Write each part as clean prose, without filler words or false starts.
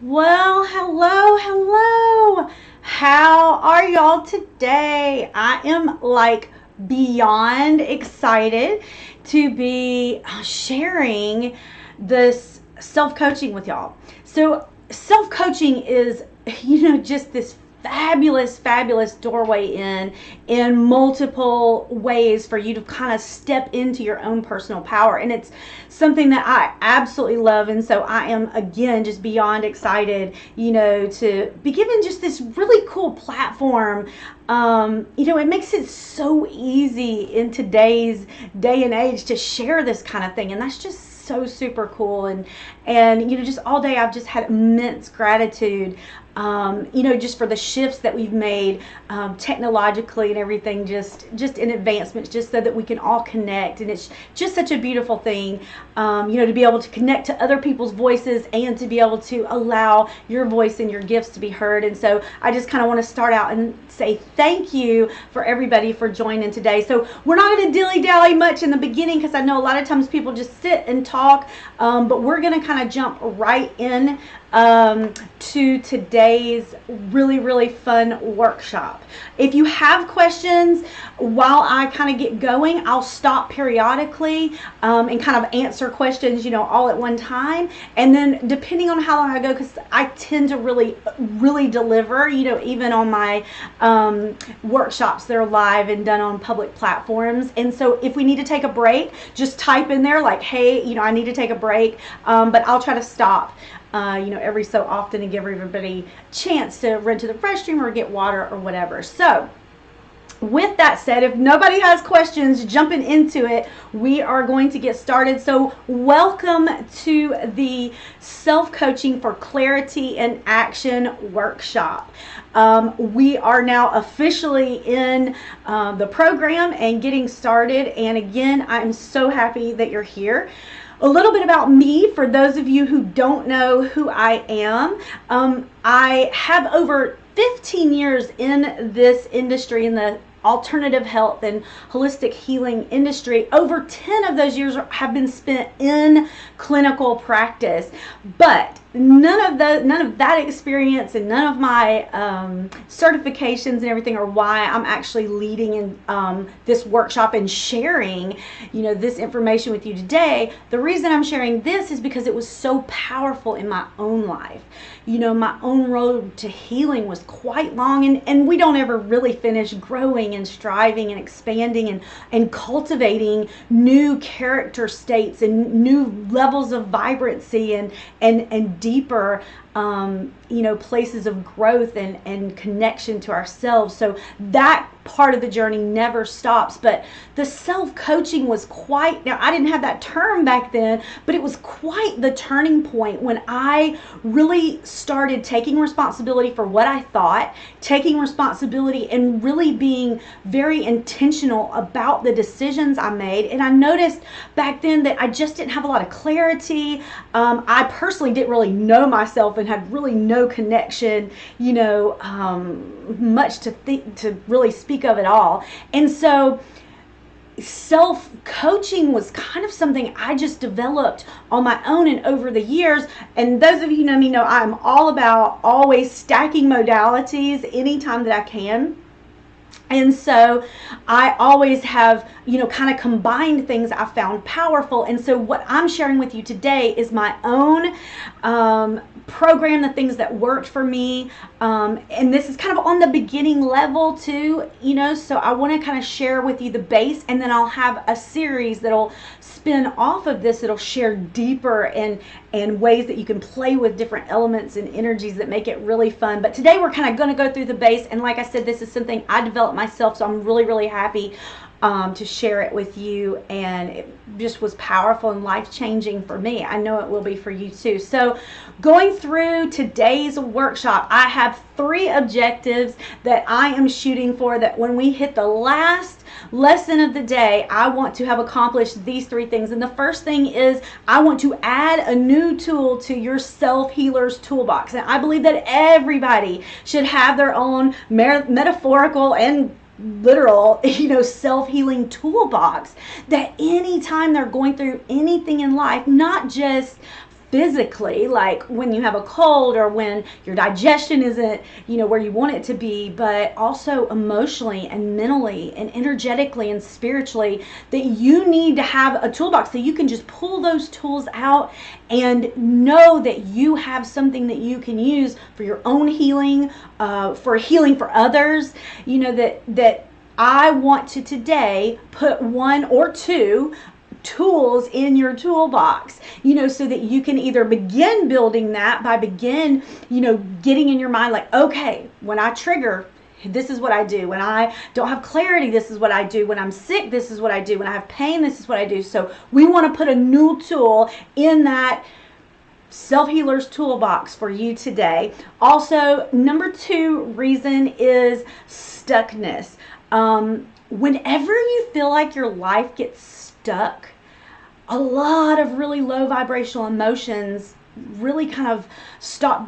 Well, hello. How are y'all today? I am like beyond excited to be sharing this self-coaching with y'all. So, self-coaching is, just this fabulous doorway in multiple ways for you to kind of step into your own personal power, and it's something that I absolutely love. And so I am again just beyond excited, to be given just this really cool platform. It makes it so easy in today's day and age to share this kind of thing, and that's just so super cool. And just all day I've just had immense gratitude, just for the shifts that we've made, technologically and everything, just in advancements, just so that we can all connect. And it's just such a beautiful thing, to be able to connect to other people's voices and to be able to allow your voice and your gifts to be heard. And so I just kind of want to start out and say thank you for everybody for joining today. So we're not going to dilly-dally much in the beginning, because I know a lot of times people just sit and talk, but we're going to kind of jump right in to today's really fun workshop. If you have questions while I kind of get going, I'll stop periodically, and kind of answer questions, all at one time. And then depending on how long I go, because I tend to really deliver, even on my workshops, they're live and done on public platforms. And so if we need to take a break, just type in there like, hey, I need to take a break, but I'll try to stop every so often and give everybody a chance to run to the restroom or get water or whatever. So with that said, if nobody has questions jumping into it, we are going to get started. So welcome to the Self-Coaching for Clarity and Action workshop. We are now officially in the program and getting started. And again, I'm so happy that you're here. A little bit about me, for those of you who don't know who I am. I have over 15 years in this industry, in the alternative health and holistic healing industry. Over 10 of those years have been spent in clinical practice, but none of that experience and none of my certifications and everything are why I'm actually leading in this workshop and sharing this information with you today. The reason I'm sharing this is because it was so powerful in my own life. My own road to healing was quite long, and we don't ever really finish growing and striving and expanding and cultivating new character states and new levels of vibrancy and deeper places of growth and connection to ourselves. So that part of the journey never stops. But the self-coaching was quite, now I didn't have that term back then, but it was quite the turning point when I really started taking responsibility for what I thought, taking responsibility and really being very intentional about the decisions I made. And I noticed back then that I just didn't have a lot of clarity. I personally didn't really know myself and had really no connection, much to really speak of at all. And so self-coaching was kind of something I just developed on my own and over the years. And those of you who know me know I'm all about always stacking modalities anytime that I can. And so I always have, kind of combined things I found powerful. And so what I'm sharing with you today is my own program, the things that worked for me. And this is kind of on the beginning level too, so I want to kind of share with you the base, and then I'll have a series that'll spin off of this. It'll share deeper and ways that you can play with different elements and energies that make it really fun. But today we're kind of going to go through the base. And like I said, this is something I developed myself, so I'm really happy to share it with you. And it just was powerful and life-changing for me. I know it will be for you too. So going through today's workshop, I have 3 objectives that I am shooting for, that when we hit the last lesson of the day, I want to have accomplished these 3 things. And the first thing is I want to add a new tool to your self-healer's toolbox. And I believe that everybody should have their own metaphorical and literal, self-healing toolbox, that anytime they're going through anything in life, not just physically, like when you have a cold or when your digestion isn't, where you want it to be, but also emotionally and mentally and energetically and spiritually, that you need to have a toolbox so you can just pull those tools out and know that you have something that you can use for your own healing, for healing for others. That I want to today put one or two tools in your toolbox, so that you can either begin building that by getting in your mind, like, okay, when I trigger, this is what I do. When I don't have clarity, this is what I do. When I'm sick, this is what I do. When I have pain, this is what I do. So we want to put a new tool in that self-healer's toolbox for you today. Also, number 2 reason is stuckness. Whenever you feel like your life gets stuck, a lot of really low vibrational emotions really kind of start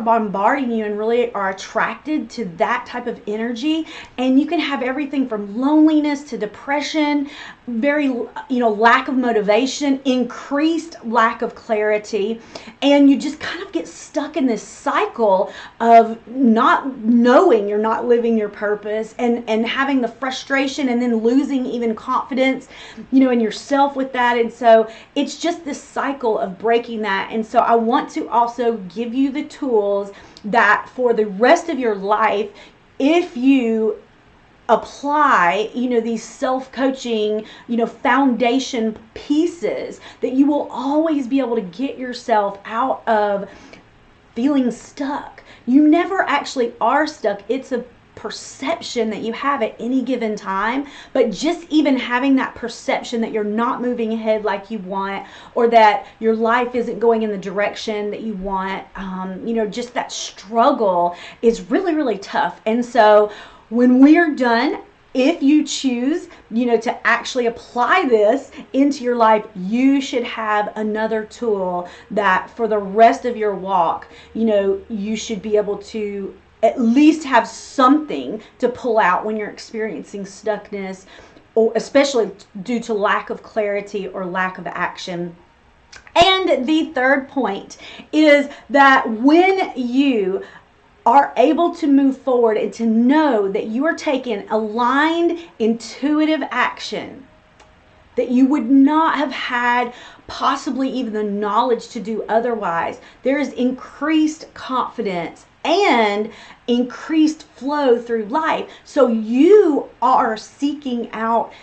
bombarding you and really are attracted to that type of energy. And you can have everything from loneliness to depression, very lack of motivation, increased lack of clarity, and you just kind of get stuck in this cycle of not knowing you're not living your purpose, and having the frustration and then losing even confidence in yourself with that. And so it's just this cycle of breaking that. And so I want to also give you the tools that for the rest of your life, if you apply these self-coaching foundation pieces, that you will always be able to get yourself out of feeling stuck. You never actually are stuck. It's a perception that you have at any given time, but just even having that perception that you're not moving ahead like you want, or that your life isn't going in the direction that you want, just that struggle is really, really tough. And so when we're done, if you choose, to actually apply this into your life, you should have another tool that for the rest of your walk, you should be able to at least have something to pull out when you're experiencing stuckness, or especially due to lack of clarity or lack of action. And the third point is that when you are able to move forward and to know that you are taking aligned, intuitive action that you would not have had possibly even the knowledge to do otherwise, there is increased confidence and increased flow through life. So you are seeking out,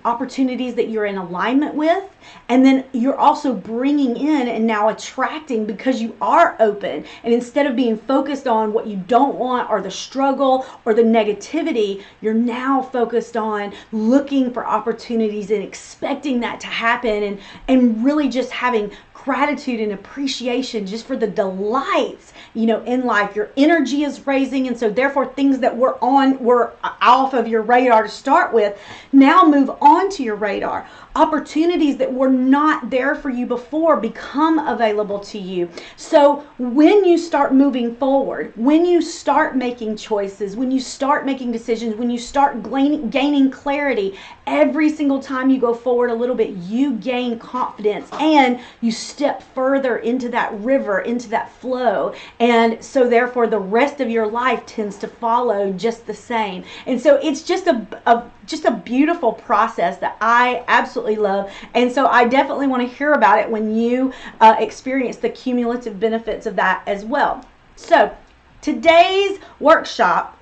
opportunities that you're in alignment with, and then you're also bringing in and now attracting because you are open. And instead of being focused on what you don't want or the struggle or the negativity, you're now focused on looking for opportunities and expecting that to happen, and really just having gratitude and appreciation just for the delights, in life. Your energy is raising, and so therefore things that were off of your radar to start with now move on to your radar. Opportunities that were not there for you before become available to you. So when you start moving forward, when you start making choices, when you start making decisions, when you start gaining clarity, every single time you go forward a little bit, you gain confidence and you step further into that river, into that flow. And so therefore the rest of your life tends to follow just the same. And so it's just a beautiful process that I absolutely love. And so I definitely want to hear about it when you experience the cumulative benefits of that as well. So today's workshop,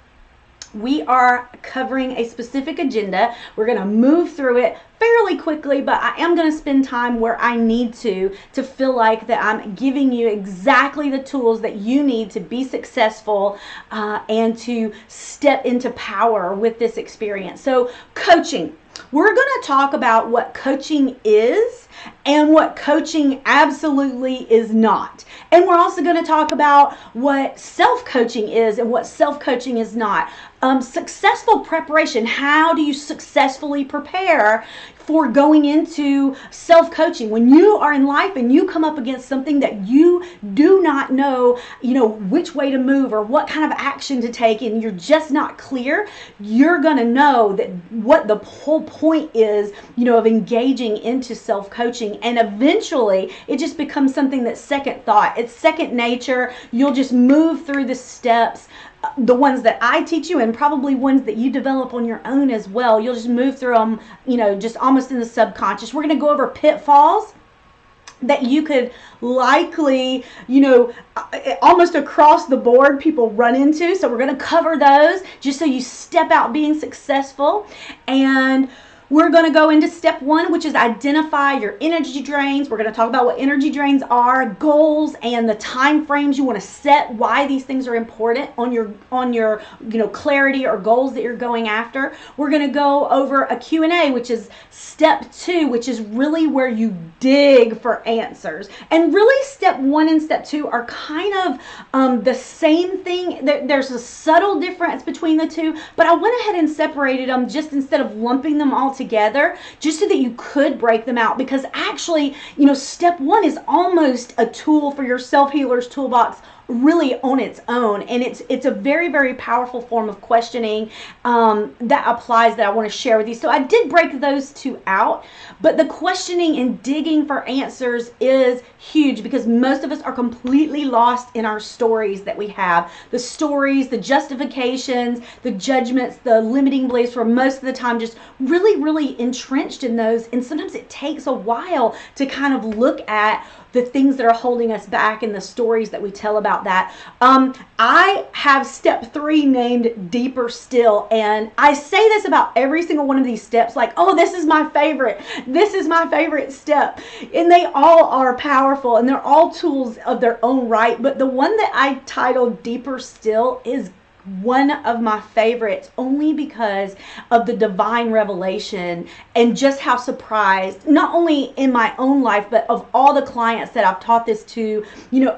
we are covering a specific agenda. We're going to move through it fairly quickly, but I am going to spend time where I need to feel like that I'm giving you exactly the tools that you need to be successful and to step into power with this experience. So coaching. We're going to talk about what coaching is and what coaching absolutely is not. And we're also going to talk about what self-coaching is and what self-coaching is not. Successful preparation. How do you successfully prepare for going into self-coaching. When you are in life and you come up against something that you do not know, which way to move or what kind of action to take, and you're just not clear, you're going to know that what the whole point is, of engaging into self-coaching. And eventually it just becomes something that's second thought. It's second nature. You'll just move through the steps, the ones that I teach you and probably ones that you develop on your own as well. You'll just move through them, just almost in the subconscious. We're going to go over pitfalls that you could likely, almost across the board people run into. So we're going to cover those just so you step out being successful. And we're going to go into step 1, which is identify your energy drains. We're going to talk about what energy drains are, goals, and the time frames you want to set, why these things are important on your clarity or goals that you're going after. We're going to go over a Q&A, which is step 2, which is really where you dig for answers. And really step 1 and step 2 are kind of the same thing. There's a subtle difference between the two, but I went ahead and separated them just instead of lumping them all together, just so that you could break them out, because actually, step 1 is almost a tool for your self-healer's toolbox really on its own, and it's a very, very powerful form of questioning that applies, that I want to share with you. So I did break those two out, but the questioning and digging for answers is huge, because most of us are completely lost in our stories that we have. The stories, the justifications, the judgments, the limiting beliefs, for most of the time just really, really entrenched in those, and sometimes it takes a while to kind of look at the things that are holding us back and the stories that we tell about that. I have step 3 named Deeper Still, and I say this about every single one of these steps, like, oh, this is my favorite. This is my favorite step. And they all are powerful, and they're all tools of their own right. But the one that I titled Deeper Still is one of my favorites, only because of the divine revelation and just how surprised, not only in my own life, but of all the clients that I've taught this to,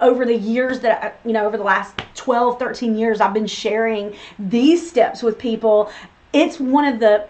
over the years that, over the last 12, 13 years, I've been sharing these steps with people. It's one of the,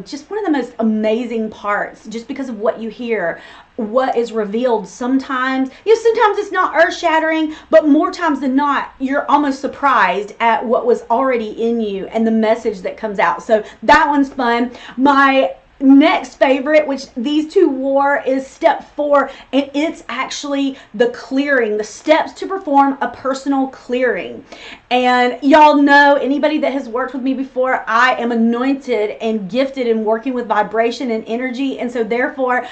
just one of the most amazing parts, just because of what you hear, what is revealed. Sometimes it's not earth-shattering, but more times than not, you're almost surprised at what was already in you and the message that comes out. So that one's fun. My next favorite, which these two wore, is step 4, and it's actually the clearing, the steps to perform a personal clearing. And y'all know, anybody that has worked with me before, I am anointed and gifted in working with vibration and energy, and so therefore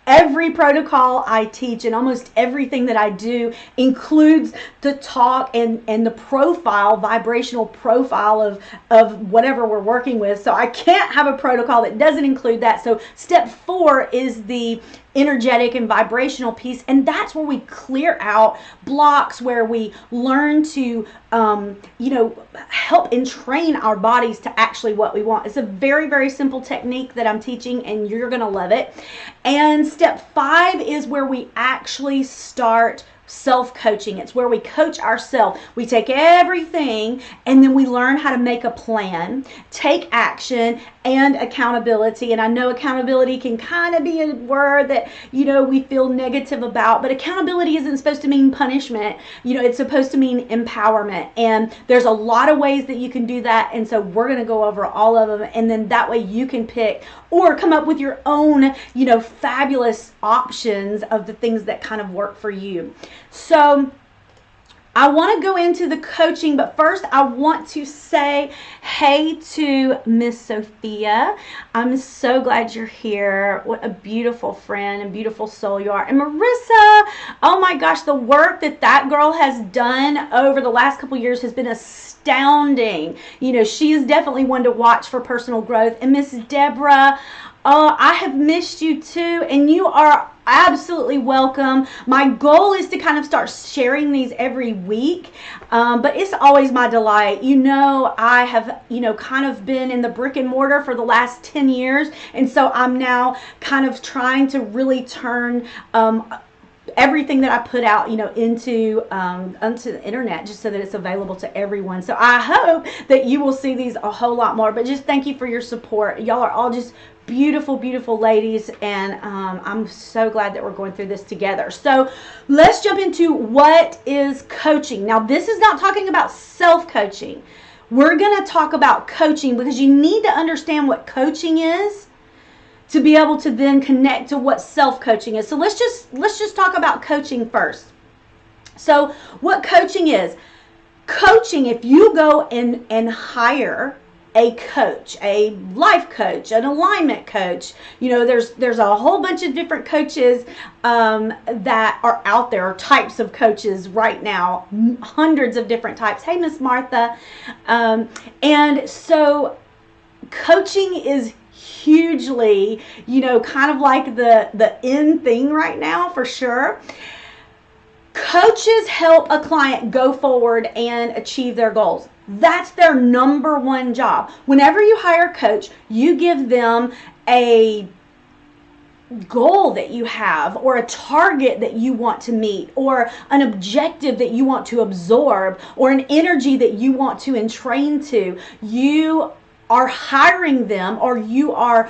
every protocol I teach and almost everything that I do includes the talk and the profile, vibrational profile of whatever we're working with. So I can't have a protocol that doesn't include that. So step 4 is the energetic and vibrational piece, and that's where we clear out blocks, where we learn to help and train our bodies to actually what we want. It's a very, very simple technique that I'm teaching, and you're gonna love it. And step 5 is where we actually start self-coaching. It's where we coach ourselves. We take everything and then we learn how to make a plan, take action, and accountability. And I know accountability can kind of be a word that, we feel negative about, but accountability isn't supposed to mean punishment. It's supposed to mean empowerment. And there's a lot of ways that you can do that. And so we're going to go over all of them. And then that way you can pick or come up with your own, fabulous options of the things that kind of work for you. So I want to go into the coaching, but first I want to say hey to Miss Sophia. I'm so glad you're here. What a beautiful friend and beautiful soul you are. And Marissa, oh my gosh, the work that girl has done over the last couple years has been astounding. She is definitely one to watch for personal growth. And Miss Deborah, oh, I have missed you too, and you are absolutely welcome. My goal is to kind of start sharing these every week, but it's always my delight. I have, kind of been in the brick and mortar for the last 10 years, and so I'm now kind of trying to really turn everything that I put out, into onto the internet, just so that it's available to everyone. So I hope that you will see these a whole lot more. But just thank you for your support. Y'all are all just beautiful, beautiful ladies, and I'm so glad that we're going through this together. So let's jump into what is coaching. Now, this is not talking about self-coaching. We're going to talk about coaching, because you need to understand what coaching is to be able to then connect to what self-coaching is. So let's just talk about coaching first. So what coaching is. Coaching, if you go and hire a coach, a life coach, an alignment coach, there's a whole bunch of different coaches that are out there, or types of coaches right now, hundreds of different types. Hey, Miss Martha. And so coaching is hugely, kind of like the in thing right now, for sure. Coaches help a client go forward and achieve their goals. That's their number one job. Whenever you hire a coach, you give them a goal that you have, or a target that you want to meet, or an objective that you want to absorb, or an energy that you want to entrain to. You are hiring them, or you are,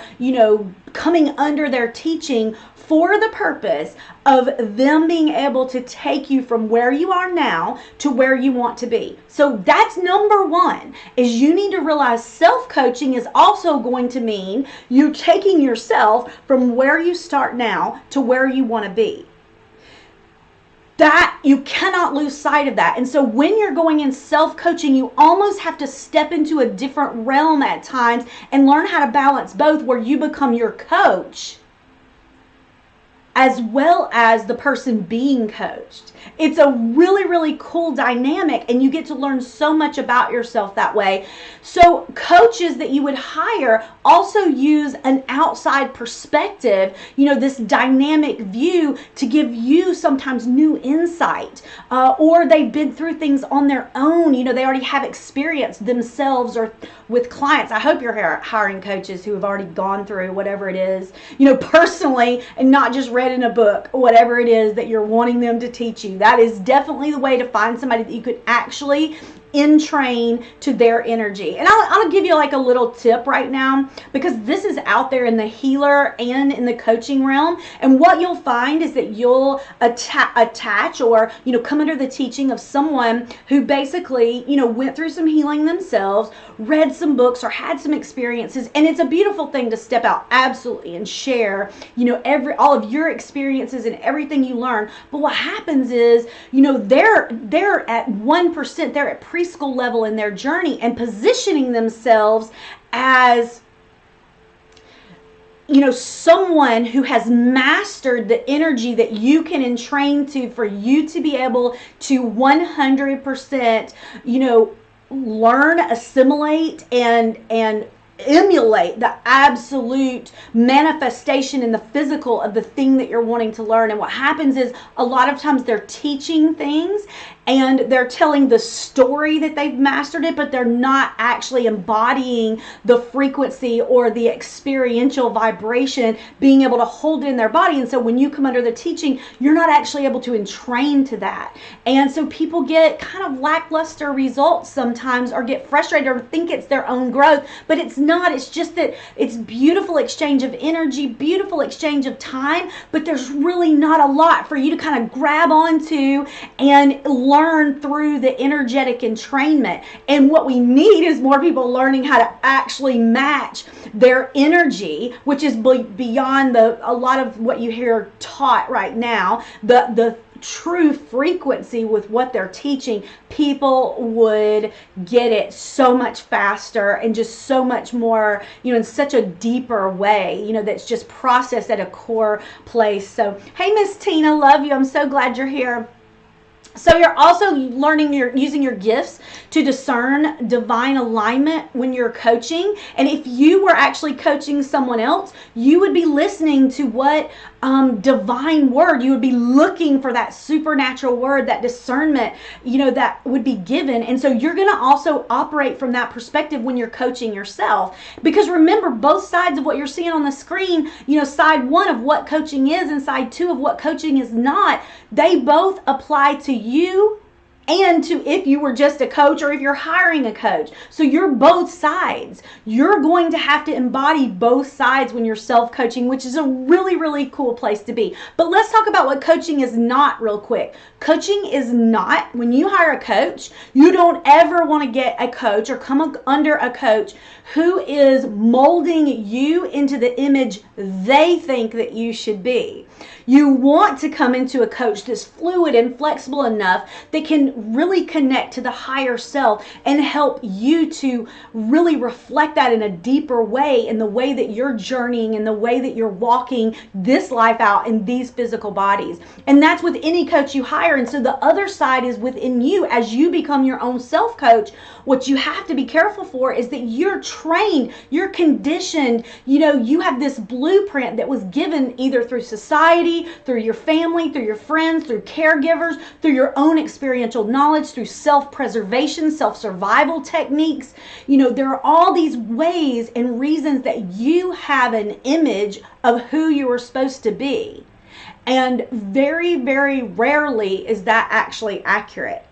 coming under their teaching for the purpose of them being able to take you from where you are now to where you want to be. So that's number one, is you need to realize self-coaching is also going to mean you taking yourself from where you start now to where you want to be. That you cannot lose sight of that. And so when you're going in self-coaching, you almost have to step into a different realm at times and learn how to balance both, where you become your coach as well as the person being coached. It's a really, really cool dynamic, and you get to learn so much about yourself that way. So coaches that you would hire also use an outside perspective, this dynamic view, to give you sometimes new insight, or they've been through things on their own. They already have experience themselves or with clients. I hope you're hiring coaches who have already gone through whatever it is, personally, and not just read in a book, whatever it is that you're wanting them to teach you. That is definitely the way to find somebody that you could actually entrain to their energy. And I'll give you like a little tip right now, because this is out there in the healer and in the coaching realm. And what you'll find is that you'll attach or, come under the teaching of someone who basically, went through some healing themselves, read some books, or had some experiences. And it's a beautiful thing to step out, absolutely, and share, all of your experiences and everything you learn. But what happens is, they're at 1%, they're at preschool level in their journey, and positioning themselves as someone who has mastered the energy that you can entrain to, for you to be able to 100% learn, assimilate, and emulate the absolute manifestation in the physical of the thing that you're wanting to learn. And what happens is, a lot of times they're teaching things and they're telling the story that they've mastered it, but they're not actually embodying the frequency or the experiential vibration, being able to hold it in their body. And so when you come under the teaching, you're not actually able to entrain to that. And so people get kind of lackluster results sometimes, or get frustrated, or think it's their own growth, but it's not. It's just that it's beautiful exchange of energy, beautiful exchange of time, but there's really not a lot for you to kind of grab onto and learn through the energetic entrainment. And what we need is more people learning how to actually match their energy, which is beyond a lot of what you hear taught right now, the true frequency with what they're teaching. People would get it so much faster and just so much more, in such a deeper way, that's just processed at a core place. So, hey, Miss Tina, love you. I'm so glad you're here. So you're also learning, you're using your gifts to discern divine alignment when you're coaching. And if you were actually coaching someone else, you would be listening to what divine word, you would be looking for that supernatural word, that discernment, that would be given. And so you're going to also operate from that perspective when you're coaching yourself. Because remember, both sides of what you're seeing on the screen, side one of what coaching is and side two of what coaching is not, they both apply to you and to if you were just a coach or if you're hiring a coach. So you're both sides. You're going to have to embody both sides when you're self-coaching, which is a really, really cool place to be. But let's talk about what coaching is not real quick. Coaching is not, when you hire a coach, you don't ever want to get a coach or come under a coach who is molding you into the image they think that you should be. You want to come into a coach that's fluid and flexible enough that can really connect to the higher self and help you to really reflect that in a deeper way, in the way that you're journeying, in the way that you're walking this life out in these physical bodies. And that's with any coach you hire. And so the other side is within you. As you become your own self-coach, what you have to be careful for is that you're trained, you're conditioned, you have this blueprint that was given either through society, through your family, through your friends, through caregivers, through your own experiential knowledge, through self-preservation, self-survival techniques. There are all these ways and reasons that you have an image of who you are supposed to be. And very, very rarely is that actually accurate.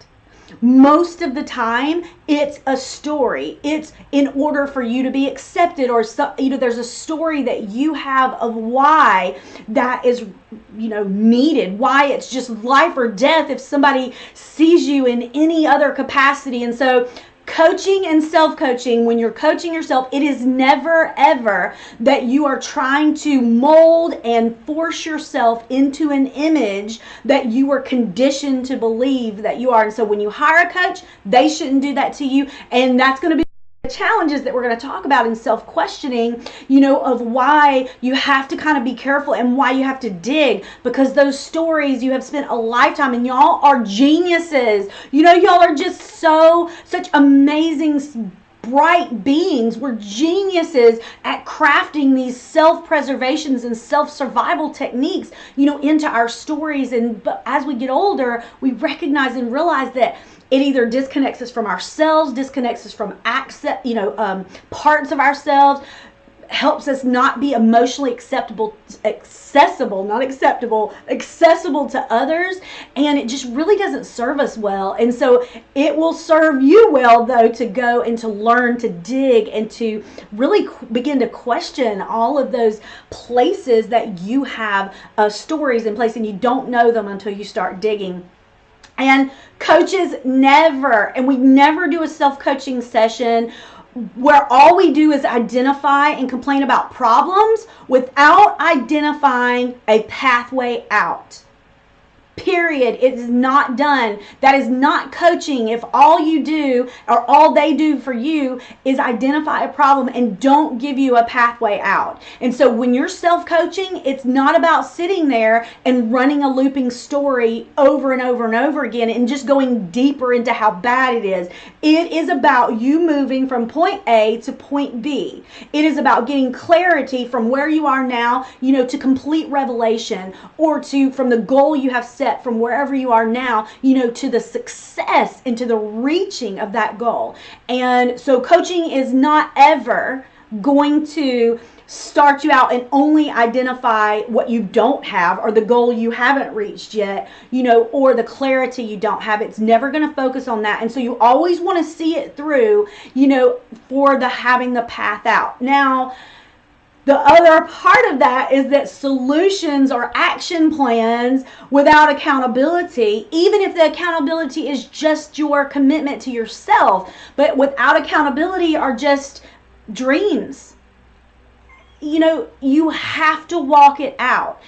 Most of the time, it's a story. It's in order for you to be accepted, or there's a story that you have of why that is, needed, why it's just life or death if somebody sees you in any other capacity. And so coaching and self-coaching, when you're coaching yourself, it is never, ever that you are trying to mold and force yourself into an image that you were conditioned to believe that you are. And so when you hire a coach, they shouldn't do that to you. And that's going to be the challenges that we're going to talk about in self-questioning, of why you have to kind of be careful and why you have to dig, because those stories, you have spent a lifetime, and y'all are geniuses. Y'all are just such amazing, bright beings. We're geniuses at crafting these self-preservations and self-survival techniques, into our stories. But as we get older, we recognize and realize that it either disconnects us from ourselves, disconnects us from parts of ourselves, helps us not be emotionally accessible to others, and it just really doesn't serve us well. And so it will serve you well, though, to go and to learn to dig and to really begin to question all of those places that you have stories in place, and you don't know them until you start digging. And coaches never, and we never do a self-coaching session where all we do is identify and complain about problems without identifying a pathway out. Period. It is not done. That is not coaching. If all you do, or all they do for you, is identify a problem and don't give you a pathway out. And so when you're self-coaching, it's not about sitting there and running a looping story over and over and over again and just going deeper into how bad it is. It is about you moving from point A to point B. It is about getting clarity from where you are now, to complete revelation, or from the goal you have set from wherever you are now, to the success and to the reaching of that goal. And so coaching is not ever going to start you out and only identify what you don't have, or the goal you haven't reached yet, or the clarity you don't have. It's never going to focus on that. And so you always want to see it through, for having the path out. Now, the other part of that is that solutions or action plans without accountability, even if the accountability is just your commitment to yourself, but without accountability are just dreams. You have to walk it out.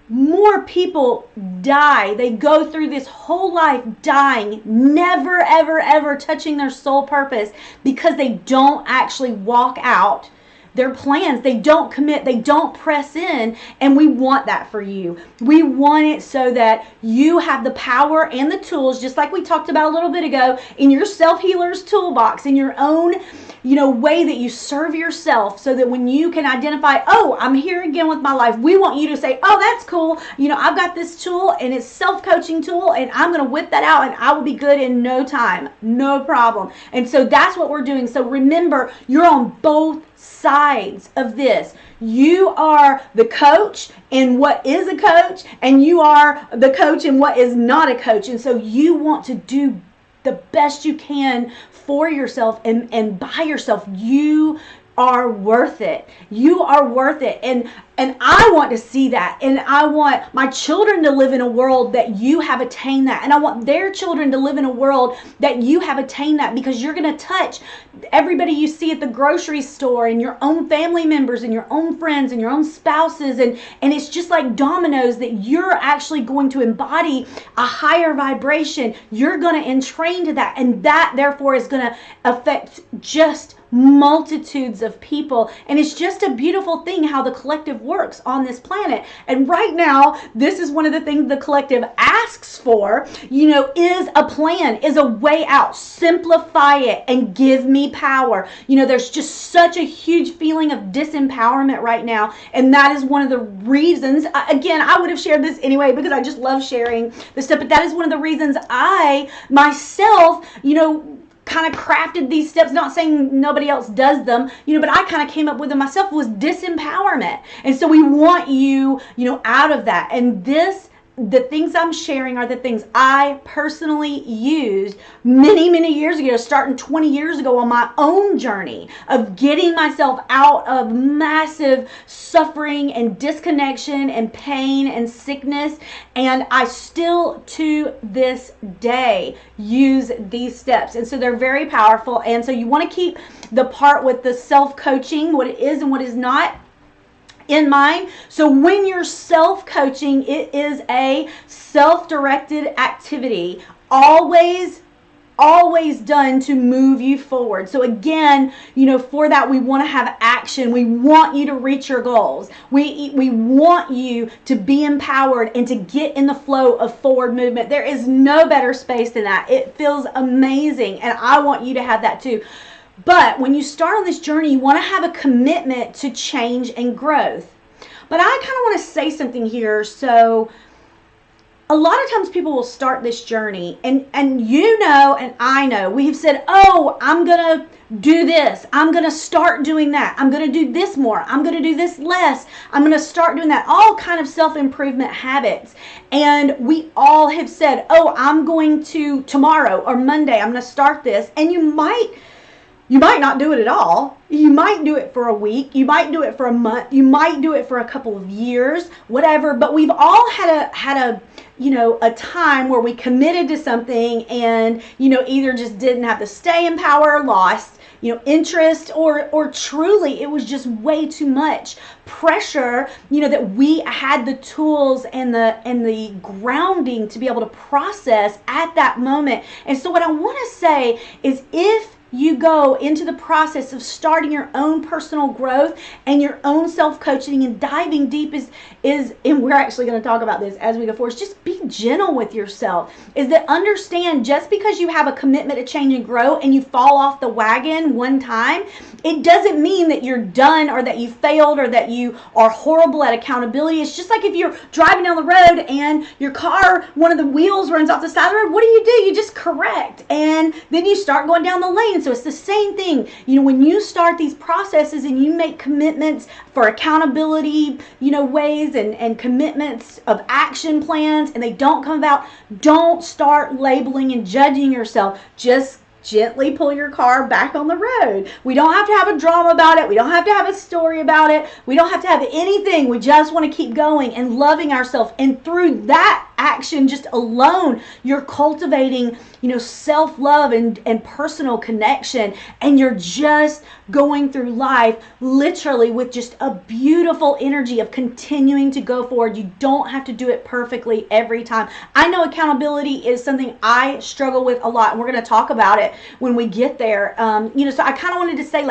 More people die. They go through this whole life dying, never, ever, ever touching their soul purpose, because they don't actually walk out their plans. They don't commit. They don't press in. And we want that for you. We want it so that you have the power and the tools, just like we talked about a little bit ago, in your self-healer's toolbox, in your own way that you serve yourself, so that when you can identify, oh, I'm here again with my life, we want you to say, oh, that's cool. I've got this tool and it's self-coaching tool, and I'm going to whip that out and I will be good in no time. No problem. And so that's what we're doing. So remember, you're on both sides of this. You are the coach in what is a coach, and you are the coach in what is not a coach. And so you want to do the best you can for yourself and by yourself. You are worth it. You are worth it. And I want to see that. And I want my children to live in a world that you have attained that. And I want their children to live in a world that you have attained that, because you're going to touch everybody you see at the grocery store, and your own family members and your own friends and your own spouses. And it's just like dominoes, that you're actually going to embody a higher vibration. You're going to entrain to that. And that therefore is going to affect just multitudes of people. And it's just a beautiful thing how the collective works on this planet. And right now, this is one of the things the collective asks for, is a plan, is a way out. Simplify it and give me power. There's just such a huge feeling of disempowerment right now. And that is one of the reasons, again, I would have shared this anyway, because I just love sharing this stuff, but that is one of the reasons I myself, kind of crafted these steps, not saying nobody else does them, but I kind of came up with them myself, was disempowerment. And so we want you, out of that. And the things I'm sharing are the things I personally used many, many years ago, starting 20 years ago on my own journey of getting myself out of massive suffering and disconnection and pain and sickness. And I still, to this day, use these steps. And so they're very powerful. And so you want to keep the part with the self-coaching, what it is and what is not, in mind. So when you're self-coaching, it is a self-directed activity, always done to move you forward. So again, for that, we want to have action. We want you to reach your goals. We want you to be empowered and to get in the flow of forward movement. There is no better space than that. It feels amazing, and I want you to have that too. But when you start on this journey, you want to have a commitment to change and growth. But I kind of want to say something here. So a lot of times people will start this journey, and I know, we have said, oh, I'm going to do this. I'm going to start doing that. I'm going to do this more. I'm going to do this less. I'm going to start doing that. All kind of self-improvement habits. And we all have said, oh, I'm going to tomorrow or Monday, I'm going to start this. And you might not do it at all. You might do it for a week. You might do it for a month. You might do it for a couple of years, whatever. But we've all had a time where we committed to something and, either just didn't have the staying power, lost, interest, or truly it was just way too much pressure, that we had the tools and the grounding to be able to process at that moment. And so what I want to say is, if you go into the process of starting your own personal growth and your own self-coaching and diving deep and we're actually going to talk about this as we go forward, just be gentle with yourself. Is that understand, just because you have a commitment to change and grow and you fall off the wagon one time, it doesn't mean that you're done or that you failed or that you are horrible at accountability. It's just like if you're driving down the road and your car, one of the wheels runs off the side of the road, what do? You just correct, and then you start going down the lane. So it's the same thing. When you start these processes and you make commitments for accountability, ways and commitments of action plans, and they don't come about, don't start labeling and judging yourself. Just gently pull your car back on the road. We don't have to have a drama about it. We don't have to have a story about it. We don't have to have anything. We just want to keep going and loving ourselves. And through that action just alone, you're cultivating, self-love and personal connection. And you're just going through life literally with just a beautiful energy of continuing to go forward. You don't have to do it perfectly every time. I know accountability is something I struggle with a lot, and we're going to talk about it when we get there. So I kind of wanted to say,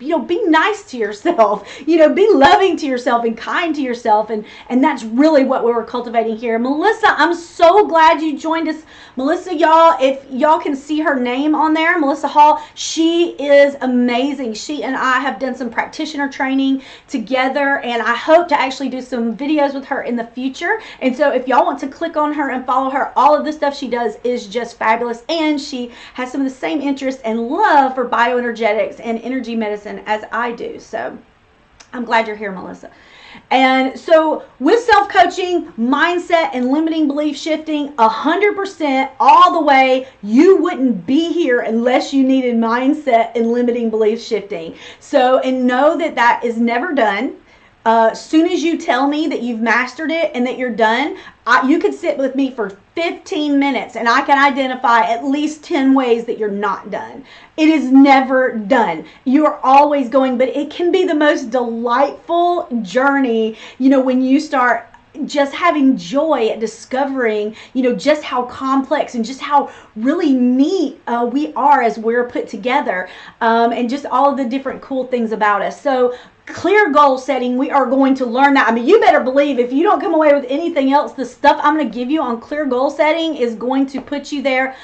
be nice to yourself, be loving to yourself and kind to yourself. And that's really what we were cultivating here. Melissa, I'm so glad you joined us. Melissa, y'all, if y'all can see her name on there, Melissa Hall, she is amazing. She and I have done some practitioner training together, and I hope to actually do some videos with her in the future. And so if y'all want to click on her and follow her, all of the stuff she does is just fabulous. And she has some of the same interest and love for bioenergetics and energy medicine as I do. So I'm glad you're here, Melissa. And so with self-coaching, mindset, and limiting belief shifting, 100% all the way, you wouldn't be here unless you needed mindset and limiting belief shifting. So, and know that that is never done. Soon as you tell me that you've mastered it and that you're done, you could sit with me for 15 minutes and I can identify at least 10 ways that you're not done. It is never done. You are always going, but it can be the most delightful journey, when you start just having joy at discovering, just how complex and just how really neat we are as we're put together, and just all of the different cool things about us. So clear goal setting, we are going to learn that. I mean, you better believe if you don't come away with anything else, the stuff I'm going to give you on clear goal setting is going to put you there.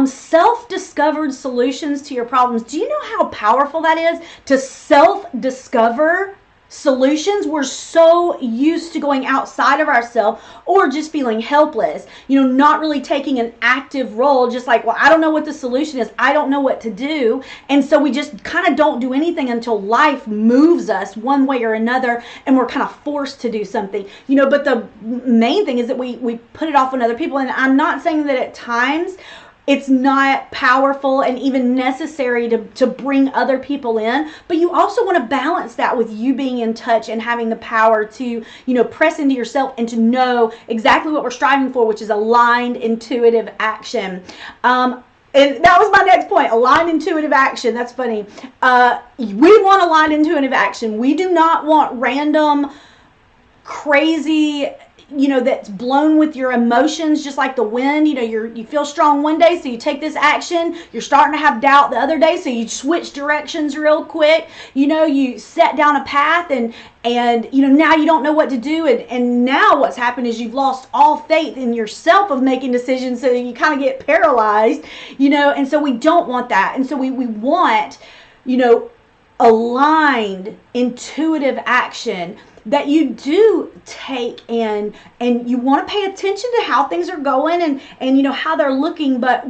Self-discovered solutions to your problems. Do you know how powerful that is to self-discover solutions? We're so used to going outside of ourselves or just feeling helpless, not really taking an active role, just like, well, I don't know what the solution is. I don't know what to do. And so we just kind of don't do anything until life moves us one way or another and we're kind of forced to do something, but the main thing is that we put it off on other people. And I'm not saying that at times it's not powerful and even necessary to bring other people in, but you also want to balance that with you being in touch and having the power to, press into yourself and to know exactly what we're striving for, which is aligned intuitive action. And that was my next point, aligned intuitive action. That's funny. We want aligned intuitive action. We do not want random, crazy, that's blown with your emotions, just like the wind. You feel strong one day, so you take this action. You're starting to have doubt the other day, so you switch directions real quick. You set down a path and now you don't know what to do. And now what's happened is you've lost all faith in yourself of making decisions, so you kind of get paralyzed, and so we don't want that. And so we want, aligned intuitive action that you do take and you want to pay attention to how things are going and how they're looking, but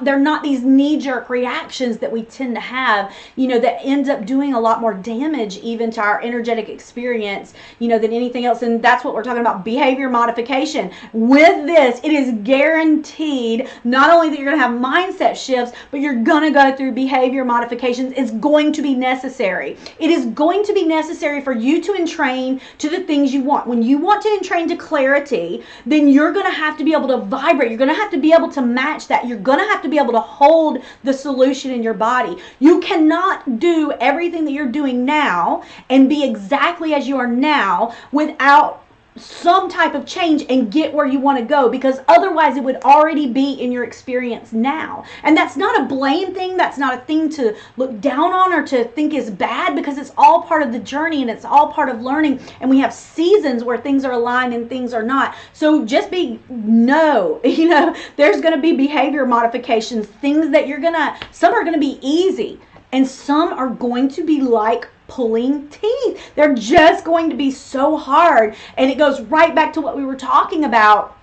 they're not these knee-jerk reactions that we tend to have, that ends up doing a lot more damage even to our energetic experience, than anything else. And that's what we're talking about, behavior modification. With this, it is guaranteed not only that you're going to have mindset shifts, but you're going to go through behavior modifications. It's going to be necessary. It is going to be necessary for you to entrain to the things you want. When you want to entrain to clarity, then you're going to have to be able to vibrate. You're going to have to be able to match that. You're going to have to be able to hold the solution in your body. You cannot do everything that you're doing now and be exactly as you are now without some type of change and get where you want to go, because otherwise it would already be in your experience now. And that's not a blame thing. That's not a thing to look down on or to think is bad, because it's all part of the journey and it's all part of learning. And we have seasons where things are aligned and things are not. So just there's going to be behavior modifications, things that some are going to be easy and some are going to be like pulling teeth. They're just going to be so hard. And it goes right back to what we were talking about,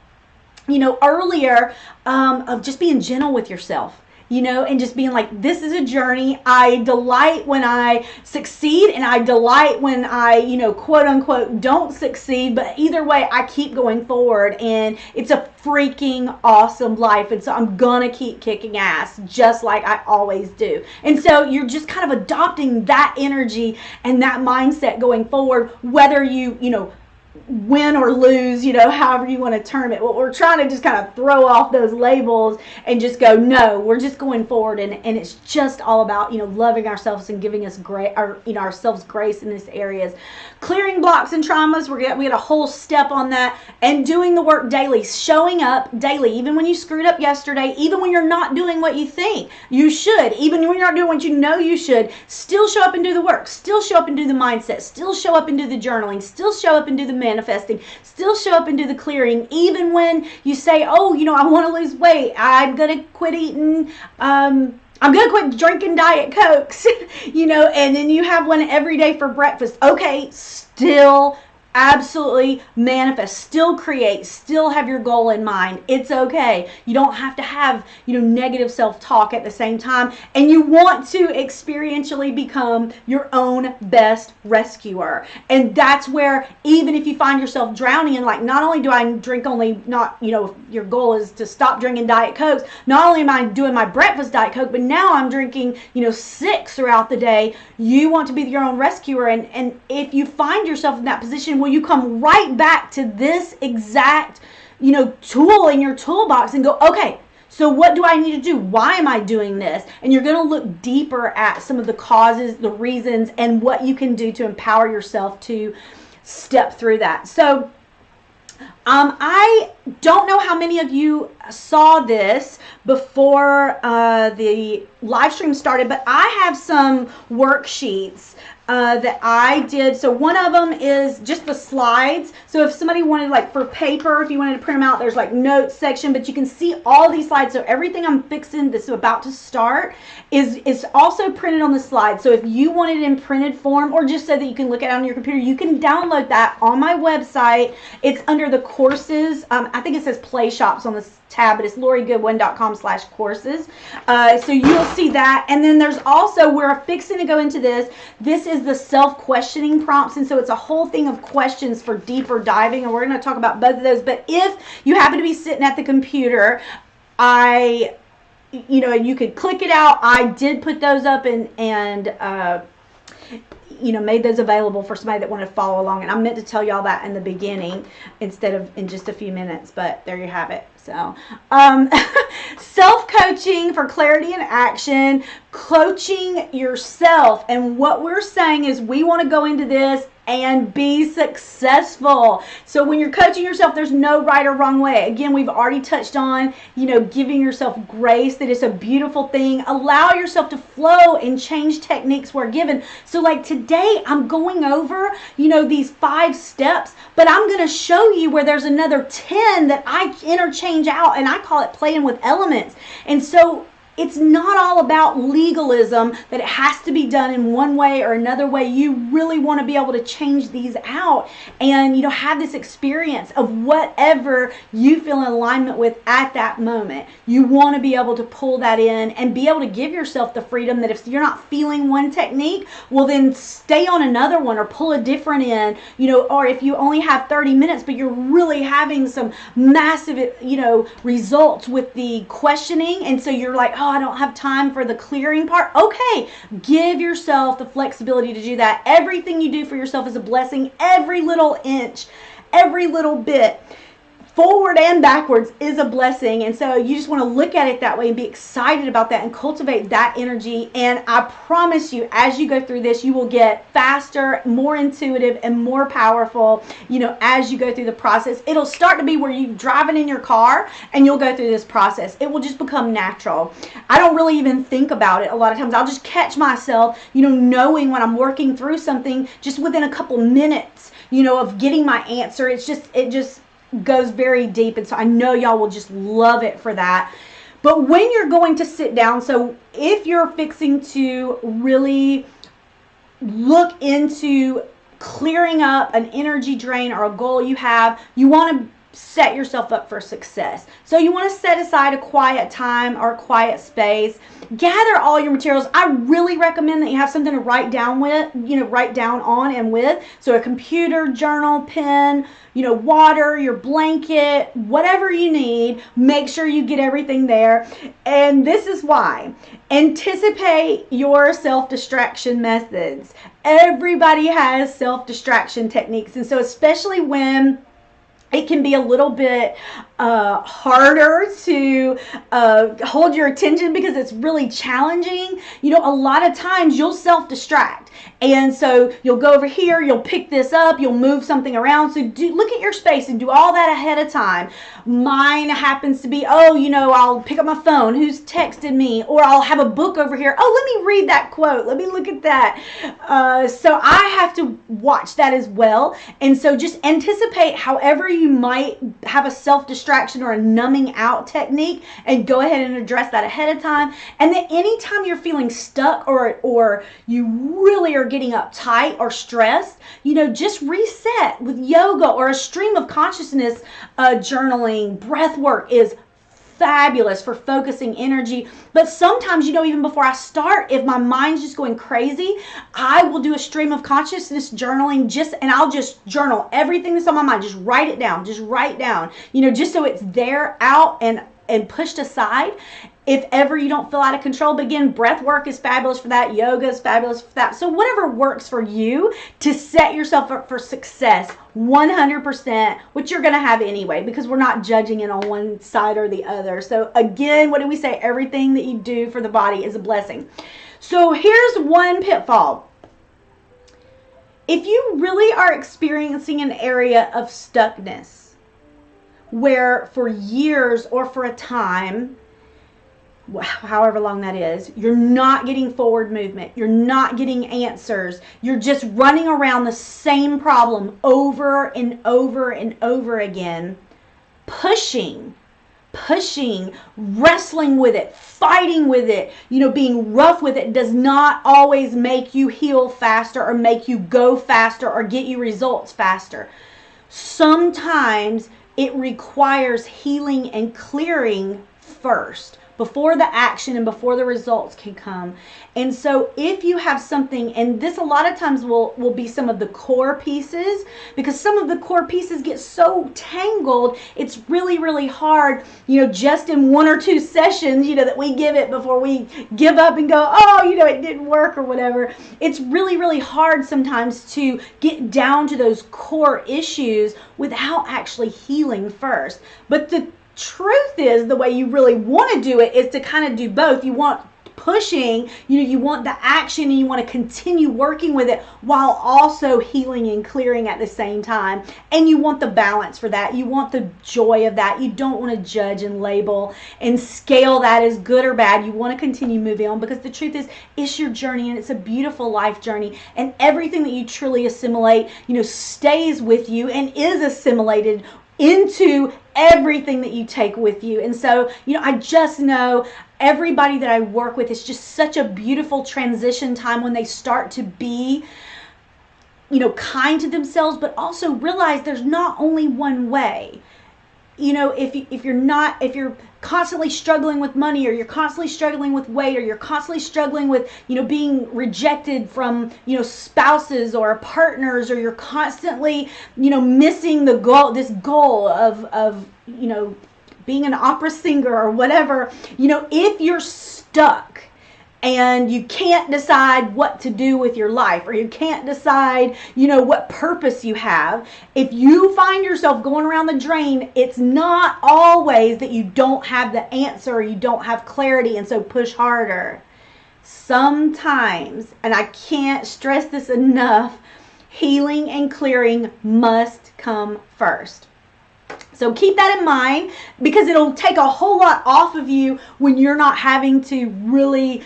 earlier, of just being gentle with yourself. And just being like, this is a journey. I delight when I succeed and I delight when I, quote unquote, don't succeed. But either way, I keep going forward and it's a freaking awesome life. And so I'm going to keep kicking ass just like I always do. And so you're just kind of adopting that energy and that mindset going forward, whether you win or lose, however you want to term it. Well, we're trying to just kind of throw off those labels and just go, no, we're just going forward. And it's just all about, loving ourselves and giving us ourselves grace in these areas. Clearing blocks and traumas, we got a whole step on that, and doing the work daily, showing up daily, even when you screwed up yesterday, even when you're not doing what you think you should, even when you're not doing what you know you should, still show up and do the work, still show up and do the mindset, still show up and do the journaling, still show up and do the manifesting, still show up and do the clearing, even when you say, oh, I want to lose weight, I'm going to quit eating, I'm going to quit drinking Diet Cokes, and then you have one every day for breakfast. Okay, still absolutely manifest, still create, still have your goal in mind. It's okay. You don't have to have, negative self-talk at the same time. And you want to experientially become your own best rescuer. And that's where, even if you find yourself drowning in, like, not only do I drink only, not, if your goal is to stop drinking Diet Cokes, not only am I doing my breakfast Diet Coke, but now I'm drinking, 6 throughout the day. You want to be your own rescuer. And if you find yourself in that position, will you come right back to this exact, tool in your toolbox and go, okay, so what do I need to do? Why am I doing this? And you're going to look deeper at some of the causes, the reasons, and what you can do to empower yourself to step through that. So I don't know how many of you saw this before the live stream started, but I have some worksheets that I did. So one of them is just the slides. So if somebody wanted, like, for paper, if you wanted to print them out, there's like notes section, but you can see all these slides. So everything I'm fixing that's about to start is also printed on the slide. So if you want it in printed form, or just so that you can look at it on your computer, you can download that on my website. It's under the courses. I think it says Play Shops on this tab, but it's LoriGoodwin.com/courses. So you'll see that. And then there's also, we're fixing to go into this. This is the self-questioning prompts. And so it's a whole thing of questions for deeper diving. And we're going to talk about both of those. But if you happen to be sitting at the computer, you could click it out. I did put those up and made those available for somebody that wanted to follow along. And I meant to tell y'all that in the beginning instead of in just a few minutes, but there you have it. So, self-coaching for clarity and action, coaching yourself. And what we're saying is we want to go into this and be successful. So when you're coaching yourself, there's no right or wrong way. Again, we've already touched on, giving yourself grace, that it's a beautiful thing. Allow yourself to flow and change techniques where given. So like today, I'm going over, these 5 steps, but I'm going to show you where there's another 10 that I interchange out, and I call it playing with elements. And so it's not all about legalism, that it has to be done in one way or another way. You really want to be able to change these out and, have this experience of whatever you feel in alignment with at that moment. You want to be able to pull that in and be able to give yourself the freedom that if you're not feeling one technique, well then stay on another one or pull a different in, or if you only have 30 minutes, but you're really having some massive, results with the questioning. And so you're like, oh, I don't have time for the clearing part. Okay, give yourself the flexibility to do that. Everything you do for yourself is a blessing. Every little inch, every little bit, forward and backwards, is a blessing. And so you just want to look at it that way and be excited about that and cultivate that energy. And I promise you, as you go through this, you will get faster, more intuitive, and more powerful, as you go through the process. It'll start to be where you're driving in your car and you'll go through this process. It will just become natural. I don't really even think about it a lot of times. I'll just catch myself, knowing when I'm working through something just within a couple minutes, of getting my answer. It just goes very deep, and so I know y'all will just love it for that. But when you're going to sit down, so if you're fixing to really look into clearing up an energy drain or a goal you have, you want to set yourself up for success. So you want to set aside a quiet time or a quiet space. Gather all your materials. I really recommend that you have something to write down with, write down on and with. So a computer, journal, pen, water, your blanket, whatever you need. Make sure you get everything there. And this is why. Anticipate your self-distraction methods. Everybody has self-distraction techniques. And so especially when it can be a little bit harder to hold your attention because it's really challenging. A lot of times you'll self-distract. And so you'll go over here, you'll pick this up, you'll move something around. So look at your space and do all that ahead of time. Mine happens to be, I'll pick up my phone, who's texted me, or I'll have a book over here. Oh, let me read that quote. Let me look at that. So I have to watch that as well. And so just anticipate however you might have a self-distraction or a numbing out technique, and go ahead and address that ahead of time. And then anytime you're feeling stuck or you really are getting uptight or stressed, just reset with yoga or a stream of consciousness journaling. Breathwork is fabulous for focusing energy. But sometimes, even before I start, if my mind's just going crazy, I will do a stream of consciousness journaling and I'll just journal everything that's on my mind. Just write it down. Just write down, just so it's there, out, and pushed aside if ever you don't feel out of control. But again, breath work is fabulous for that. Yoga is fabulous for that. So whatever works for you to set yourself up for success, 100%, which you're going to have anyway, because we're not judging it on one side or the other. So again, what do we say? Everything that you do for the body is a blessing. So here's one pitfall. If you really are experiencing an area of stuckness where for years or for a time, however long that is, you're not getting forward movement, you're not getting answers, you're just running around the same problem over and over and over again, pushing, wrestling with it, fighting with it, being rough with it does not always make you heal faster or make you go faster or get you results faster. Sometimes it requires healing and clearing first, before the action and before the results can come. And so if you have something, and this a lot of times will be some of the core pieces, because some of the core pieces get so tangled, it's really, really hard, just in one or two sessions, that we give it before we give up and go, it didn't work or whatever. It's really, really hard sometimes to get down to those core issues without actually healing first. But the truth is, the way you really want to do it is to kind of do both. You want pushing, you want the action, and you want to continue working with it while also healing and clearing at the same time. And you want the balance for that. You want the joy of that. You don't want to judge and label and scale that as good or bad. You want to continue moving on, because the truth is, it's your journey and it's a beautiful life journey. And everything that you truly assimilate, stays with you and is assimilated into everything that you take with you. And so, I just know everybody that I work with, is just such a beautiful transition time when they start to be, kind to themselves, but also realize there's not only one way. If you're constantly struggling with money, or you're constantly struggling with weight, or you're constantly struggling with, being rejected from, spouses or partners, or you're constantly, missing the goal, this goal of being an opera singer or whatever, if you're stuck and you can't decide what to do with your life, or you can't decide, what purpose you have, if you find yourself going around the drain, it's not always that you don't have the answer or you don't have clarity, and so push harder. Sometimes, and I can't stress this enough, healing and clearing must come first. So keep that in mind, because it'll take a whole lot off of you when you're not having to really,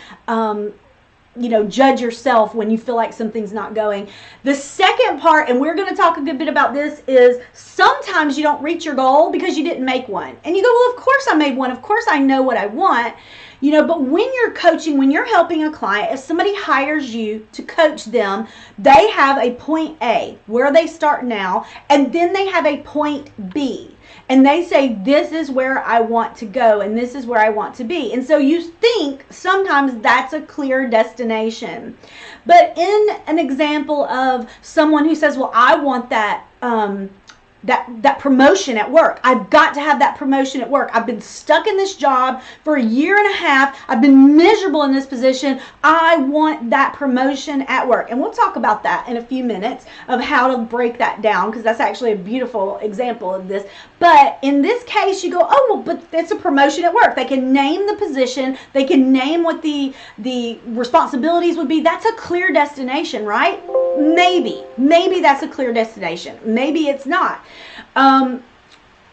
judge yourself when you feel like something's not going. The second part, and we're going to talk a good bit about this, is sometimes you don't reach your goal because you didn't make one. And you go, well, of course I made one. Of course I know what I want. But when you're coaching, when you're helping a client, if somebody hires you to coach them, they have a point A, where they start now, and then they have a point B. and they say, this is where I want to go and this is where I want to be. And so you think sometimes that's a clear destination. But in an example of someone who says, well, I want that that promotion at work. I've got to have that promotion at work. I've been stuck in this job for a year and a half. I've been miserable in this position. I want that promotion at work. And we'll talk about that in a few minutes of how to break that down, because that's actually a beautiful example of this. But in this case, you go, oh, well, but it's a promotion at work. They can name the position. They can name what the responsibilities would be. That's a clear destination, right? Maybe that's a clear destination. Maybe it's not.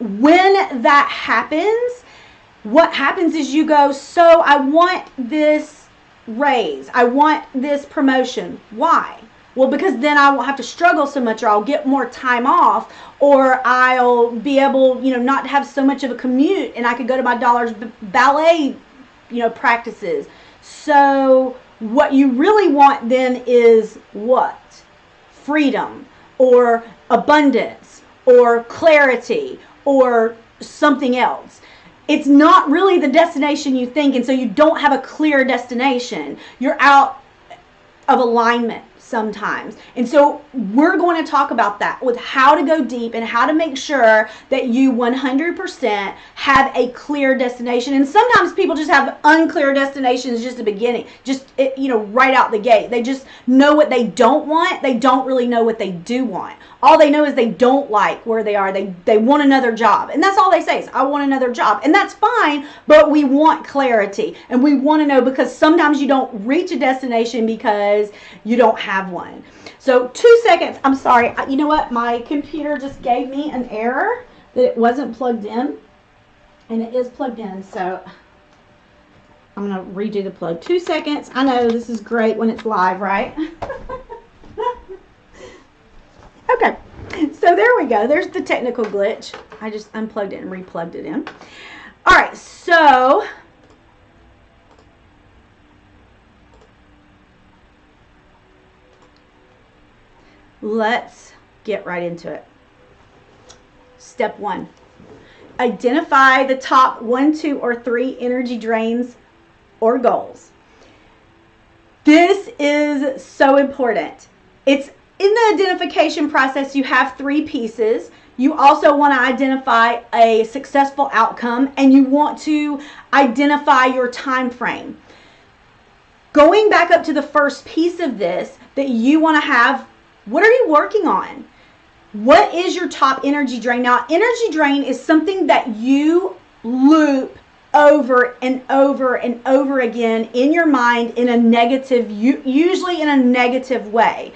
When that happens, what happens is you go, so I want this raise. I want this promotion. Why? Well, because then I won't have to struggle so much, or I'll get more time off, or I'll be able, not to have so much of a commute, and I could go to my daughter's ballet, practices. So what you really want then is what? Freedom, or abundance, or clarity, or something else. It's not really the destination you think, and so you don't have a clear destination. You're out of alignment sometimes. And so we're going to talk about that, with how to go deep and how to make sure that you 100% have a clear destination. And sometimes people just have unclear destinations just at the beginning, right out the gate. They just know what they don't want. They don't really know what they do want. All they know is they don't like where they are. They want another job. And that's all they say is, I want another job. And that's fine, but we want clarity. And we want to know, because sometimes you don't reach a destination because you don't have one. So 2 seconds. I'm sorry. You know what? My computer just gave me an error that it wasn't plugged in. And it is plugged in. So I'm going to redo the plug. 2 seconds. I know this is great when it's live, right? Okay, so there we go. There's the technical glitch. I just unplugged it and replugged it in. All right, so let's get right into it. Step 1, identify the top 1, 2, or 3 energy drains or goals. This is so important. It's in the identification process, you have 3 pieces. You also want to identify a successful outcome, and you want to identify your time frame. Going back up to the first piece of this, that you want to have, what are you working on? What is your top energy drain? Now, energy drain is something that you loop over and over and over again in your mind in a negative, usually in a negative way.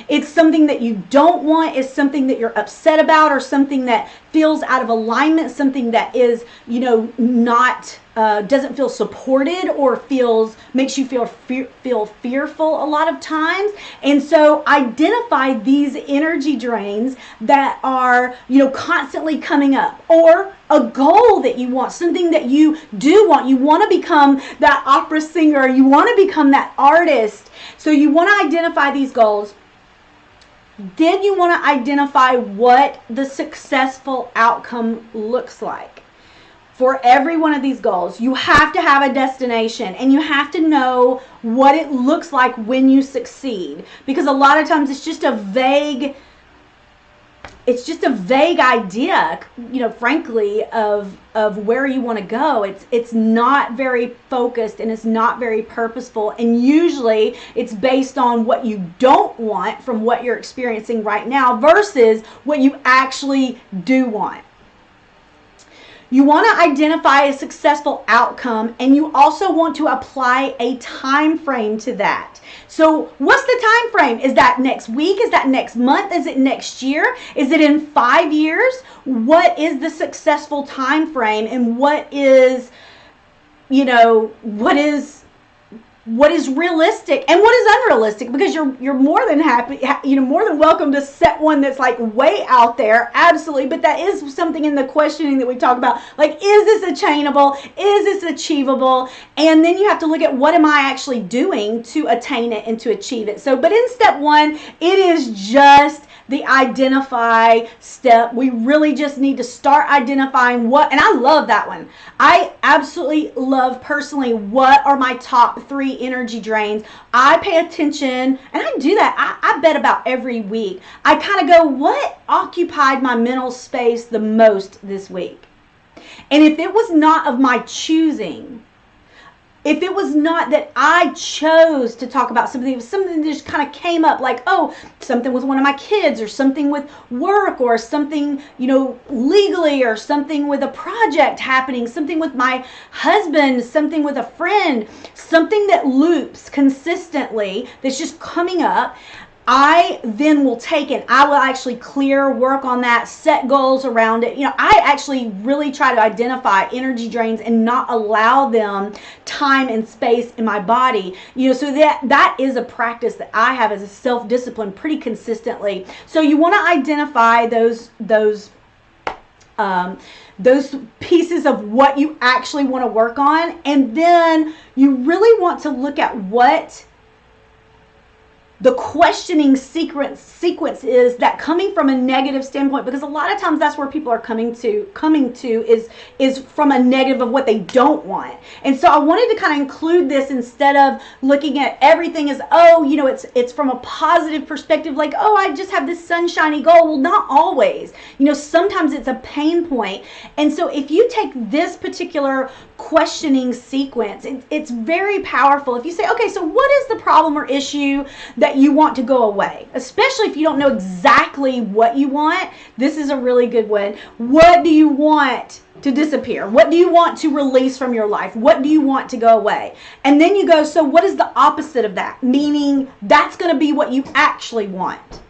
It's something that you don't want, is something that you're upset about, or something that feels out of alignment, something that is, not, doesn't feel supported, or makes you feel fearful a lot of times. And so identify these energy drains that are, constantly coming up, or a goal that you want, something that you do want. You want to become that opera singer, you want to become that artist. So you want to identify these goals. Then you want to identify what the successful outcome looks like. For every one of these goals, you have to have a destination, and you have to know what it looks like when you succeed. Because a lot of times it's just a vague idea, frankly, of where you want to go. It's not very focused, and it's not very purposeful, and usually it's based on what you don't want from what you're experiencing right now versus what you actually do want. You want to identify a successful outcome, and you also want to apply a time frame to that. So what's the time frame? Is that next week? Is that next month? Is it next year? Is it in 5 years? What is the successful time frame, and what is what is realistic and what is unrealistic, because you're more than happy, more than welcome to set one that's like way out there, absolutely, but that is something in the questioning that we talk about, like, is this attainable, is this achievable? And then you have to look at, what am I actually doing to attain it and to achieve it? So, but in step one, it is just the identify step. We really just need to start identifying what, and I love that one. I absolutely love personally, what are my top 3 energy drains? I pay attention, and I do that. I bet about every week. I kind of go, what occupied my mental space the most this week? And if it was not of my choosing, if it was not that I chose to talk about something, it was something that just kind of came up, like, oh, something with one of my kids, or something with work, or something, legally, or something with a project happening, something with my husband, something with a friend, something that loops consistently, that's just coming up, I then will take it. I will actually work on that, set goals around it. I actually really try to identify energy drains and not allow them time and space in my body. So that is a practice that I have as a self-discipline pretty consistently. So you want to identify those pieces of what you actually want to work on, and then you really want to look at what the questioning sequence is, that coming from a negative standpoint, because a lot of times that's where people are coming to is from a negative of what they don't want. And so I wanted to kind of include this, instead of looking at everything as, it's from a positive perspective, like, oh, I just have this sunshiny goal. Well, not always. Sometimes it's a pain point. And so if you take this particular questioning sequence, it's very powerful. If you say, okay, so what is the problem or issue that you want to go away? Especially if you don't know exactly what you want, this is a really good one. What do you want to disappear? What do you want to release from your life? What do you want to go away? And then you go, so what is the opposite of that? Meaning that's going to be what you actually want.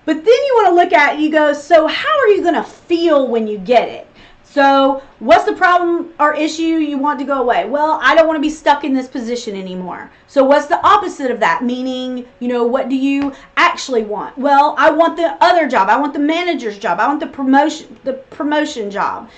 But then you want to look at it, you go, so how are you going to feel when you get it? So what's the problem or issue you want to go away? Well, I don't want to be stuck in this position anymore. So what's the opposite of that? Meaning, what do you actually want? Well, I want the other job. I want the manager's job. I want the promotion job.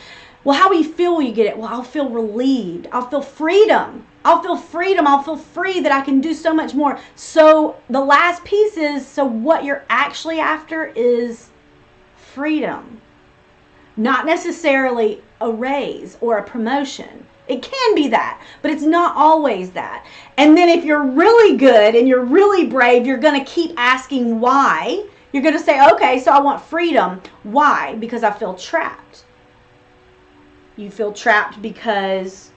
Well, how will you feel when you get it? Well, I'll feel relieved. I'll feel freedom. I'll feel freedom. I'll feel free that I can do so much more. So the last piece is, so what you're actually after is freedom. Not necessarily a raise or a promotion. It can be that, but it's not always that. And then if you're really good and you're really brave, you're going to keep asking why. You're going to say, okay, so I want freedom. Why? Because I feel trapped. You feel trapped because,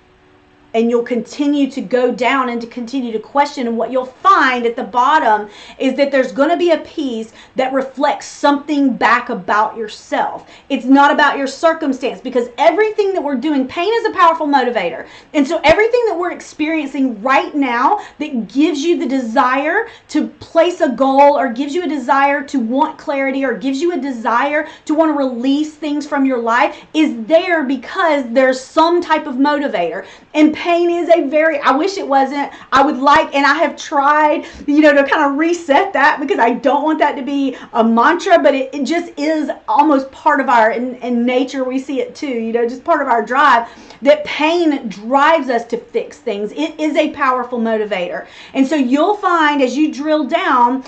and you'll continue to go down and to continue to question. And what you'll find at the bottom is that there's going to be a piece that reflects something back about yourself. It's not about your circumstance, because everything that we're doing, pain is a powerful motivator. And so everything that we're experiencing right now that gives you the desire to place a goal, or gives you a desire to want clarity, or gives you a desire to want to release things from your life, is there because there's some type of motivator. And pain is I wish it wasn't. I would like, and I have tried, to kind of reset that, because I don't want that to be a mantra, but it just is almost part of our, in nature we see it too, just part of our drive, that pain drives us to fix things. It is a powerful motivator. And so you'll find, as you drill down,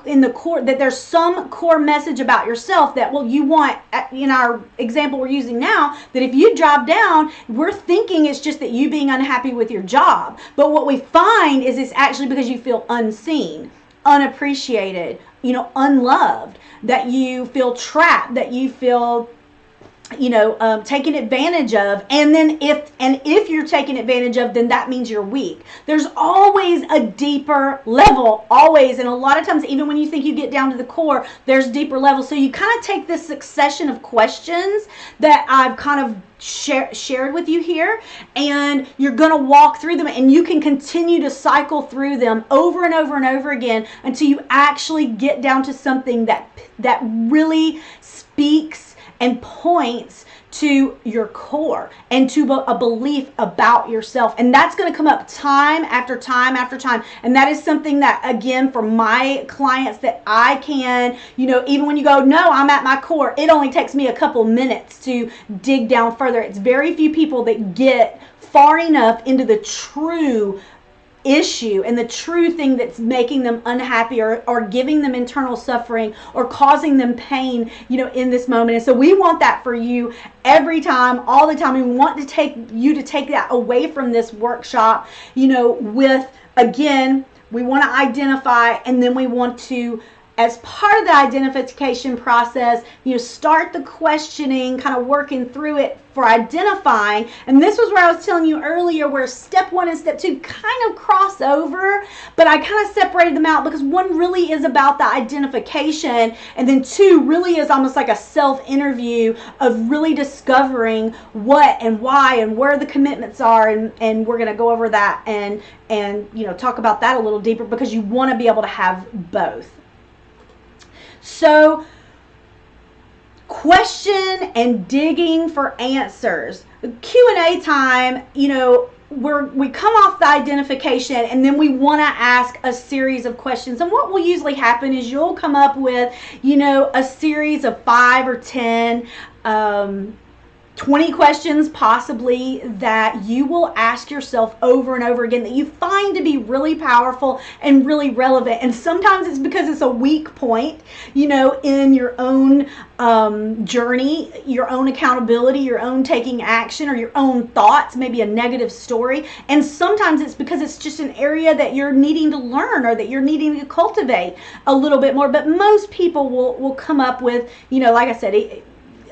in the core, that there's some core message about yourself that, well, you want, in our example we're using now, that if you drop down, we're thinking it's just that you being unhappy with your job. But what we find is it's actually because you feel unseen, unappreciated, unloved, that you feel trapped, that you feel taken advantage of. And then if you're taken advantage of, then that means you're weak. There's always a deeper level, always. And a lot of times, even when you think you get down to the core, there's deeper levels. So you kind of take this succession of questions that I've kind of shared with you here, and you're going to walk through them, and you can continue to cycle through them over and over and over again until you actually get down to something that really speaks and points to your core and to a belief about yourself. And that's going to come up time after time after time. And that is something that, again, for my clients, that I can, even when you go, no, I'm at my core, it only takes me a couple minutes to dig down further. It's very few people that get far enough into the true issue and the true thing that's making them unhappy or giving them internal suffering or causing them pain, in this moment. And so we want that for you every time, all the time. We want to take that away from this workshop, with, again, we want to identify, and then we want to, as part of the identification process, start the questioning, kind of working through it for identifying. And this was where I was telling you earlier, where step 1 and step 2 kind of cross over, but I kind of separated them out because 1 really is about the identification, and then 2 really is almost like a self-interview of really discovering what and why and where the commitments are, and we're going to go over that and talk about that a little deeper, because you want to be able to have both. So, question and digging for answers. Q&A time, we come off the identification, and then we want to ask a series of questions. And what will usually happen is you'll come up with, a series of 5 or 10, 20 questions possibly, that you will ask yourself over and over again, that you find to be really powerful and really relevant. And sometimes it's because it's a weak point, in your own journey, your own accountability, your own taking action, or your own thoughts, maybe a negative story. And sometimes it's because it's just an area that you're needing to learn, or that you're needing to cultivate a little bit more. But most people will come up with, like I said,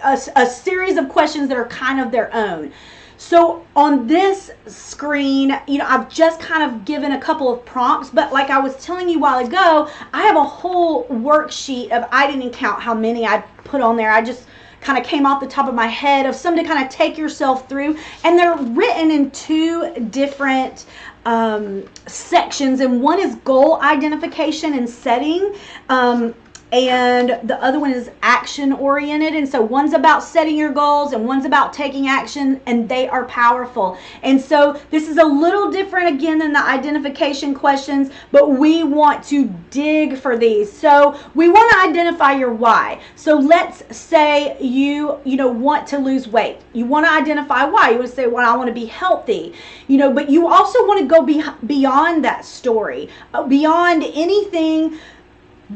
a series of questions that are kind of their own. So on this screen, I've just kind of given a couple of prompts, but like I was telling you a while ago, I have a whole worksheet of, I didn't count how many I put on there. I just kind of came off the top of my head, of some to kind of take yourself through, and they're written in 2 different sections, and 1 is goal identification and setting, and the other one is action oriented. And so one's about setting your goals and one's about taking action, and they are powerful. And so this is a little different, again, than the identification questions, but we want to dig for these. So we want to identify your why. So let's say you want to lose weight. You want to identify why. You would say, well, I want to be healthy, but you also want to go beyond that story, beyond anything.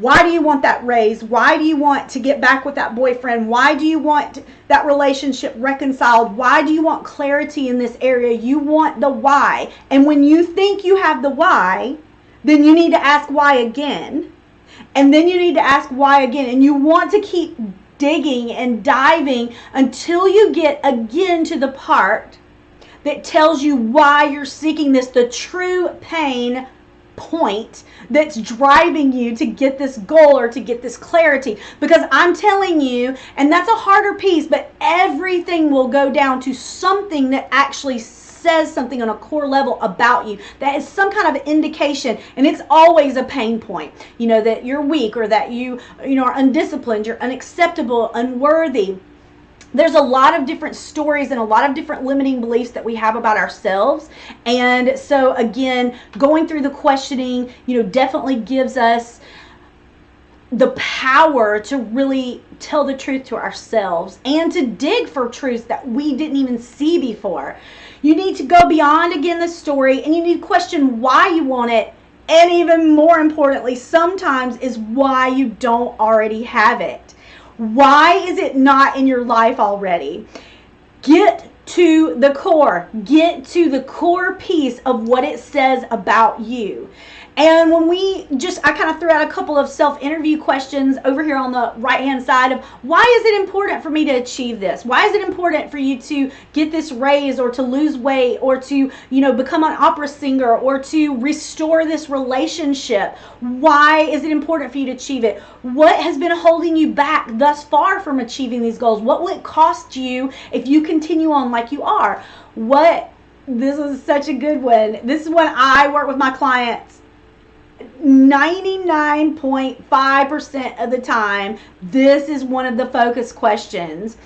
Why do you want that raise? Why do you want to get back with that boyfriend? Why do you want that relationship reconciled? Why do you want clarity in this area? You want the why. And when you think you have the why, then you need to ask why again. And then you need to ask why again. And you want to keep digging and diving until you get again to the part that tells you why you're seeking this, the true pain point that's driving you to get this goal or to get this clarity. Because I'm telling you, and that's a harder piece, but everything will go down to something that actually says something on a core level about you, that is some kind of indication. And it's always a pain point, that you're weak, or that you are undisciplined, you're unacceptable, unworthy. There's a lot of different stories and a lot of different limiting beliefs that we have about ourselves. And so again, going through the questioning, definitely gives us the power to really tell the truth to ourselves and to dig for truths that we didn't even see before. You need to go beyond, again, the story, and you need to question why you want it. And even more importantly, sometimes, is why you don't already have it. Why is it not in your life already? Get to the core. Get to the core piece of what it says about you. And when I kind of threw out a couple of self-interview questions over here on the right-hand side of, why is it important for me to achieve this? Why is it important for you to get this raise, or to lose weight, or to, become an opera singer, or to restore this relationship? Why is it important for you to achieve it? What has been holding you back thus far from achieving these goals? What will it cost you if you continue on like you are? This is such a good one. This is when I work with my clients. 99.5% of the time, this is one of the focus questions,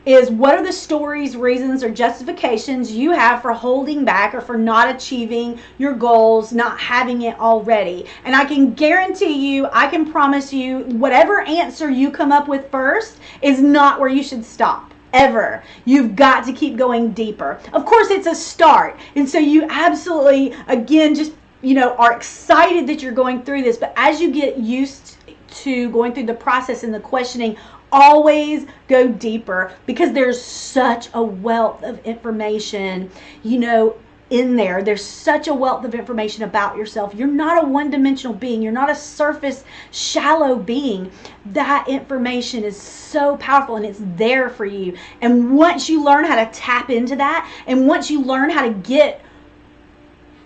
is what are the stories, reasons, or justifications you have for holding back or for not achieving your goals, not having it already. And I can guarantee you, I can promise you, whatever answer you come up with first is not where you should stop. Ever. You've got to keep going deeper. Of course, it's a start. And so you absolutely, again, just, are excited that you're going through this. But as you get used to going through the process and the questioning, always go deeper, because there's such a wealth of information, in there. There's such a wealth of information about yourself. You're not a one-dimensional being. You're not a surface, shallow being. That information is so powerful, and it's there for you. And once you learn how to tap into that, and once you learn how to get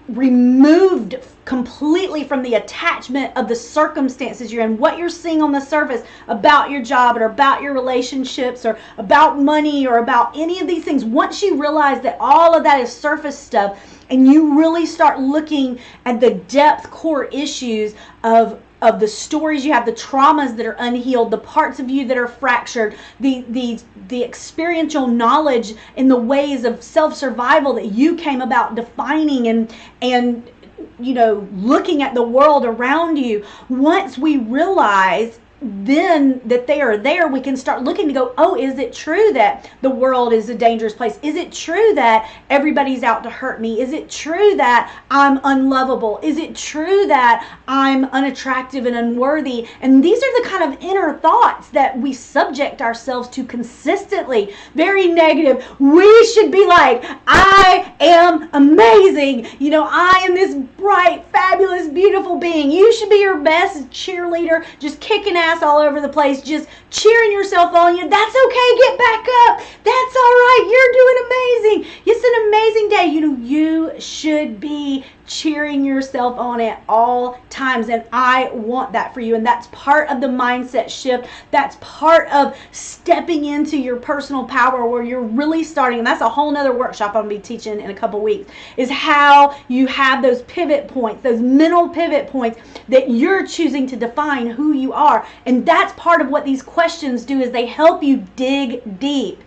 removed completely from the attachment of the circumstances you're in, what you're seeing on the surface about your job or about your relationships or about money or about any of these things, once you realize that all of that is surface stuff, and you really start looking at the depth core issues of the stories you have, the traumas that are unhealed, the parts of you that are fractured, the experiential knowledge in the ways of self-survival that you came about defining and looking at the world around you. Once we realize then that they are there, we can start looking to go, oh, is it true that the world is a dangerous place? Is it true that everybody's out to hurt me? Is it true that I'm unlovable? Is it true that I'm unattractive and unworthy? And these are the kind of inner thoughts that we subject ourselves to consistently. Very negative. We should be like, I am amazing. I am this bright, fabulous, beautiful being. You should be your best cheerleader, just kicking ass all over the place, just cheering yourself on. That's okay, get back up, that's all right, you're doing amazing, it's an amazing day. You should be cheering yourself on at all times, and I want that for you. And that's part of the mindset shift. That's part of stepping into your personal power, where you're really starting, and that's a whole nother workshop I'm going to be teaching in a couple weeks, is how you have those pivot points, those mental pivot points that you're choosing to define who you are. And that's part of what these questions do, is they help you dig deep.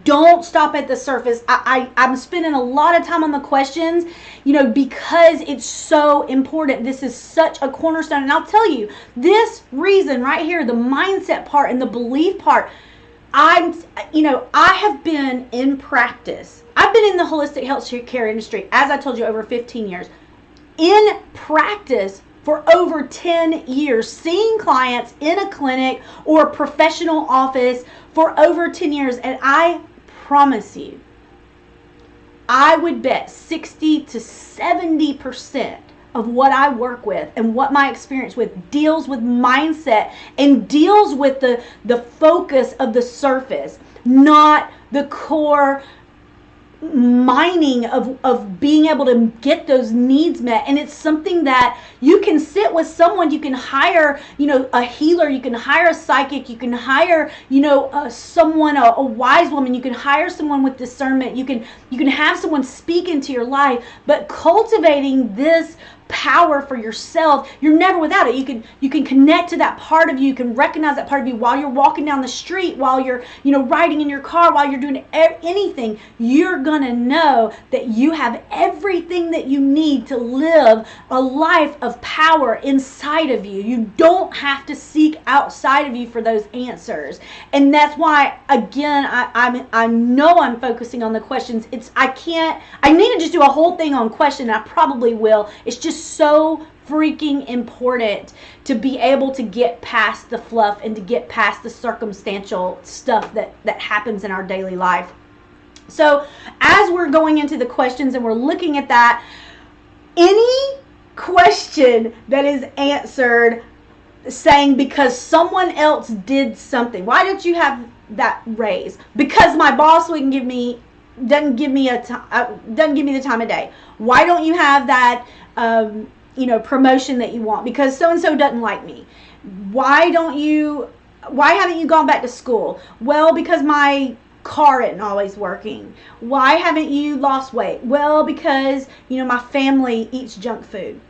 Don't stop at the surface. I'm spending a lot of time on the questions, because it's so important. This is such a cornerstone. And I'll tell you, this reason right here, the mindset part and the belief part, I have been in practice. I've been in the holistic health care industry, as I told you, over 15 years. In practice for over 10 years, seeing clients in a clinic or a professional office for over 10 years. And I promise you, I would bet 60 to 70% of what I work with and what my experience with deals with mindset and deals with the focus of the surface, not the core mining of being able to get those needs met. And it's something that you can sit with someone, you can hire, a healer, you can hire a psychic, you can hire, someone, a wise woman, you can hire someone with discernment, you can have someone speak into your life. But cultivating this power for yourself, you're never without it. You can connect to that part of you. You can recognize that part of you while you're walking down the street, while you're riding in your car, while you're doing anything. You're gonna know that you have everything that you need to live a life of power inside of you. You don't have to seek outside of you for those answers. And that's why, again, I know I'm focusing on the questions. I need to just do a whole thing on question, and I probably will. It's just so freaking important to be able to get past the fluff and to get past the circumstantial stuff that happens in our daily life. So as we're going into the questions and we're looking at that, any question that is answered saying because someone else did something, why don't you have that raise? Because my boss doesn't give me the time of day. Why don't you have that promotion that you want? Because so and so doesn't like me. Why haven't you gone back to school? Well, because my car isn't always working. Why haven't you lost weight? Well, because my family eats junk food.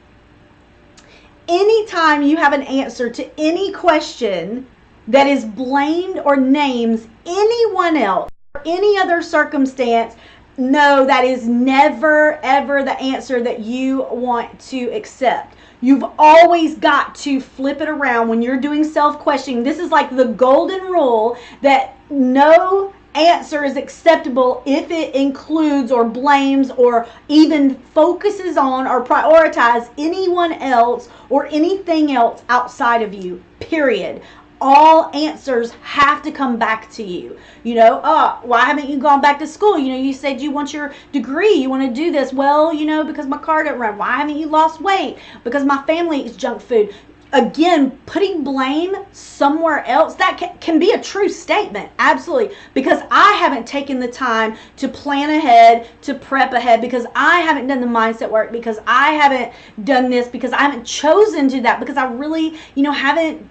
Anytime you have an answer to any question that is blamed or names anyone else, any other circumstance, no, that is never, ever the answer that you want to accept. You've always got to flip it around when you're doing self-questioning. This is like the golden rule that no answer is acceptable if it includes or blames or even focuses on or prioritizes anyone else or anything else outside of you, period. All answers have to come back to you. Why haven't you gone back to school? You said you want your degree. You want to do this. Well, because my car didn't run. Why haven't you lost weight? Because my family eats junk food. Again, putting blame somewhere else, that can be a true statement. Absolutely. Because I haven't taken the time to plan ahead, to prep ahead, because I haven't done the mindset work, because I haven't done this, because I haven't chosen to do that, because I really, haven't.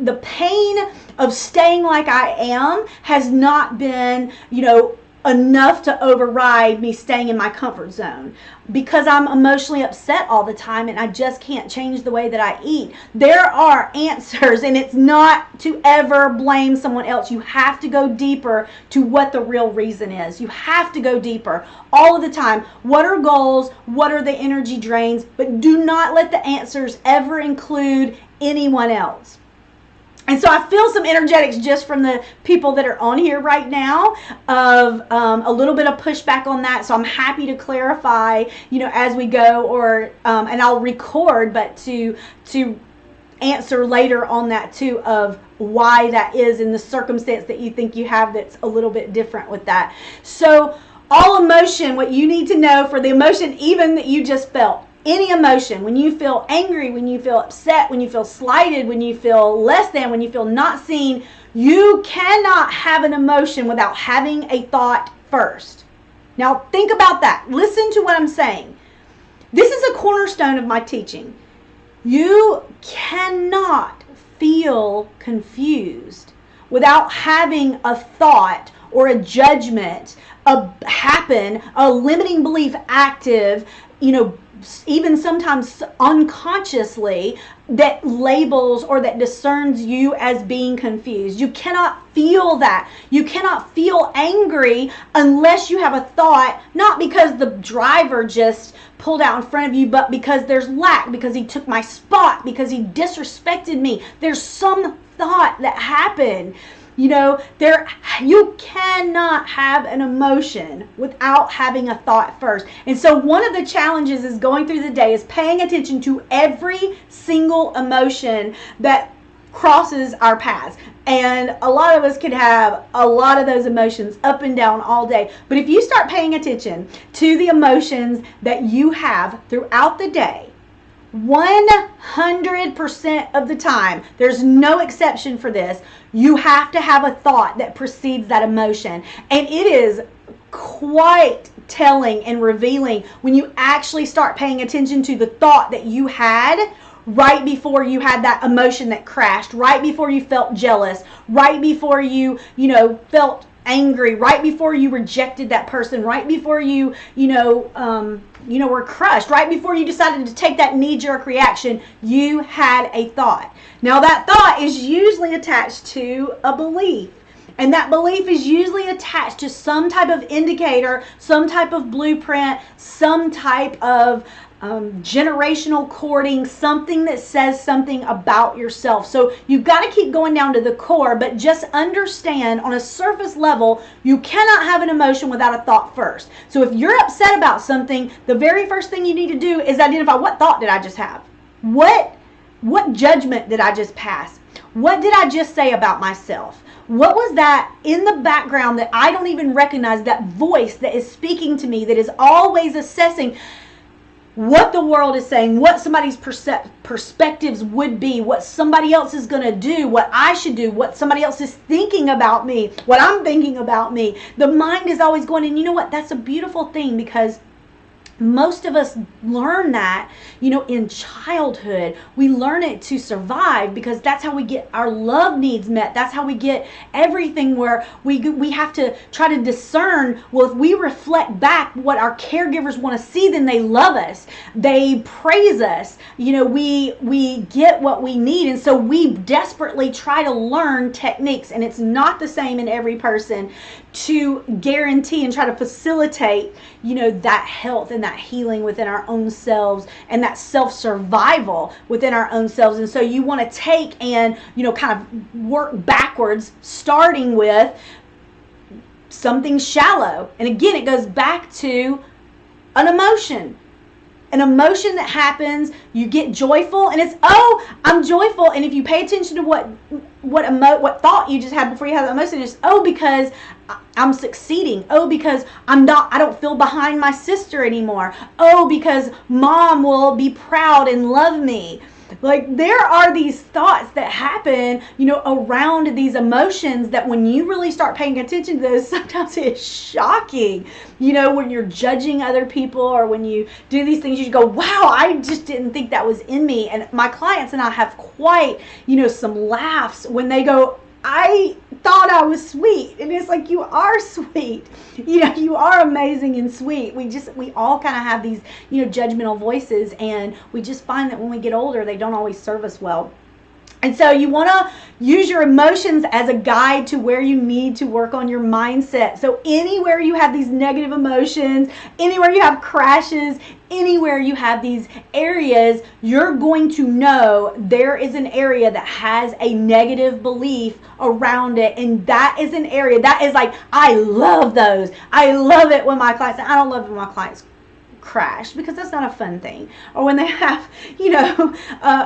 The pain of staying like I am has not been, enough to override me staying in my comfort zone, because I'm emotionally upset all the time and I just can't change the way that I eat. There are answers, and it's not to ever blame someone else. You have to go deeper to what the real reason is. You have to go deeper all of the time. What are goals? What are the energy drains? But do not let the answers ever include anyone else. And so I feel some energetics just from the people that are on here right now of a little bit of pushback on that. So I'm happy to clarify, as we go, or and I'll record, but to answer later on that too, of why that is in the circumstance that you think you have that's a little bit different with that. So all emotion, what you need to know for the emotion even that you just felt. Any emotion, when you feel angry, when you feel upset, when you feel slighted, when you feel less than, when you feel not seen, you cannot have an emotion without having a thought first. Now think about that. Listen to what I'm saying. This is a cornerstone of my teaching. You cannot feel confused without having a thought or a judgment happen, a limiting belief active, even sometimes unconsciously, that labels or that discerns you as being confused. You cannot feel that. You cannot feel angry unless you have a thought, not because the driver just pulled out in front of you, but because there's lack, because he took my spot, because he disrespected me. There's some thought that happened. You cannot have an emotion without having a thought first. And so one of the challenges is going through the day is paying attention to every single emotion that crosses our paths. And a lot of us can have a lot of those emotions up and down all day. But if you start paying attention to the emotions that you have throughout the day, 100% of the time, there's no exception for this, you have to have a thought that precedes that emotion. And it is quite telling and revealing when you actually start paying attention to the thought that you had right before you had that emotion that crashed, right before you felt jealous, right before you felt angry, right before you rejected that person, right before you were crushed, right before you decided to take that knee-jerk reaction, you had a thought. Now that thought is usually attached to a belief. And that belief is usually attached to some type of indicator, some type of blueprint, some type of generational coding, something that says something about yourself. So you've got to keep going down to the core, but just understand on a surface level, you cannot have an emotion without a thought first. So if you're upset about something, the very first thing you need to do is identify, what thought did I just have? What judgment did I just pass? What did I just say about myself? What was that in the background that I don't even recognize, that voice that is speaking to me, that is always assessing what the world is saying, what somebody's perspectives would be, what somebody else is going to do, what I should do, what somebody else is thinking about me, what I'm thinking about me. The mind is always going, and you know what? That's a beautiful thing, because Most of us learn that, in childhood. We learn it to survive because that's how we get our love needs met. That's how we get everything, where we have to try to discern, well, if we reflect back what our caregivers want to see, then they love us. They praise us. We get what we need. And so we desperately try to learn techniques, and it's not the same in every person, to guarantee and try to facilitate, that health and that healing within our own selves, and that self-survival within our own selves. And so you want to take and, kind of work backwards, starting with something shallow. And again, it goes back to an emotion. An emotion that happens, you get joyful, and it's, oh, I'm joyful. And if you pay attention to what thought you just had before you had the emotion, it's, oh, because I'm succeeding. Oh, because I don't feel behind my sister anymore. Oh, because mom will be proud and love me. Like, there are these thoughts that happen, around these emotions, that when you really start paying attention to those, sometimes it's shocking. When you're judging other people, or when you do these things, you go, wow, I just didn't think that was in me. And my clients and I have quite, some laughs when they go, I thought I was sweet. And it's like, you are sweet. You are amazing and sweet. We all kind of have these, judgmental voices, and we just find that when we get older, they don't always serve us well. And so you want to use your emotions as a guide to where you need to work on your mindset. So anywhere you have these negative emotions, anywhere you have crashes, anywhere you have these areas, you're going to know there is an area that has a negative belief around it. And that is an area that is like, I love those. I love it when my clients, I don't love it when my clients crash, because that's not a fun thing. Or when they have,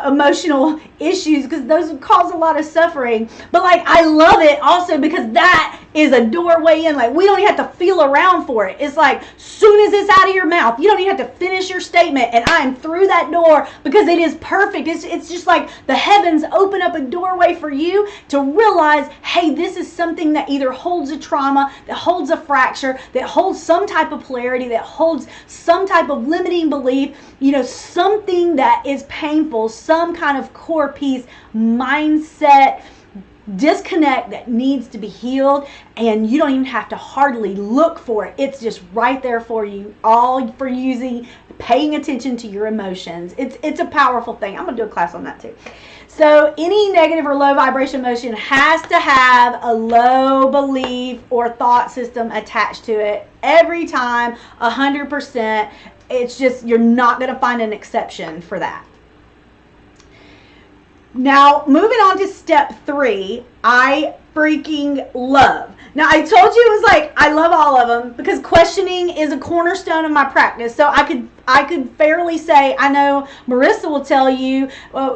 emotional issues, because those cause a lot of suffering. But I love it also because that is a doorway in. We don't even have to feel around for it. It's like, soon as it's out of your mouth, you don't even have to finish your statement, and I am through that door, because it is perfect. It's just like the heavens open up a doorway for you to realize, hey, this is something that either holds a trauma, that holds a fracture, that holds some type of polarity, that holds some type of limiting belief, something that is painful, some kind of core piece, mindset, disconnect that needs to be healed. And you don't even have to hardly look for it. It's just right there for you, all for paying attention to your emotions. It's a powerful thing. I'm going to do a class on that too. So any negative or low vibration emotion has to have a low belief or thought system attached to it every time, 100%. It's just, you're not going to find an exception for that. Now, moving on to step 3, I freaking love. Now, I told you it was like, I love all of them, because questioning is a cornerstone of my practice. So I could fairly say, I know Marissa will tell you,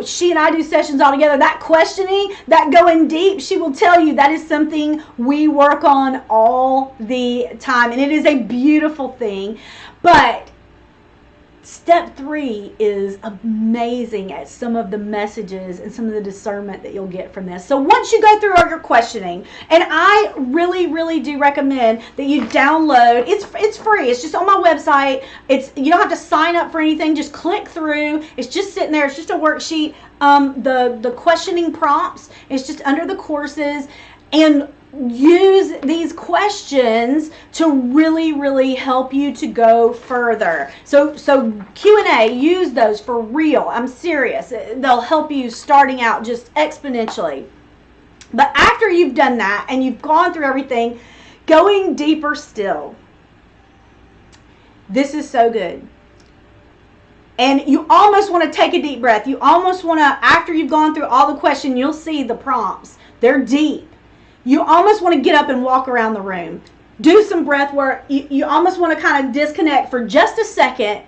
she and I do sessions all together, that questioning, that going deep, she will tell you that is something we work on all the time. And it is a beautiful thing. But step 3 is amazing at some of the messages and some of the discernment that you'll get from this. So once you go through all your questioning, and I really, really do recommend that you download, it's free. It's just on my website. You don't have to sign up for anything. Just click through. It's just sitting there. It's just a worksheet. The questioning prompts, it's just under the courses. And use these questions to really, really help you to go further. So Q&A, use those for real. I'm serious. They'll help you starting out just exponentially. But after you've done that and you've gone through everything, going deeper still. This is so good. And you almost want to take a deep breath. You almost want to, after you've gone through all the questions, you'll see the prompts. They're deep. You almost want to get up and walk around the room. Do some breath work. You almost want to kind of disconnect for just a second.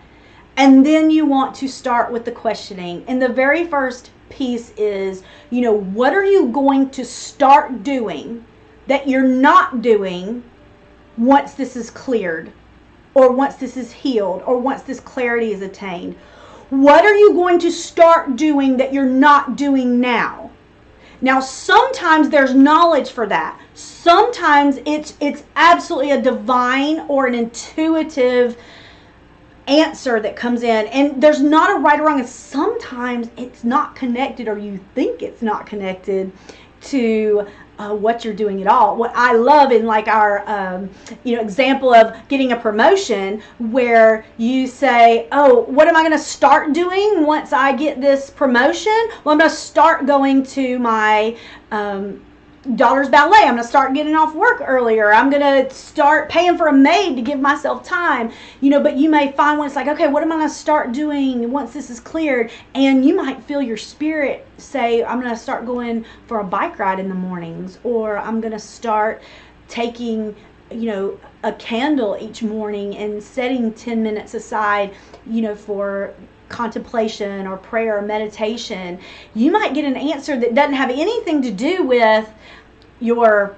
And then you want to start with the questioning. And the very first piece is, what are you going to start doing that you're not doing once this is cleared? Or once this is healed? Or once this clarity is attained? What are you going to start doing that you're not doing now? Now, sometimes there's knowledge for that. Sometimes it's absolutely a divine or an intuitive answer that comes in, and there's not a right or wrong, and sometimes it's not connected, or you think it's not connected to what you're doing at all. What I love in like our example of getting a promotion, where you say, oh, what am I going to start doing once I get this promotion? Well, I'm going to start going to my daughter's ballet. I'm going to start getting off work earlier. I'm going to start paying for a maid to give myself time. But you may find when it's like, okay, what am I going to start doing once this is cleared? And you might feel your spirit say, I'm going to start going for a bike ride in the mornings, or I'm going to start taking a candle each morning and setting 10 minutes aside for contemplation or prayer or meditation. You might get an answer that doesn't have anything to do with your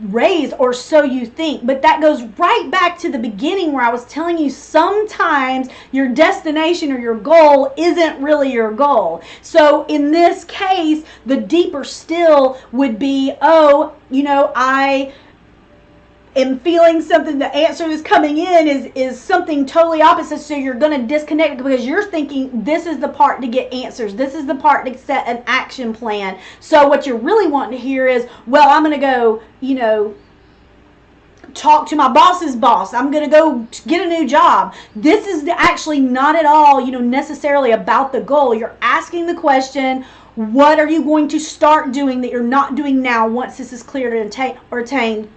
raise, or so you think, but that goes right back to the beginning where I was telling you sometimes your destination or your goal isn't really your goal. So in this case, the deeper still would be, I am feeling something, the answer that's coming in is something totally opposite, so you're going to disconnect because you're thinking this is the part to get answers, this is the part to set an action plan. So what you're really wanting to hear is, well, I'm going to go talk to my boss's boss, I'm going to go get a new job. This is actually not at all necessarily about the goal. You're asking the question, what are you going to start doing that you're not doing now once this is cleared or attained?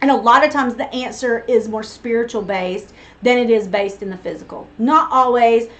And a lot of times the answer is more spiritual based than it is based in the physical. Not always.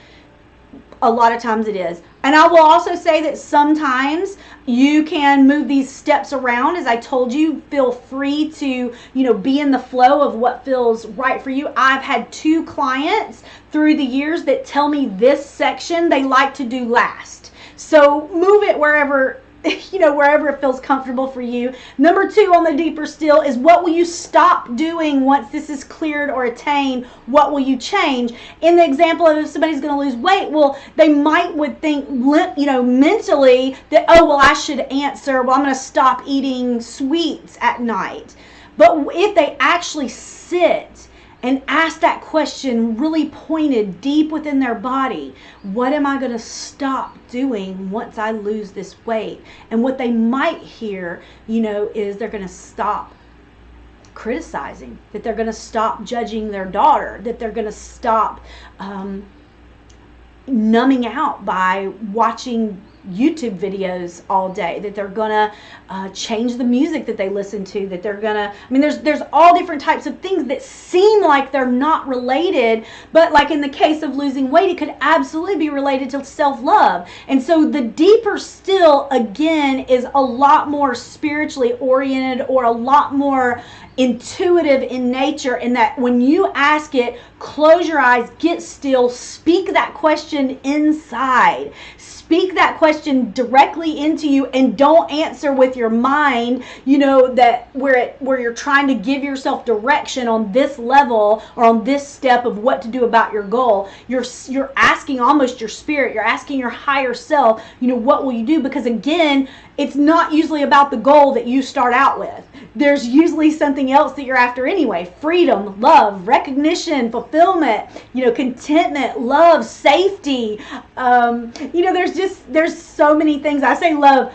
A lot of times it is. And I will also say that sometimes you can move these steps around. As I told you, feel free to, be in the flow of what feels right for you. I've had 2 clients through the years that tell me this section they like to do last. So move it wherever it feels comfortable for you. Number 2 on the deeper still is, what will you stop doing once this is cleared or attained? What will you change? In the example of if somebody's going to lose weight, well, they would think, mentally that, oh, well, I should answer, well, I'm going to stop eating sweets at night. But if they actually sit and ask that question really pointed deep within their body, what am I going to stop doing once I lose this weight? And what they might hear, is they're going to stop criticizing, that they're going to stop judging their daughter, that they're going to stop numbing out by watching YouTube videos all day, that they're gonna change the music that they listen to, that they're gonna, there's all different types of things that seem like they're not related, but like in the case of losing weight, it could absolutely be related to self-love. And so the deeper still, again, is a lot more spiritually oriented, or a lot more intuitive in nature, in that when you ask it, close your eyes, get still, speak that question inside. Speak that question directly into you, and don't answer with your mind, that where you're trying to give yourself direction on this level or on this step of what to do about your goal. You're asking almost your spirit, you're asking your higher self, what will you do? Because again, it's not usually about the goal that you start out with. There's usually something else that you're after anyway. Freedom, love, recognition, fulfillment, contentment, love, safety. There's so many things. I say love.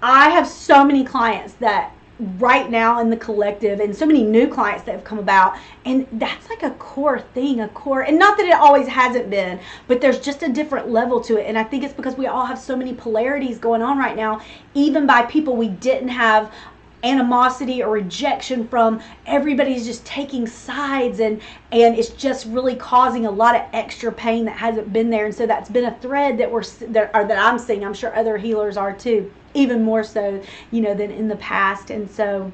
I have so many clients that right now in the collective, and so many new clients that have come about, and that's like a core thing, and not that it always hasn't been, but there's just a different level to it. And I think it's because we all have so many polarities going on right now, even by people we didn't have animosity or rejection from. Everybody's just taking sides, and it's just really causing a lot of extra pain that hasn't been there. And so that's been a thread that I'm seeing. I'm sure other healers are too, even more so than in the past. And so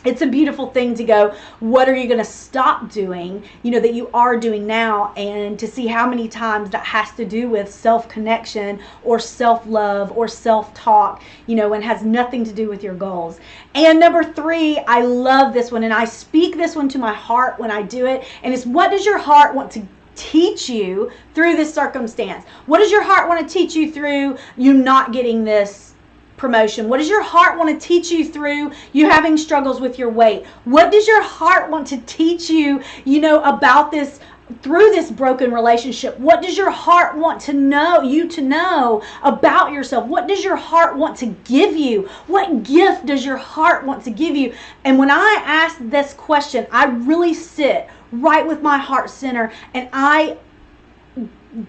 it's a beautiful thing to go, what are you going to stop doing, that you are doing now, and to see how many times that has to do with self-connection or self-love or self-talk, and has nothing to do with your goals. And number 3, I love this one, and I speak this one to my heart when I do it, and it's, what does your heart want to teach you through this circumstance? What does your heart want to teach you through you not getting this promotion? What does your heart want to teach you through you having struggles with your weight? What does your heart want to teach you, about this through this broken relationship, what does your heart want to know about yourself? What does your heart want to give you? What gift does your heart want to give you? And when I ask this question, I really sit right with my heart center, and I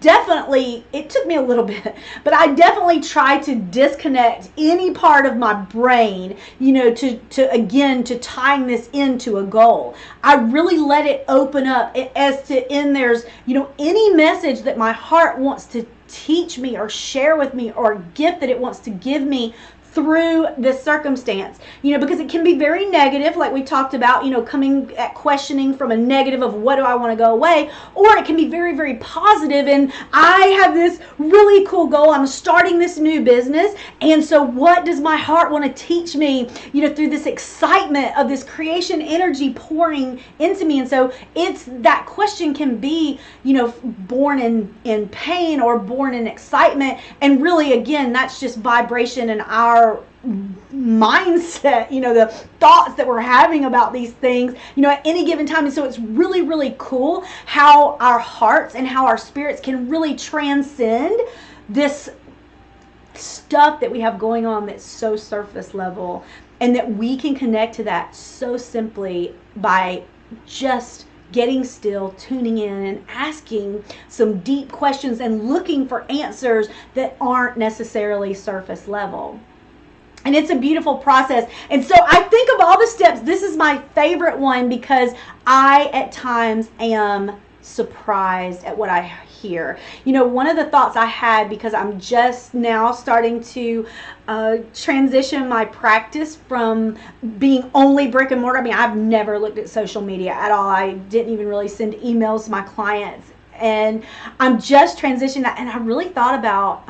definitely, it took me a little bit, but I definitely try to disconnect any part of my brain, to tying this into a goal. I really let it open up as to there's, any message that my heart wants to teach me or share with me, or gift that it wants to give me through this circumstance, because it can be very negative, like we talked about, coming at questioning from a negative of what do I want to go away, or it can be very, very positive, and I have this really cool goal. I'm starting this new business, and so what does my heart want to teach me, through this excitement of this creation energy pouring into me? And so it's that question can be, born in pain or born in excitement, and really, again, that's just vibration and our mindset, the thoughts that we're having about these things, at any given time. And so it's really, really cool how our hearts and how our spirits can really transcend this stuff that we have going on that's so surface level, and that we can connect to that so simply by just getting still, tuning in, and asking some deep questions and looking for answers that aren't necessarily surface level. And it's a beautiful process. And so I think of all the steps, this is my favorite one, because I at times am surprised at what I hear. One of the thoughts I had, because I'm just now starting to transition my practice from being only brick and mortar. I mean, I've never looked at social media at all. I didn't even really send emails to my clients. And I'm just transitioning that. And I really thought about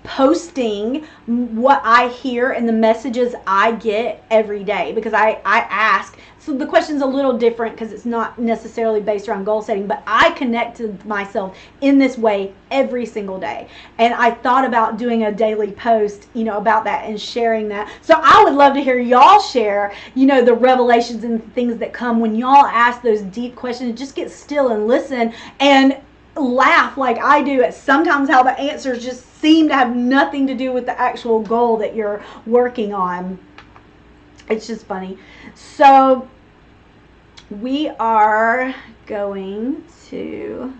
posting what I hear and the messages I get every day, because I ask. So the question's a little different because it's not necessarily based around goal setting, but I connect to myself in this way every single day. And I thought about doing a daily post, about that and sharing that. So I would love to hear y'all share, the revelations and things that come when y'all ask those deep questions. Just get still and listen and laugh like I do at sometimes how the answers just seem to have nothing to do with the actual goal that you're working on. It's just funny. So we are going to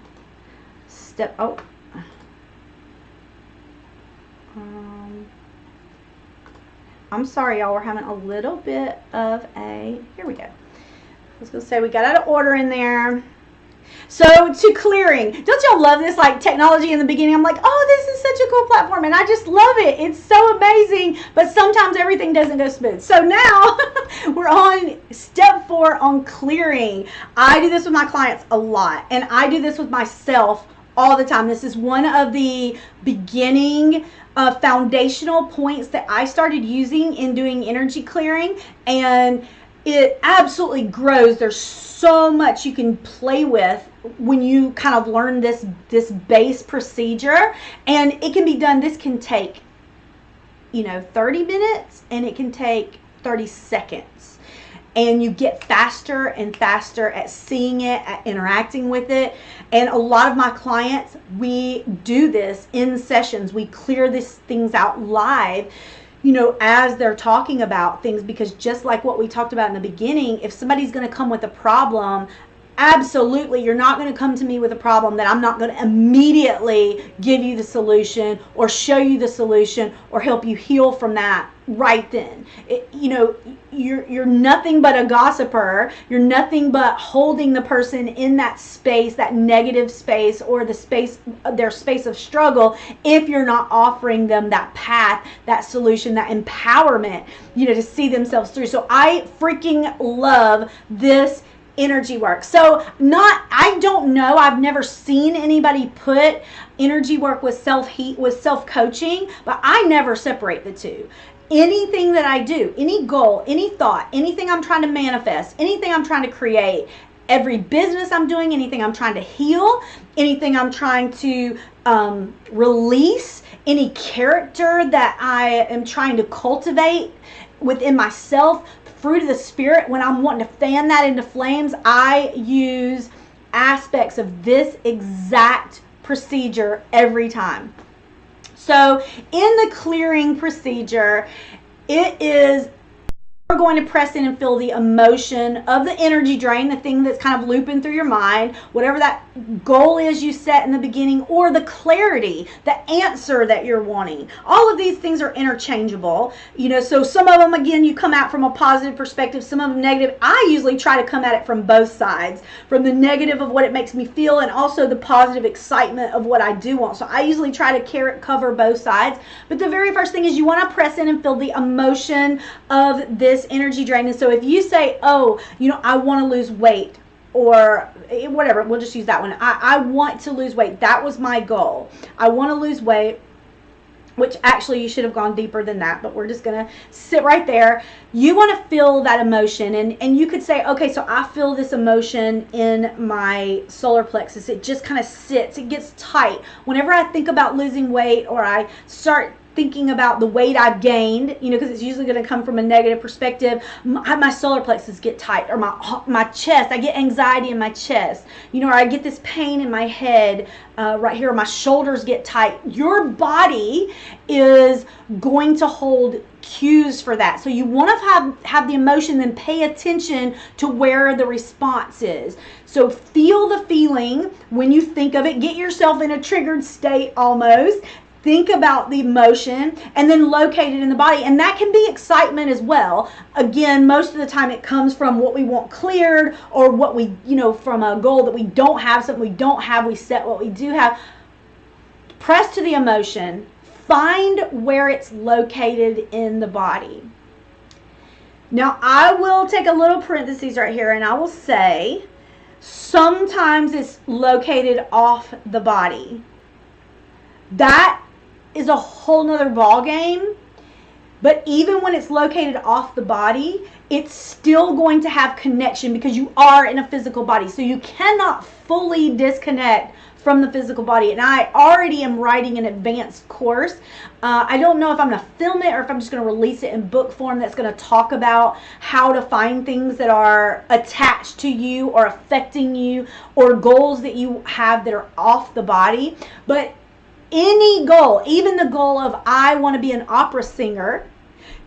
I'm sorry, y'all, we're having a little bit of here we go. I was going to say we got out of order in there. So to clearing, don't y'all love this, like technology in the beginning? I'm like, oh, this is such a cool platform, and I just love it. It's so amazing, but sometimes everything doesn't go smooth. So now we're on step 4 on clearing. I do this with my clients a lot, and I do this with myself all the time. This is one of the beginning foundational points that I started using in doing energy clearing, and it absolutely grows. There's so much you can play with when you kind of learn this base procedure, and it can be done. This can take 30 minutes, and it can take 30 seconds, and you get faster and faster at seeing it, at interacting with it. And a lot of my clients, we do this in sessions. We clear these things out live, as they're talking about things, because just like what we talked about in the beginning, if somebody's going to come with a problem, absolutely, you're not going to come to me with a problem that I'm not going to immediately give you the solution or show you the solution or help you heal from that right then. You're nothing but a gossiper. You're nothing but holding the person in that space, that negative space, or their space of struggle, if you're not offering them that path, that solution, that empowerment, to see themselves through. So I freaking love this energy work. So I don't know, I've never seen anybody put energy work with self-coaching, but I never separate the two. Anything that I do, any goal, any thought, anything I'm trying to manifest, anything I'm trying to create, every business I'm doing, anything I'm trying to heal, anything I'm trying to release, any character that I am trying to cultivate within myself, fruit of the spirit, when I'm wanting to fan that into flames, I use aspects of this exact procedure every time. So in the clearing procedure, it is we're going to press in and feel the emotion of the energy drain, the thing that's kind of looping through your mind, whatever that goal is you set in the beginning, or the clarity, the answer that you're wanting. All of these things are interchangeable, so some of them, again, you come out from a positive perspective, some of them negative. I usually try to come at it from both sides, from the negative of what it makes me feel and also the positive excitement of what I do want. So I usually try to cover both sides. But the very first thing is you want to press in and feel the emotion of this energy drain. And so if you say, oh, I want to lose weight, or whatever, we'll just use that one. I want to lose weight. That was my goal. I want to lose weight, which actually you should have gone deeper than that, but we're just going to sit right there. You want to feel that emotion, and you could say, okay, so I feel this emotion in my solar plexus. It just kind of sits. It gets tight. Whenever I think about losing weight, or I start thinking about the weight I've gained, because it's usually going to come from a negative perspective, my solar plexus get tight, or my chest, I get anxiety in my chest, or I get this pain in my head right here, or my shoulders get tight. Your body is going to hold cues for that. So you want to have the emotion, then pay attention to where the response is. So feel the feeling when you think of it. Get yourself in a triggered state almost. Think about the emotion and then locate it in the body. And that can be excitement as well. Again, most of the time it comes from what we want cleared, or what we, from a goal that we don't have, something we don't have, we set what we do have. Press to the emotion. Find where it's located in the body. Now, I will take a little parenthesis right here, and I will say sometimes it's located off the body. That is a whole nother ball game. But even when it's located off the body, it's still going to have connection, because you are in a physical body. So you cannot fully disconnect from the physical body. And I already am writing an advanced course. I don't know if I'm going to film it or if I'm just going to release it in book form, that's going to talk about how to find things that are attached to you or affecting you, or goals that you have that are off the body. But any goal, even the goal of I want to be an opera singer,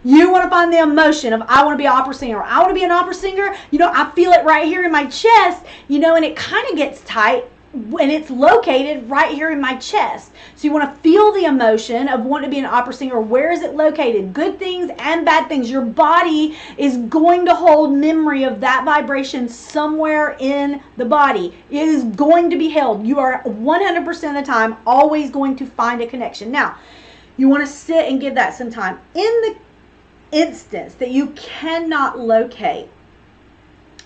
you want to find the emotion of I want to be an opera singer. I want to be an opera singer. I feel it right here in my chest, and it kind of gets tight when it's located right here in my chest. So you want to feel the emotion of wanting to be an opera singer. Where is it located? Good things and bad things. Your body is going to hold memory of that vibration somewhere in the body. It is going to be held. You are 100% of the time always going to find a connection. Now, you want to sit and give that some time. In the instance that you cannot locate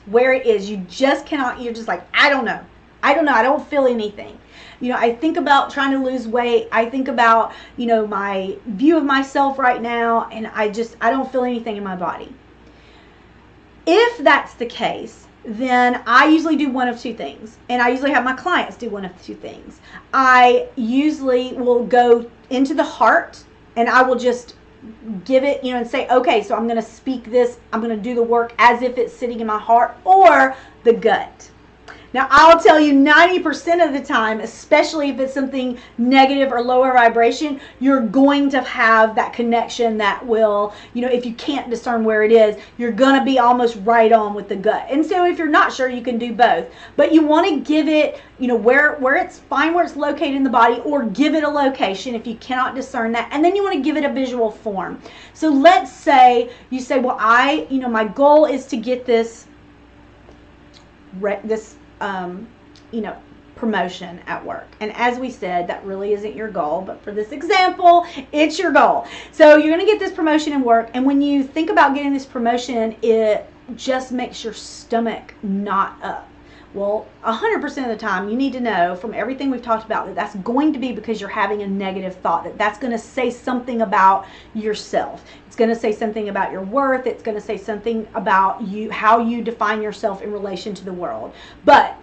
where it is, you just cannot, you're just like, I don't know. I don't feel anything. I think about trying to lose weight. I think about, my view of myself right now, and I don't feel anything in my body. If that's the case, then I usually do one of two things. And I usually have my clients do one of two things. I usually will go into the heart, and I will just give it, and say, okay, so I'm going to speak this. I'm going to do the work as if it's sitting in my heart, or the gut. Now, I'll tell you 90% of the time, especially if it's something negative or lower vibration, you're going to have that connection that will, if you can't discern where it is, you're going to be almost right on with the gut. And so if you're not sure, you can do both. But you want to give it, where it's, find where it's located in the body, or give it a location if you cannot discern that. And then you want to give it a visual form. So let's say you say, well, my goal is to get this promotion at work. And as we said, that really isn't your goal, but for this example, it's your goal. So you're going to get this promotion in work, and when you think about getting this promotion, it just makes your stomach knot up. Well, 100% of the time, you need to know from everything we've talked about that that's going to be because you're having a negative thought, that's going to say something about yourself. It's going to say something about your worth. It's going to say something about you, how you define yourself in relation to the world. But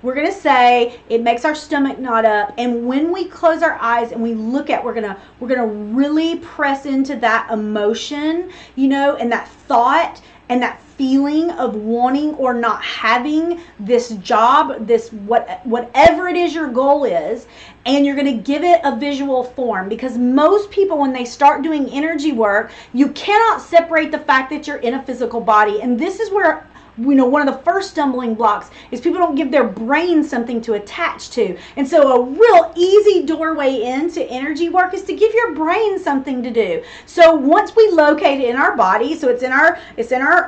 we're going to say it makes our stomach knot up, and when we close our eyes and we look at, we're going to really press into that emotion, and that thought and that feeling of wanting or not having this job, this whatever it is your goal is, and you're going to give it a visual form. Because most people, when they start doing energy work, you cannot separate the fact that you're in a physical body. And this is where one of the first stumbling blocks is people don't give their brain something to attach to. And so a real easy doorway into energy work is to give your brain something to do. So once we locate it in our body, so it's in our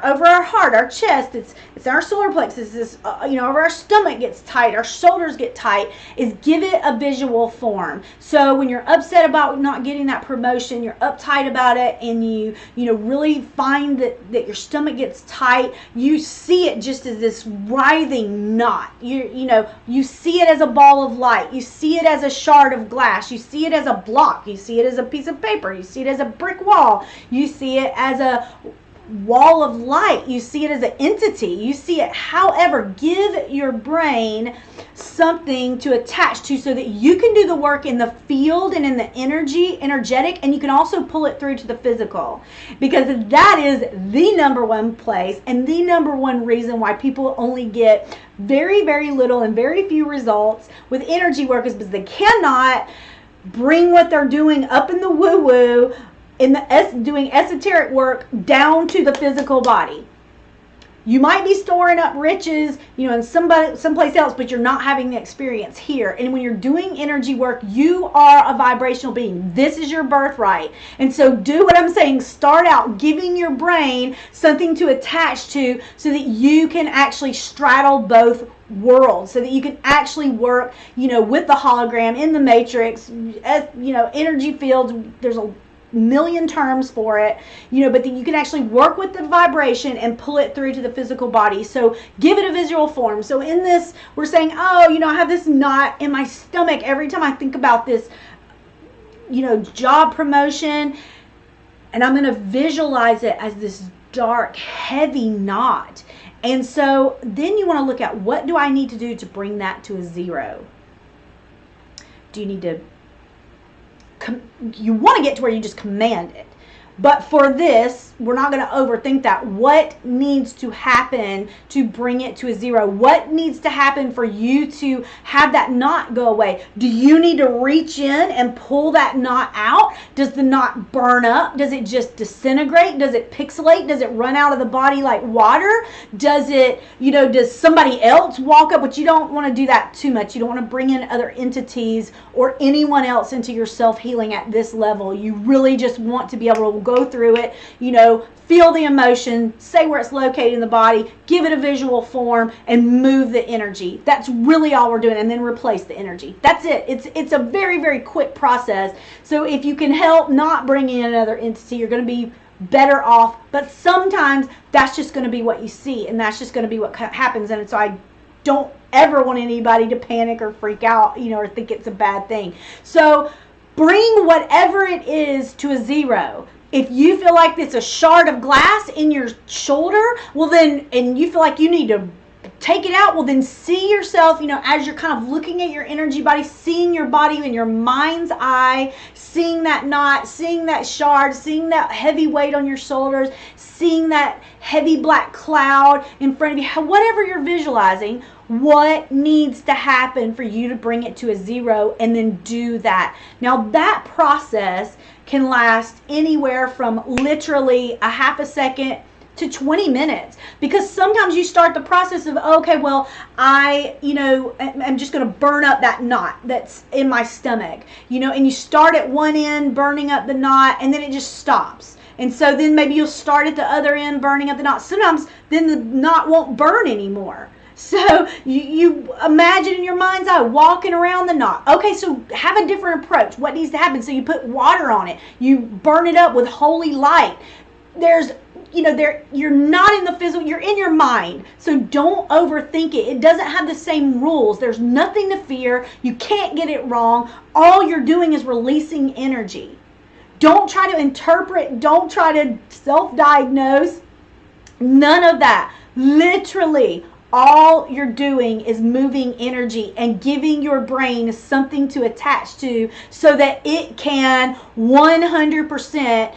over our heart, our chest, it's in our solar plexus, it's over our stomach gets tight, our shoulders get tight, is give it a visual form. So when you're upset about not getting that promotion, you're uptight about it, and you really find that your stomach gets tight, you see it just as this writhing knot. You see it as a ball of light. You see it as a shard of glass. You see it as a block. You see it as a piece of paper. You see it as a brick wall. You see it as a wall of light. You see it as an entity. You see it, however, give your brain something to attach to so that you can do the work in the field and in the energetic, and you can also pull it through to the physical, because that is the number one place and the number one reason why people only get very, very little and very few results with energy work is because they cannot bring what they're doing up in the woo-woo doing esoteric work down to the physical body. You might be storing up riches, in someplace else, but you're not having the experience here. And when you're doing energy work, you are a vibrational being. This is your birthright. And so do what I'm saying. Start out giving your brain something to attach to so that you can actually straddle both worlds, so that you can actually work, with the hologram, in the matrix, energy fields. There's a million terms for it, but then you can actually work with the vibration and pull it through to the physical body. So give it a visual form. So in this, we're saying, I have this knot in my stomach every time I think about this, job promotion, and I'm going to visualize it as this dark, heavy knot. And so then you want to look at, what do I need to do to bring that to a zero? Do you need to you want to get to where you just command it. But for this, we're not going to overthink that. What needs to happen to bring it to a zero? What needs to happen for you to have that knot go away? Do you need to reach in and pull that knot out? Does the knot burn up? Does it just disintegrate? Does it pixelate? Does it run out of the body like water? Does it, does somebody else walk up? But you don't want to do that too much. You don't want to bring in other entities or anyone else into your self-healing at this level. You really just want to be able to go through it, feel the emotion, say where it's located in the body, give it a visual form, and move the energy. That's really all we're doing, and then replace the energy. That's it. It's a very, very quick process. So if you can help not bring in another entity, you're going to be better off. But sometimes that's just going to be what you see, and that's just going to be what happens. And so I don't ever want anybody to panic or freak out, or think it's a bad thing. So bring whatever it is to a zero. If you feel like it's a shard of glass in your shoulder, and you feel like you need to take it out, then see yourself, as you're kind of looking at your energy body, seeing your body in your mind's eye, seeing that knot, seeing that shard, seeing that heavy weight on your shoulders, seeing that heavy black cloud in front of you, whatever you're visualizing, what needs to happen for you to bring it to a zero, and then do that. Now that process can last anywhere from literally a half a second to 20 minutes, because sometimes you start the process of, okay, well, I'm just going to burn up that knot that's in my stomach, and you start at one end burning up the knot, and then it just stops. And so then maybe you'll start at the other end burning up the knot. Sometimes then the knot won't burn anymore. So you imagine in your mind's eye walking around the knot. Okay, so have a different approach. What needs to happen? So you put water on it. You burn it up with holy light. You're not in the physical, you're in your mind. So don't overthink it. It doesn't have the same rules. There's nothing to fear. You can't get it wrong. All you're doing is releasing energy. Don't try to interpret. Don't try to self-diagnose. None of that. Literally, all you're doing is moving energy and giving your brain something to attach to so that it can 100%,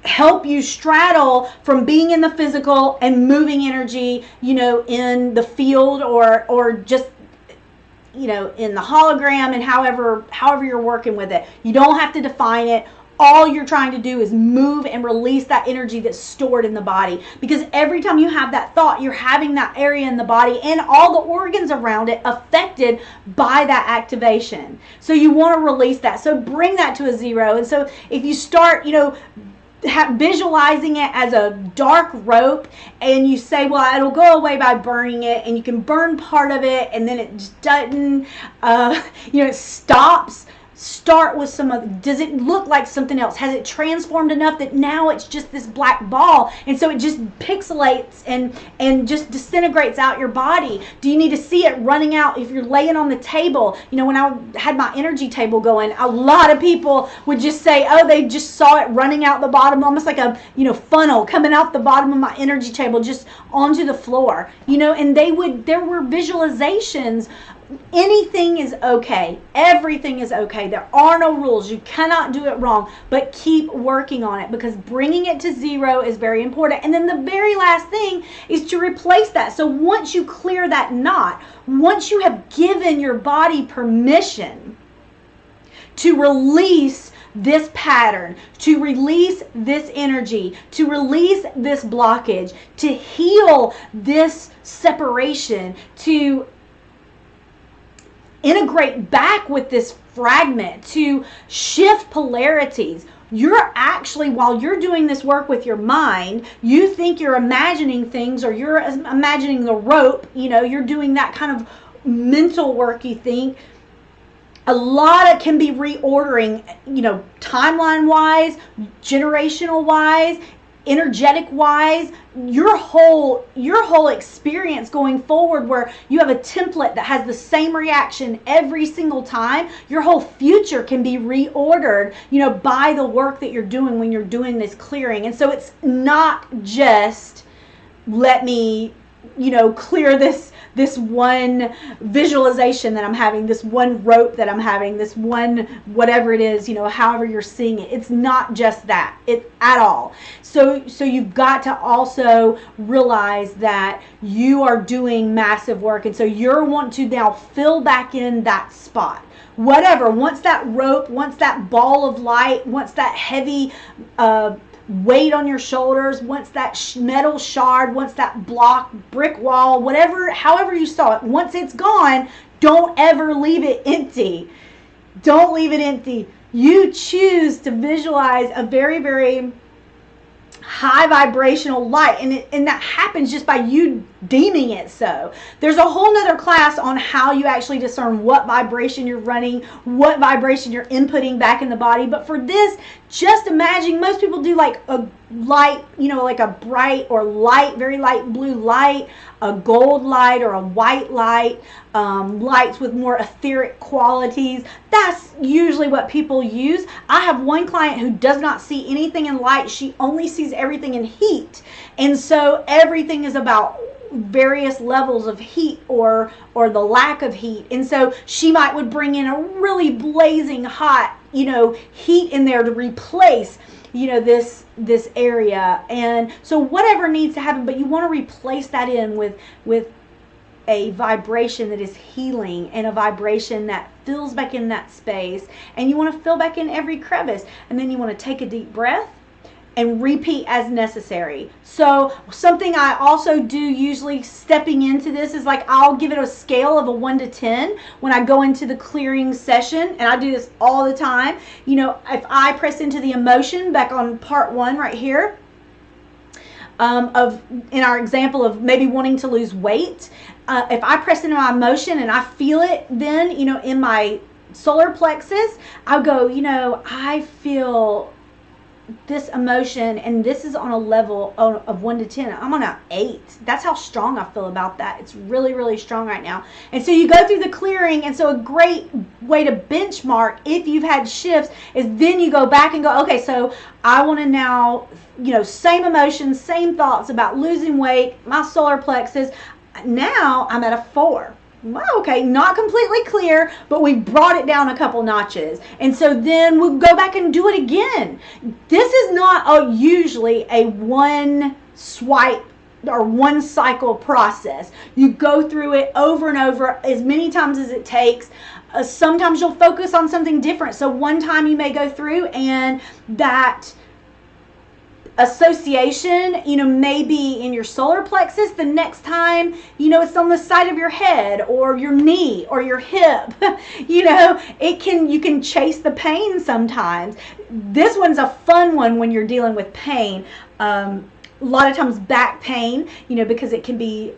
help you straddle from being in the physical and moving energy, in the field or just, in the hologram, and however you're working with it. You don't have to define it. All you're trying to do is move and release that energy that's stored in the body. Because every time you have that thought, you're having that area in the body and all the organs around it affected by that activation. So you want to release that. So bring that to a zero. And so if you start, visualizing it as a dark rope, and you say, well, it'll go away by burning it, and you can burn part of it, and then it just doesn't, it stops. Start with some of, does it look like something else? Has it transformed enough that now it's just this black ball, and so it just pixelates and just disintegrates out your body? Do you need to see it running out if you're laying on the table? When I had my energy table going, a lot of people would just say, oh, they just saw it running out the bottom, almost like a funnel coming out the bottom of my energy table just onto the floor, and there were visualizations. Anything is okay. Everything is okay. There are no rules. You cannot do it wrong, but keep working on it, because bringing it to zero is very important. And then the very last thing is to replace that. So once you clear that knot, once you have given your body permission to release this pattern, to release this energy, to release this blockage, to heal this separation, to integrate back with this fragment, to shift polarities. You're actually, while you're doing this work with your mind, you think you're imagining things, or you're imagining the rope, you're doing that kind of mental work, you think. A lot of can be reordering, timeline wise, generational wise, energetic wise, your whole experience going forward, where you have a template that has the same reaction every single time. Your whole future can be reordered, by the work that you're doing when you're doing this clearing. And so it's not just, let me, clear this one visualization that I'm having, this one rope that I'm having, this one whatever it is, however you're seeing it. It's not just that at all. So you've got to also realize that you are doing massive work, and so you're wanting to now fill back in that spot. Whatever, once that rope, once that ball of light, once that heavy weight on your shoulders, once that metal shard, once that block, brick wall, whatever, however you saw it, once it's gone, don't ever leave it empty. Don't leave it empty. You choose to visualize a very, very high vibrational light, and that happens just by you deeming it so. There's a whole nother class on how you actually discern what vibration you're running, what vibration you're inputting back in the body. But for this, just imagine, most people do like a light, like a bright or light, very light blue light, a gold light or a white light, lights with more etheric qualities. That's usually what people use. I have one client who does not see anything in light. She only sees everything in heat. And so everything is about various levels of heat or the lack of heat. And so she would bring in a really blazing hot, heat in there to replace, this area. And so whatever needs to happen, but you want to replace that in with a vibration that is healing, and a vibration that fills back in that space. And you want to fill back in every crevice. And then you want to take a deep breath and repeat as necessary. So something I also do usually stepping into this is like, I'll give it a scale of a 1 to 10 when I go into the clearing session, and I do this all the time. If I press into the emotion back on part 1 right here, in our example of maybe wanting to lose weight, if I press into my emotion and I feel it, then in my solar plexus, I'll go, I feel this emotion, and this is on a level of 1 to 10. I'm on an 8. That's how strong I feel about that. It's really, really strong right now. And so you go through the clearing, and so a great way to benchmark if you've had shifts is then you go back and go, okay, so I want to now, same emotions, same thoughts about losing weight, my solar plexus. now I'm at a 4. Well, okay, not completely clear, but we brought it down a couple notches. And so then we'll go back and do it again. This is not usually a one swipe or one cycle process. You go through it over and over as many times as it takes. Sometimes you'll focus on something different. So one time you may go through and that association, may be in your solar plexus. The next time, it's on the side of your head or your knee or your hip. You can chase the pain sometimes. This one's a fun one when you're dealing with pain. A lot of times back pain, because it can be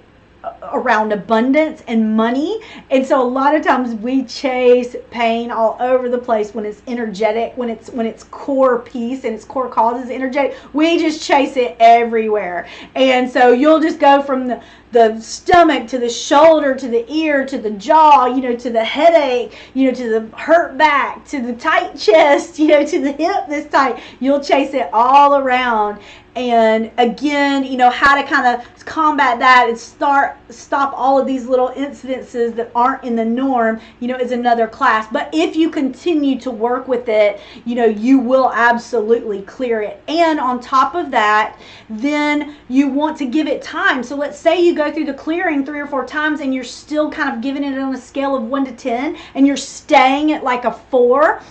around abundance and money. And so a lot of times we chase pain all over the place when it's energetic, when it's core piece and its core cause is energetic. We just chase it everywhere. And so you'll just go from the stomach to the shoulder to the ear to the jaw, to the headache, to the hurt back, to the tight chest, to the hip this tight. You'll chase it all around. And again, how to kind of combat that and stop all of these little incidences that aren't in the norm, is another class. But if you continue to work with it, you will absolutely clear it. And on top of that, then you want to give it time. So let's say you go through the clearing 3 or 4 times and you're still kind of giving it on a scale of 1 to 10 and you're staying at like a 4.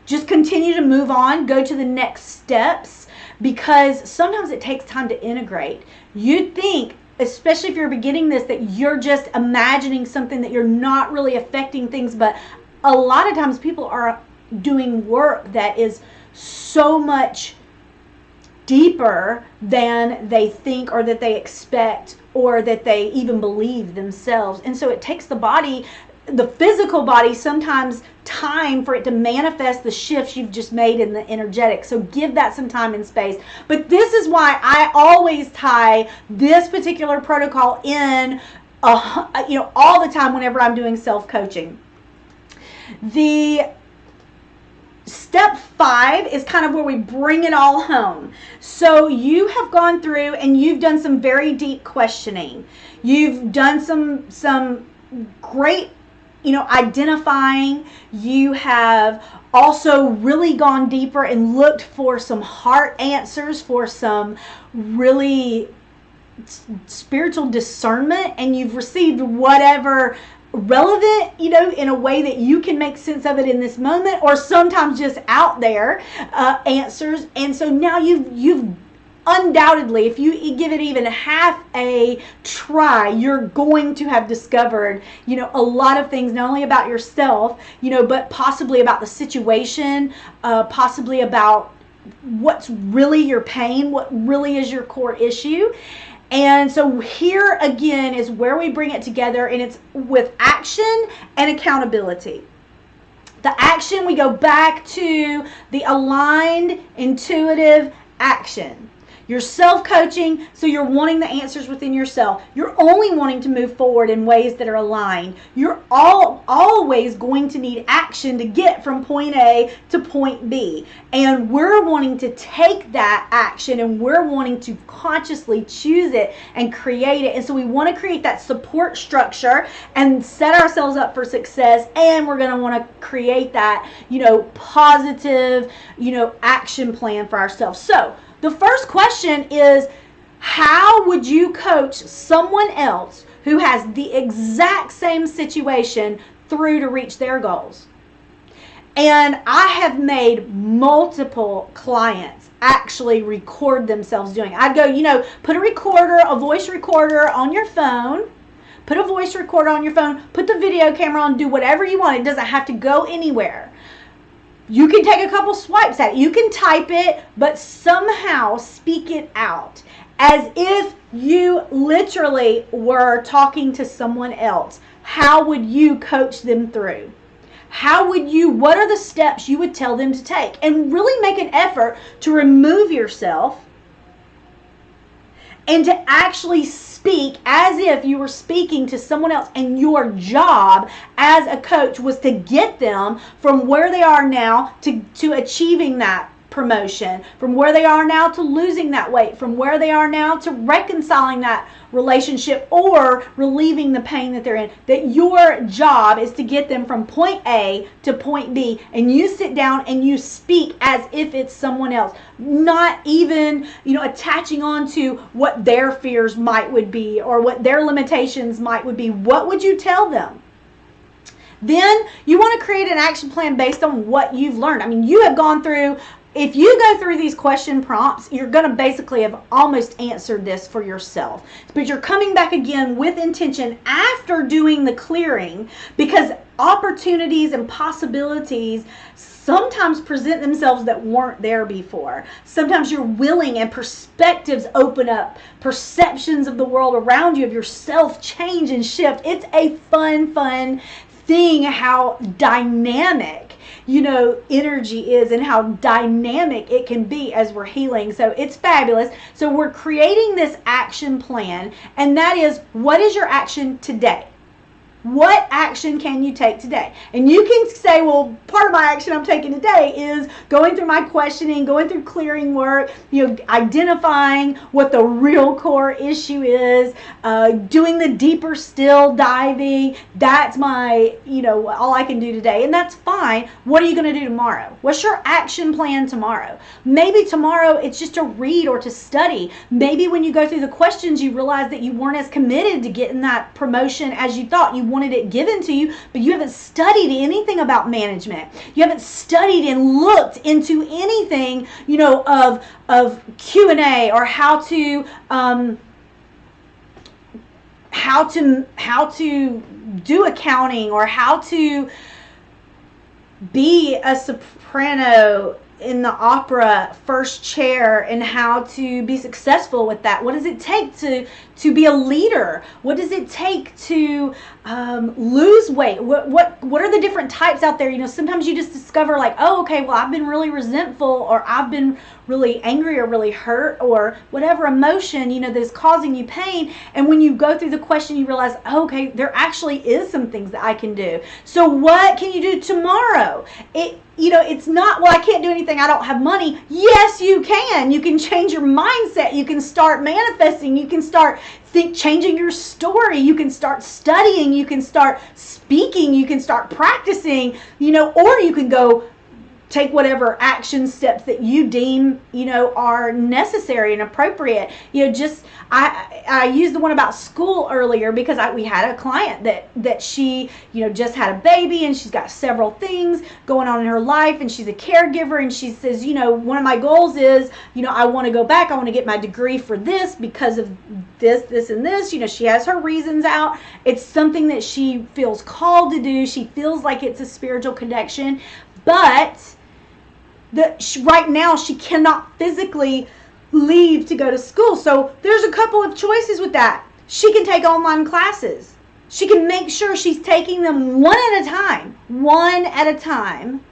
Just continue to move on, go to the next steps. Because sometimes it takes time to integrate. You'd think, especially if you're beginning this, that you're just imagining something, that you're not really affecting things. But a lot of times people are doing work that is so much deeper than they think or that they expect or that they even believe themselves. And so it takes the body, the physical body, sometimes time for it to manifest the shifts you've just made in the energetic. So give that some time and space. But this is why I always tie this particular protocol in all the time whenever I'm doing self-coaching. The step 5 is kind of where we bring it all home. So you have gone through and you've done some very deep questioning. You've done some great identifying. You have also really gone deeper and looked for some heart answers, for some really spiritual discernment, and you've received whatever relevant, in a way that you can make sense of it in this moment, or sometimes just out there answers. And so now you've undoubtedly, if you give it even half a try, you're going to have discovered, a lot of things, not only about yourself, but possibly about the situation, possibly about what's really your pain, what really is your core issue. And so here again is where we bring it together, and it's with action and accountability. The action, we go back to the aligned, intuitive action. You're self-coaching, so you're wanting the answers within yourself. You're only wanting to move forward in ways that are aligned. You're always going to need action to get from point A to point B. And we're wanting to take that action and we're wanting to consciously choose it and create it. And so we want to create that support structure and set ourselves up for success. And we're going to want to create that, positive, action plan for ourselves. So the first question is, how would you coach someone else who has the exact same situation through to reach their goals? And I have made multiple clients actually record themselves doing it. I'd go, put a voice recorder on your phone. Put a voice recorder on your phone. Put the video camera on. Do whatever you want. It doesn't have to go anywhere. You can take a couple swipes at it. You can type it, but somehow speak it out as if you literally were talking to someone else. How would you coach them through? What are the steps you would tell them to take? And really make an effort to remove yourself and to actually speak as if you were speaking to someone else, and your job as a coach was to get them from where they are now to achieving that promotion, from where they are now to losing that weight, from where they are now to reconciling that relationship or relieving the pain that they're in. That your job is to get them from point A to point B, and you sit down and you speak as if it's someone else, not even, attaching on to what their fears would be or what their limitations would be. What would you tell them? Then you want to create an action plan based on what you've learned. I mean, you have gone through, if you go through these question prompts, you're going to basically have almost answered this for yourself. But you're coming back again with intention after doing the clearing, because opportunities and possibilities sometimes present themselves that weren't there before. Sometimes you're willing and perspectives open up. Perceptions of the world around you, of yourself, change and shift. It's a fun thing how dynamic energy is and how dynamic it can be as we're healing. So it's fabulous. So we're creating this action plan, and that is, what is your action today? What action can you take today? And you can say, well, part of my action I'm taking today is going through my questioning, going through clearing work, identifying what the real core issue is, doing the deeper still diving. That's my, all I can do today. And that's fine. What are you going to do tomorrow? What's your action plan tomorrow? Maybe tomorrow it's just to read or to study. Maybe when you go through the questions, you realize that you weren't as committed to getting that promotion as you thought. You wanted it given to you, but you haven't studied anything about management. You haven't studied and looked into anything, of Q&A or how to do accounting, or how to be a soprano in the opera first chair, and how to be successful with that. What does it take to be a leader? What does it take to lose weight? What are the different types out there? Sometimes you just discover like, oh, okay, well, I've been really resentful, or I've been really angry, or really hurt, or whatever emotion, that's causing you pain. And when you go through the question, you realize, oh, okay, there actually is some things that I can do. So what can you do tomorrow? It's not, well, I can't do anything, I don't have money. Yes, you can. You can change your mindset. You can start manifesting. You can start changing your story. You can start studying. You can start speaking. You can start practicing, or you can go take whatever action steps that you deem, are necessary and appropriate. I used the one about school earlier because we had a client that she, just had a baby, and she's got several things going on in her life, and she's a caregiver, and she says, one of my goals is, I want to go back. I want to get my degree for this because of this, and this. She has her reasons out. It's something that she feels called to do. She feels like it's a spiritual connection, but right now she cannot physically leave to go to school. So there's a couple of choices with that. She can take online classes. She can make sure she's taking them one at a time,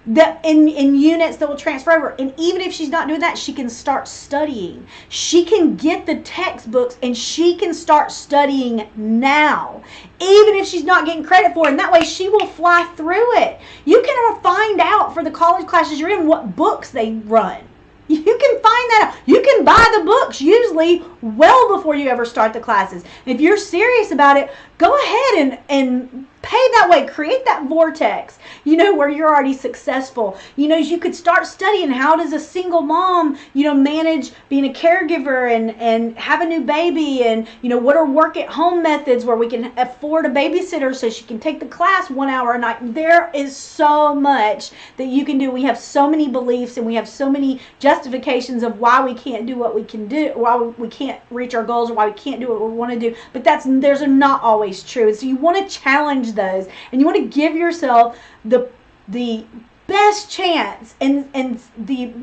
that in units that will transfer over. And even if she's not doing that, she can start studying. She can get the textbooks, and she can start studying now, even if she's not getting credit for it. And that way she will fly through it. You can find out for the college classes you're in what books they run. You can find that out. You can buy the books usually well before you ever start the classes. If you're serious about it, go ahead and pay that way. Create that vortex, where you're already successful. You could start studying, how does a single mom, manage being a caregiver and have a new baby, and, what are work at home methods where we can afford a babysitter so she can take the class 1 hour a night. There is so much that you can do. We have so many beliefs, and we have so many justifications of why we can't do what we can do, why we can't reach our goals, or why we can't do what we want to do. But those are not always true. So you want to challenge those, and you want to give yourself the best chance and the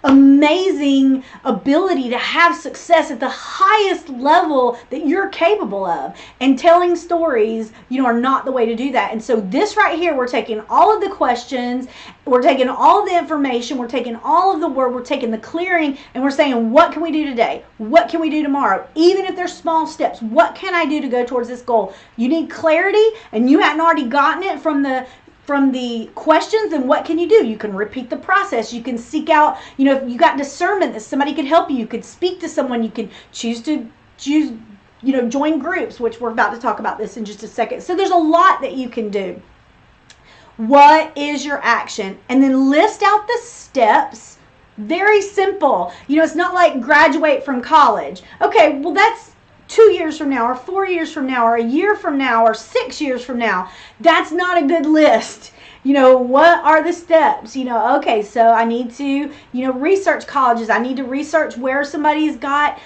amazing ability to have success at the highest level that you're capable of. And telling stories, are not the way to do that. And so this right here, we're taking all of the questions, we're taking all of the information, we're taking all of the work, we're taking the clearing, and we're saying, what can we do today? What can we do tomorrow? Even if there's small steps, what can I do to go towards this goal? You need clarity, and you hadn't already gotten it from the from the questions, then what can you do? You can repeat the process. You can seek out, if you got discernment that somebody could help you, you could speak to someone, you can choose, join groups, which we're about to talk about this in just a second. So there's a lot that you can do. What is your action? And then list out the steps. Very simple. It's not like graduate from college. Okay, well, that's 2 years from now, or 4 years from now, or a year from now, or 6 years from now. That's not a good list. What are the steps? Okay, so I need to, research colleges. I need to research where somebody's got,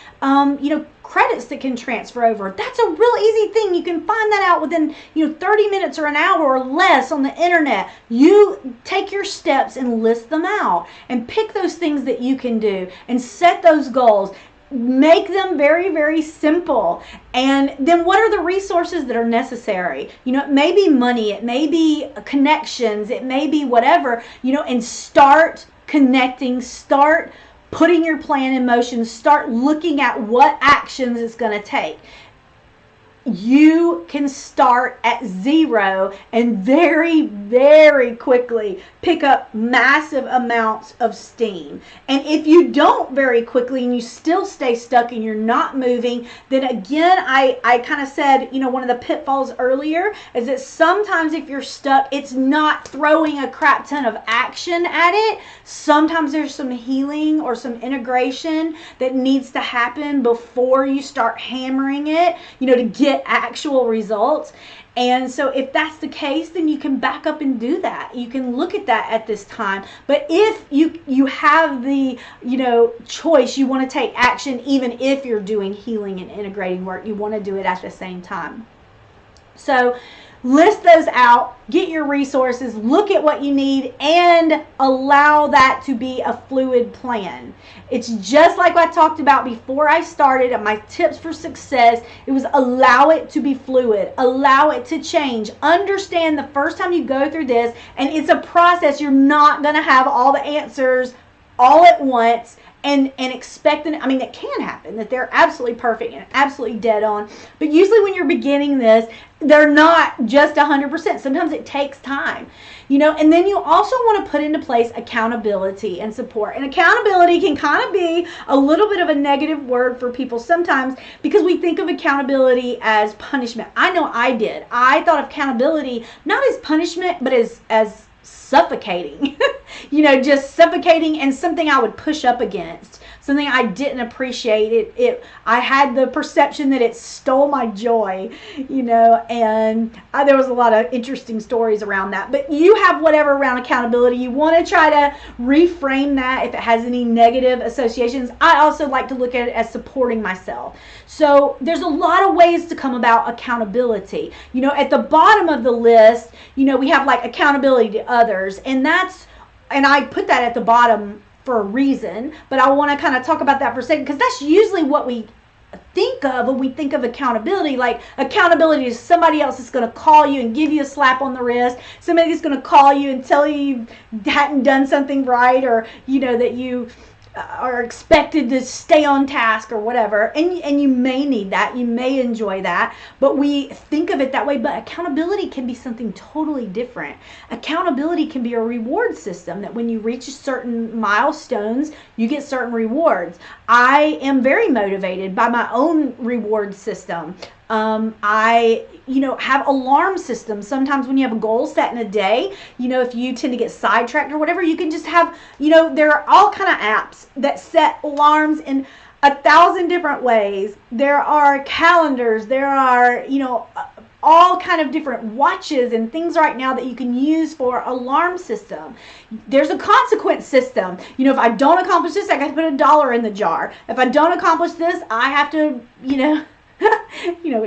credits that can transfer over. That's a real easy thing. You can find that out within, 30 minutes or an hour or less on the internet. You take your steps and list them out and pick those things that you can do and set those goals. Make them very, very simple. And then what are the resources that are necessary? It may be money, it may be connections, it may be whatever, and start connecting, start putting your plan in motion, start looking at what actions it's going to take. You can start at zero and very, very quickly pick up massive amounts of steam. And if you don't very quickly and you still stay stuck and you're not moving, then again, I kind of said, one of the pitfalls earlier is that sometimes if you're stuck, it's not throwing a crap ton of action at it. Sometimes there's some healing or some integration that needs to happen before you start hammering it, to get actual results. And so if that's the case, then you can back up and do that. You can look at that at this time. But if you have the, choice, you want to take action even if you're doing healing and integrating work, you want to do it at the same time. So list those out, get your resources, look at what you need, and allow that to be a fluid plan. It's just like I talked about before I started at my tips for success. It was allow it to be fluid, allow it to change. Understand the first time you go through this, and it's a process, you're not going to have all the answers all at once. And expect them, it can happen that they're absolutely perfect and absolutely dead on. But usually when you're beginning this, they're not just 100%. Sometimes it takes time, and then you also want to put into place accountability and support. And accountability can kind of be a little bit of a negative word for people sometimes because we think of accountability as punishment. I know I did. I thought of accountability not as punishment, but as suffocating, just suffocating and something I would push up against, something I didn't appreciate. I had the perception that it stole my joy, and there was a lot of interesting stories around that. But you have whatever around accountability. You want to try to reframe that if it has any negative associations. I also like to look at it as supporting myself. So there's a lot of ways to come about accountability. At the bottom of the list, we have like accountability to others, and I put that at the bottom for a reason, but I want to kind of talk about that for a second because that's usually what we think of when we think of accountability. Like accountability is somebody else is going to call you and give you a slap on the wrist. Somebody's going to call you and tell you hadn't done something right, or that you are expected to stay on task or whatever, and you may need that, you may enjoy that, but we think of it that way. But accountability can be something totally different. Accountability can be a reward system that when you reach certain milestones, you get certain rewards. I am very motivated by my own reward system. I have alarm systems. Sometimes when you have a goal set in a day, if you tend to get sidetracked or whatever, you can just have, there are all kind of apps that set alarms in 1,000 different ways. There are calendars, there are, all kind of different watches and things right now that you can use for alarm system. There's a consequence system. If I don't accomplish this, I got to put $1 in the jar. If I don't accomplish this, I have to,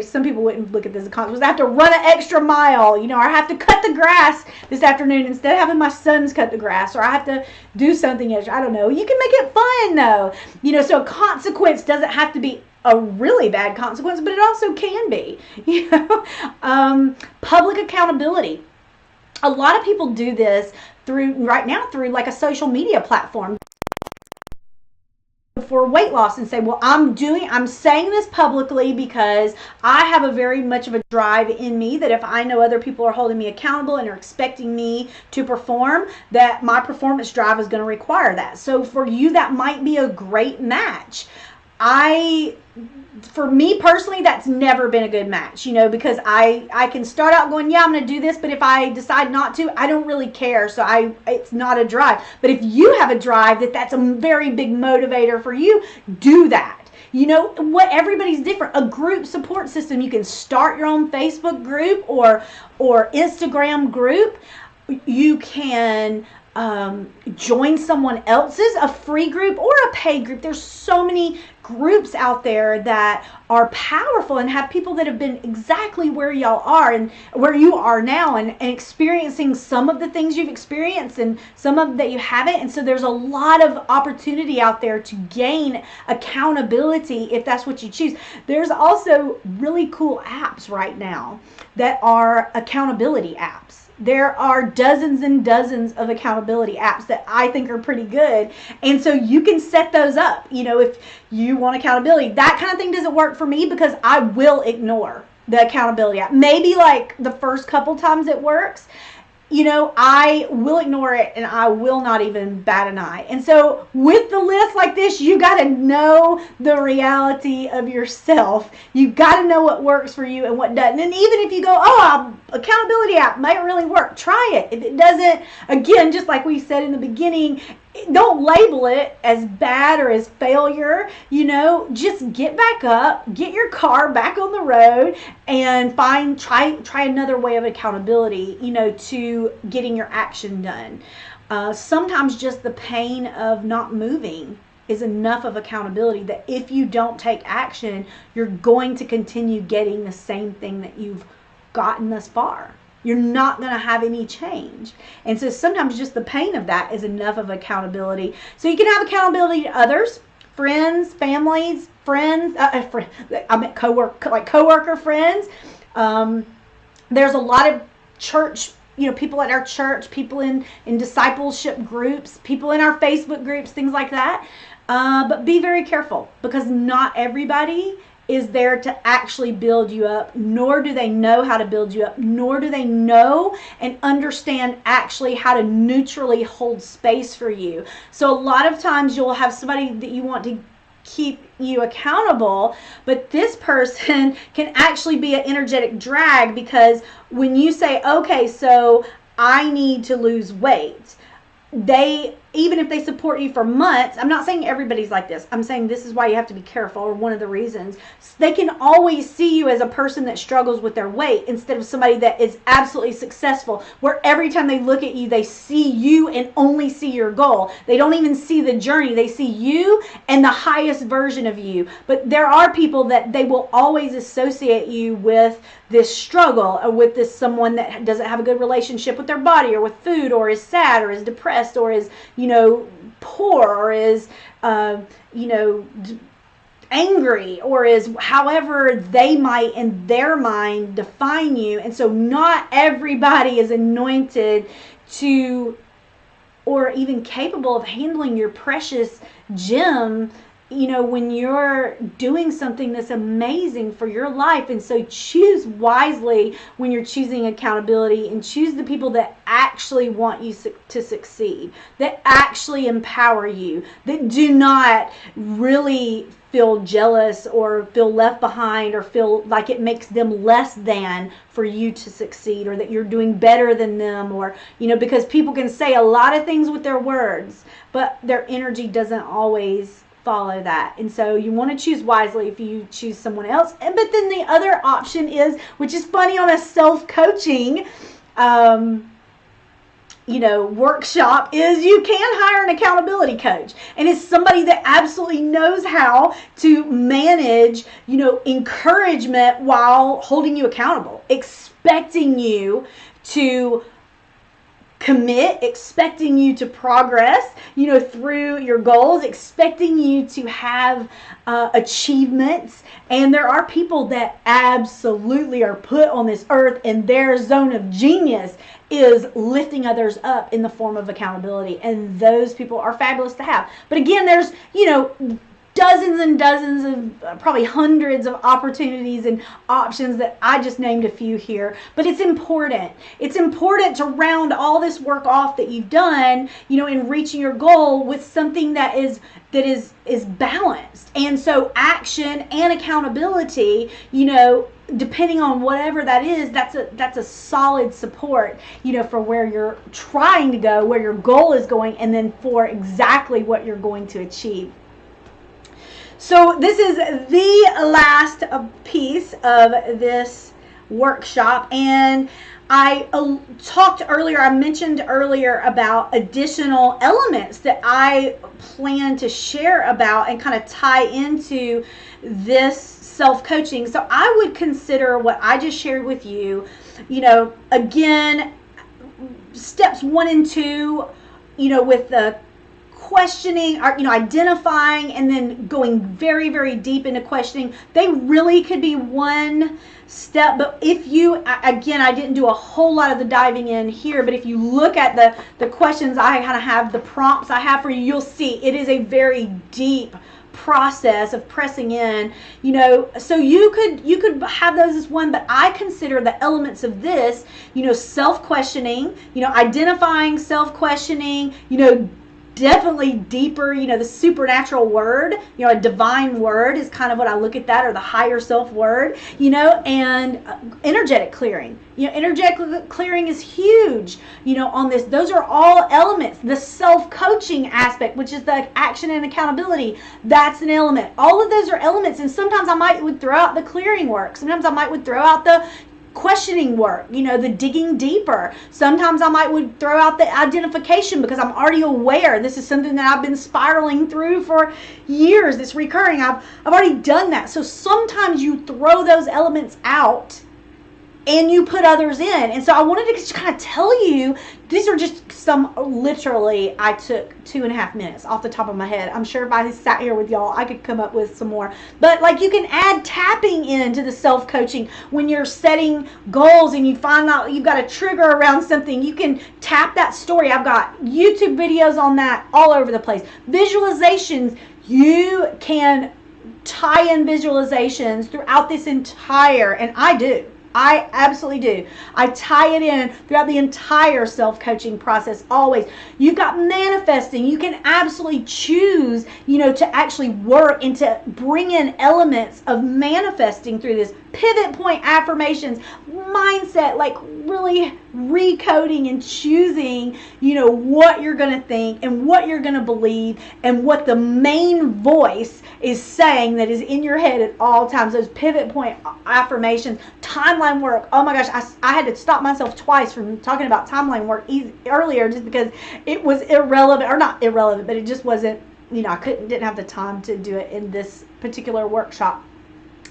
some people wouldn't look at this as a consequence. I have to run an extra mile, or I have to cut the grass this afternoon instead of having my sons cut the grass, or I have to do something extra. I don't know. You can make it fun though. So a consequence doesn't have to be a really bad consequence, but it also can be, public accountability. A lot of people do this through like a social media platform. for weight loss and say, well, I'm saying this publicly because I have a very much of a drive in me that if I know other people are holding me accountable and are expecting me to perform, that my performance drive is going to require that. So for you, that might be a great match. For me personally, that's never been a good match, because I can start out going, yeah, I'm going to do this, but if I decide not to, I don't really care. So it's not a drive. But if you have a drive that's a very big motivator for you, do that. Everybody's different. A group support system, you can start your own Facebook group or Instagram group. You can join someone else's, a free group or a paid group. There's so many groups out there that are powerful and have people that have been exactly where y'all are and where you are now and experiencing some of the things you've experienced and some of that you haven't. And so there's a lot of opportunity out there to gain accountability if that's what you choose. There's also really cool apps right now that are accountability apps. There are dozens and dozens of accountability apps that I think are pretty good. And so you can set those up, if you want accountability. That kind of thing doesn't work for me because I will ignore the accountability app. Maybe like the first couple times it works, I will ignore it and I will not even bat an eye. And so with the list like this, you got to know the reality of yourself. You got to know what works for you and what doesn't. And even if you go, accountability app might really work, try it. If it doesn't, again, just like we said in the beginning, don't label it as bad or as failure. Just get back up, get your car back on the road, and try another way of accountability, to getting your action done. Sometimes just the pain of not moving is enough of accountability that if you don't take action, you're going to continue getting the same thing that you've gotten thus far. You're not going to have any change. And so sometimes just the pain of that is enough of accountability. So you can have accountability to others, friends, families, friends, coworker friends. There's a lot of church, people at our church, people in discipleship groups, people in our Facebook groups, things like that. But be very careful because not everybody is there to actually build you up, nor do they know how to build you up, nor do they know and understand actually how to neutrally hold space for you. So a lot of times you'll have somebody that you want to keep you accountable, but this person can actually be an energetic drag because when you say, okay, so I need to lose weight, even if they support you for months, I'm not saying everybody's like this. I'm saying this is why you have to be careful, or one of the reasons. They can always see you as a person that struggles with their weight instead of somebody that is absolutely successful, where every time they look at you, they see you and only see your goal. They don't even see the journey. They see you and the highest version of you. But there are people that they will always associate you with this struggle, or with this someone that doesn't have a good relationship with their body or with food, or is sad or is depressed or is poor or is angry, or is however they might in their mind define you. And so not everybody is anointed to or even capable of handling your precious gem when you're doing something that's amazing for your life. And so choose wisely when you're choosing accountability, and choose the people that actually want you to succeed, that actually empower you, that do not really feel jealous or feel left behind or feel like it makes them less than for you to succeed, or that you're doing better than them, or because people can say a lot of things with their words, but their energy doesn't always follow that. And so you want to choose wisely if you choose someone else. But then the other option is, which is funny, on a self-coaching workshop, is you can hire an accountability coach, and it's somebody that absolutely knows how to manage encouragement while holding you accountable, expecting you to commit, expecting you to progress, through your goals, expecting you to have achievements. And there are people that absolutely are put on this earth, and their zone of genius is lifting others up in the form of accountability. And those people are fabulous to have. But again, there's, dozens and dozens of, probably hundreds of opportunities and options that I just named a few here. But it's important. It's important to round all this work off that you've done, in reaching your goal with something that is balanced. And so action and accountability, depending on whatever that is, that's a solid support, for where you're trying to go, where your goal is going, and then for exactly what you're going to achieve. So this is the last piece of this workshop, and I mentioned earlier about additional elements that I plan to share about and kind of tie into this self-coaching. So I would consider what I just shared with you, again, steps 1 and 2, with the questioning, or identifying, and then going very, very deep into questioning. They really could be one step, but if you, again, I didn't do a whole lot of the diving in here, but if you look at the questions I kind of have, the prompts I have for you, you'll see it is a very deep process of pressing in, so you could have those as one, but I consider the elements of this, self-questioning, identifying, self-questioning, definitely deeper, the supernatural word, a divine word is kind of what I look at that, or the higher self word, and energetic clearing. Energetic clearing is huge, on this. Those are all elements. The self-coaching aspect, which is the action and accountability, that's an element. All of those are elements, and sometimes I would throw out the clearing work. Sometimes I would throw out the questioning work, the digging deeper. Sometimes I would throw out the identification, because I'm already aware this is something that I've been spiraling through for years. It's recurring. I've already done that. So sometimes you throw those elements out and you put others in. And so I wanted to just kind of tell you, these are just some, literally, I took 2.5 minutes off the top of my head. I'm sure if I sat here with y'all, I could come up with some more. But you can add tapping into the self-coaching when you're setting goals and you find out you've got a trigger around something. You can tap that story. I've got YouTube videos on that all over the place. Visualizations, you can tie in visualizations throughout this entire, and I absolutely do. I tie it in throughout the entire self-coaching process, always. You've got manifesting. You can absolutely choose, to actually work and to bring in elements of manifesting through this. Pivot point affirmations, mindset, really recoding and choosing, what you're going to think and what you're going to believe and what the main voice is saying that is in your head at all times. Those pivot point affirmations, timeline work. Oh my gosh, I had to stop myself twice from talking about timeline work earlier, just because it was irrelevant, or not irrelevant, but it just wasn't, I didn't have the time to do it in this particular workshop.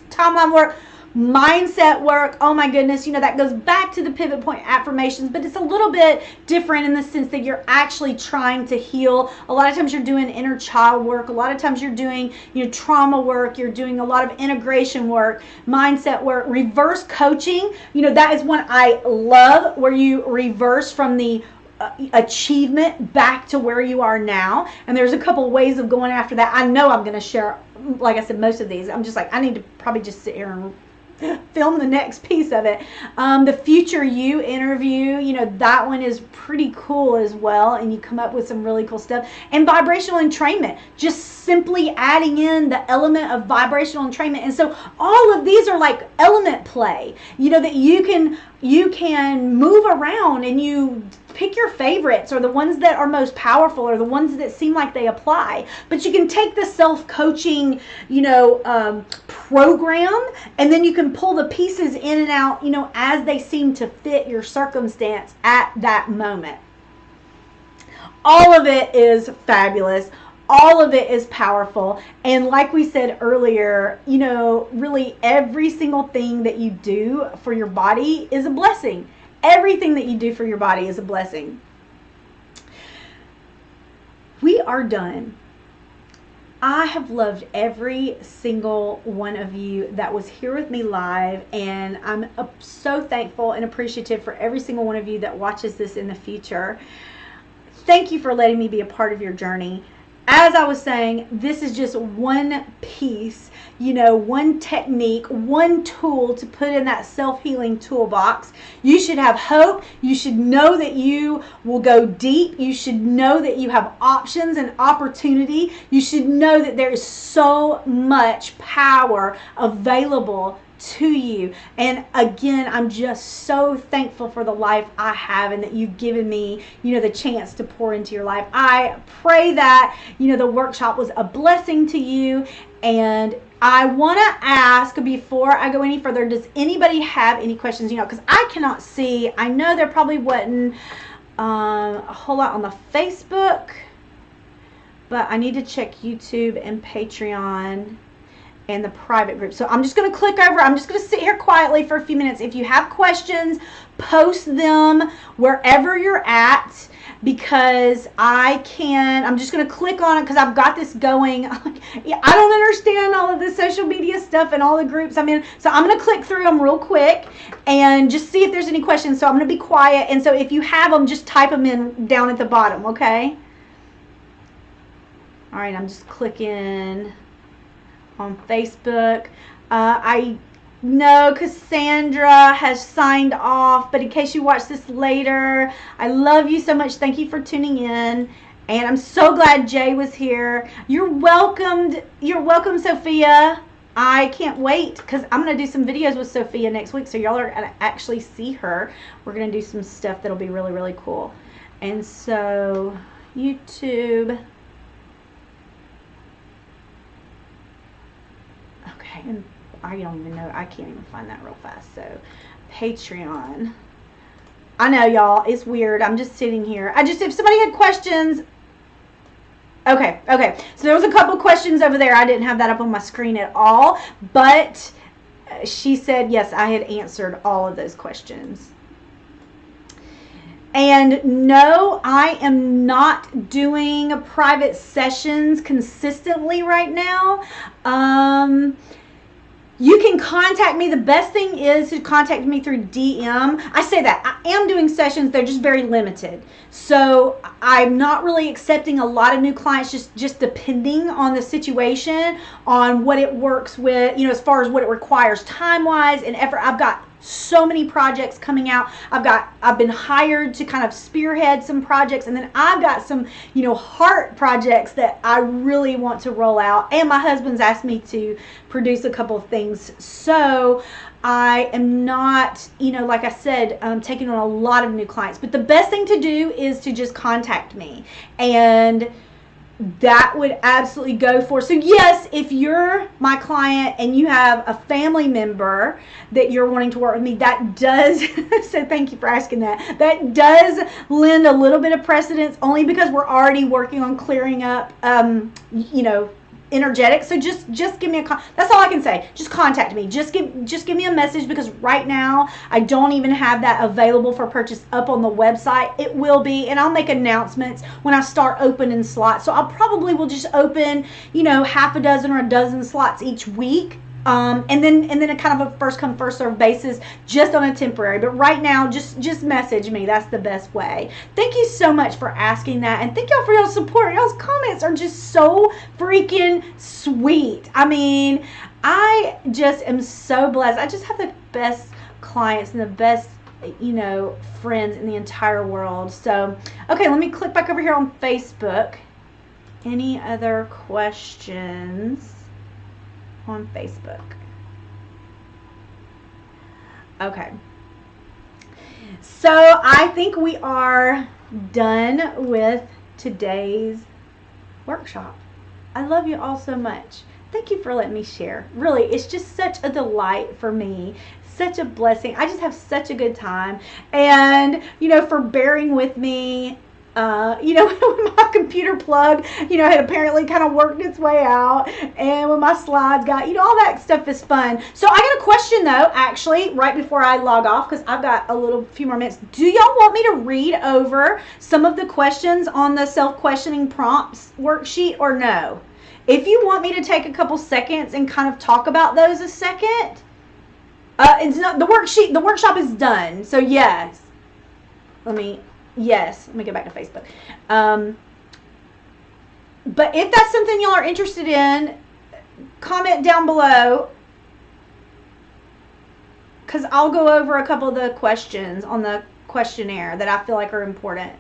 Timeline work, mindset work, oh my goodness, that goes back to the pivot point affirmations, but it's a little bit different in the sense that you're actually trying to heal. A lot of times you're doing inner child work. A lot of times you're doing, trauma work. You're doing a lot of integration work, mindset work, reverse coaching. That is one I love, where you reverse from the achievement back to where you are now. And there's a couple ways of going after that. I know I'm going to share, like I said, most of these. I'm just I need to probably just sit here and film the next piece of it. The future you interview, that one is pretty cool as well, and you come up with some really cool stuff. And vibrational entrainment, just simply adding in the element of vibrational entrainment. And so all of these are like element play, that you can move around, and you pick your favorites, or the ones that are most powerful, or the ones that seem like they apply. But you can take the self-coaching, program, and then you can pull the pieces in and out, as they seem to fit your circumstance at that moment. All of it is fabulous. All of it is powerful. And like we said earlier, really every single thing that you do for your body is a blessing. Everything that you do for your body is a blessing. We are done. I have loved every single one of you that was here with me live, and I'm so thankful and appreciative for every single one of you that watches this in the future. Thank you for letting me be a part of your journey. as I was saying, this is just one piece, one technique, one tool to put in that self-healing toolbox. You should have hope. You should know that you will go deep. You should know that you have options and opportunity. You should know that there is so much power available to you. And again, I'm just so thankful for the life I have and that you've given me, the chance to pour into your life. I pray that, the workshop was a blessing to you. And I want to ask, before I go any further, does anybody have any questions? Because I cannot see. I know there probably wasn't a whole lot on the Facebook, but I need to check YouTube and Patreon and the private group. So I'm just going to click over. I'm just going to sit here quietly for a few minutes. If you have questions, post them wherever you're at, because I'm just going to click on it because I've got this going. I don't understand all of the social media stuff and all the groups I'm in. So I'm going to click through them real quick and just see if there's any questions. So I'm going to be quiet. And so if you have them, just type them in down at the bottom, okay? All right, I'm just clicking on Facebook. I know Cassandra has signed off, but in case you watch this later, I love you so much. Thank you for tuning in, and I'm so glad Jay was here. You're welcome. You're welcome, Sophia. I can't wait because I'm going to do some videos with Sophia next week, so y'all are going to actually see her. We're going to do some stuff that'll be really, really cool. And so, YouTube. And I don't even know. I can't even find that real fast. So, Patreon. I know, y'all. It's weird. I'm just sitting here. If somebody had questions. Okay. So, there was a couple questions over there. I didn't have that up on my screen at all. But she said, yes, I had answered all of those questions. And no, I am not doing private sessions consistently right now. You can contact me. The best thing is to contact me through DM. I say that. I am doing sessions. They're just very limited. So I'm not really accepting a lot of new clients, just depending on the situation, on what it works with, as far as what it requires time-wise and effort. I've got so many projects coming out. I've been hired to kind of spearhead some projects, and then I've got some, heart projects that I really want to roll out. And my husband's asked me to produce a couple of things. So I am not, like I said, taking on a lot of new clients. But the best thing to do is to just contact me. And that would absolutely go for. So yes, if you're my client and you have a family member that you're wanting to work with me, that does, so thank you for asking that. That does lend a little bit of precedence, only because we're already working on clearing up, energetic. So just give me that's all I can say. Just contact me. Just give me a message, because right now I don't even have that available for purchase up on the website. It will be, and I'll make announcements when I start opening slots. So I probably will just open, half a dozen or a dozen slots each week. And then a kind of a first come first serve basis, just on a temporary. But right now, just message me. That's the best way. Thank you so much for asking that, and thank y'all for y'all's support. Y'all's comments are just so freaking sweet. I mean, I just am so blessed. I just have the best clients and the best, friends in the entire world. So, okay, let me click back over here on Facebook. Any other questions on Facebook? Okay, so I think we are done with today's workshop. I love you all so much. Thank you for letting me share. Really, it's just such a delight for me, such a blessing. I just have such a good time, and for bearing with me. When my computer plug, had apparently kind of worked its way out, and when my slides got, all that stuff is fun. So I got a question though, actually, right before I log off, because I've got a few more minutes. Do y'all want me to read over some of the questions on the self-questioning prompts worksheet, or no? If you want me to take a couple seconds and kind of talk about those a second, it's not the worksheet. The workshop is done. So yes, let me go back to Facebook. But if that's something y'all are interested in, comment down below, because I'll go over a couple of the questions on the questionnaire that I feel like are important.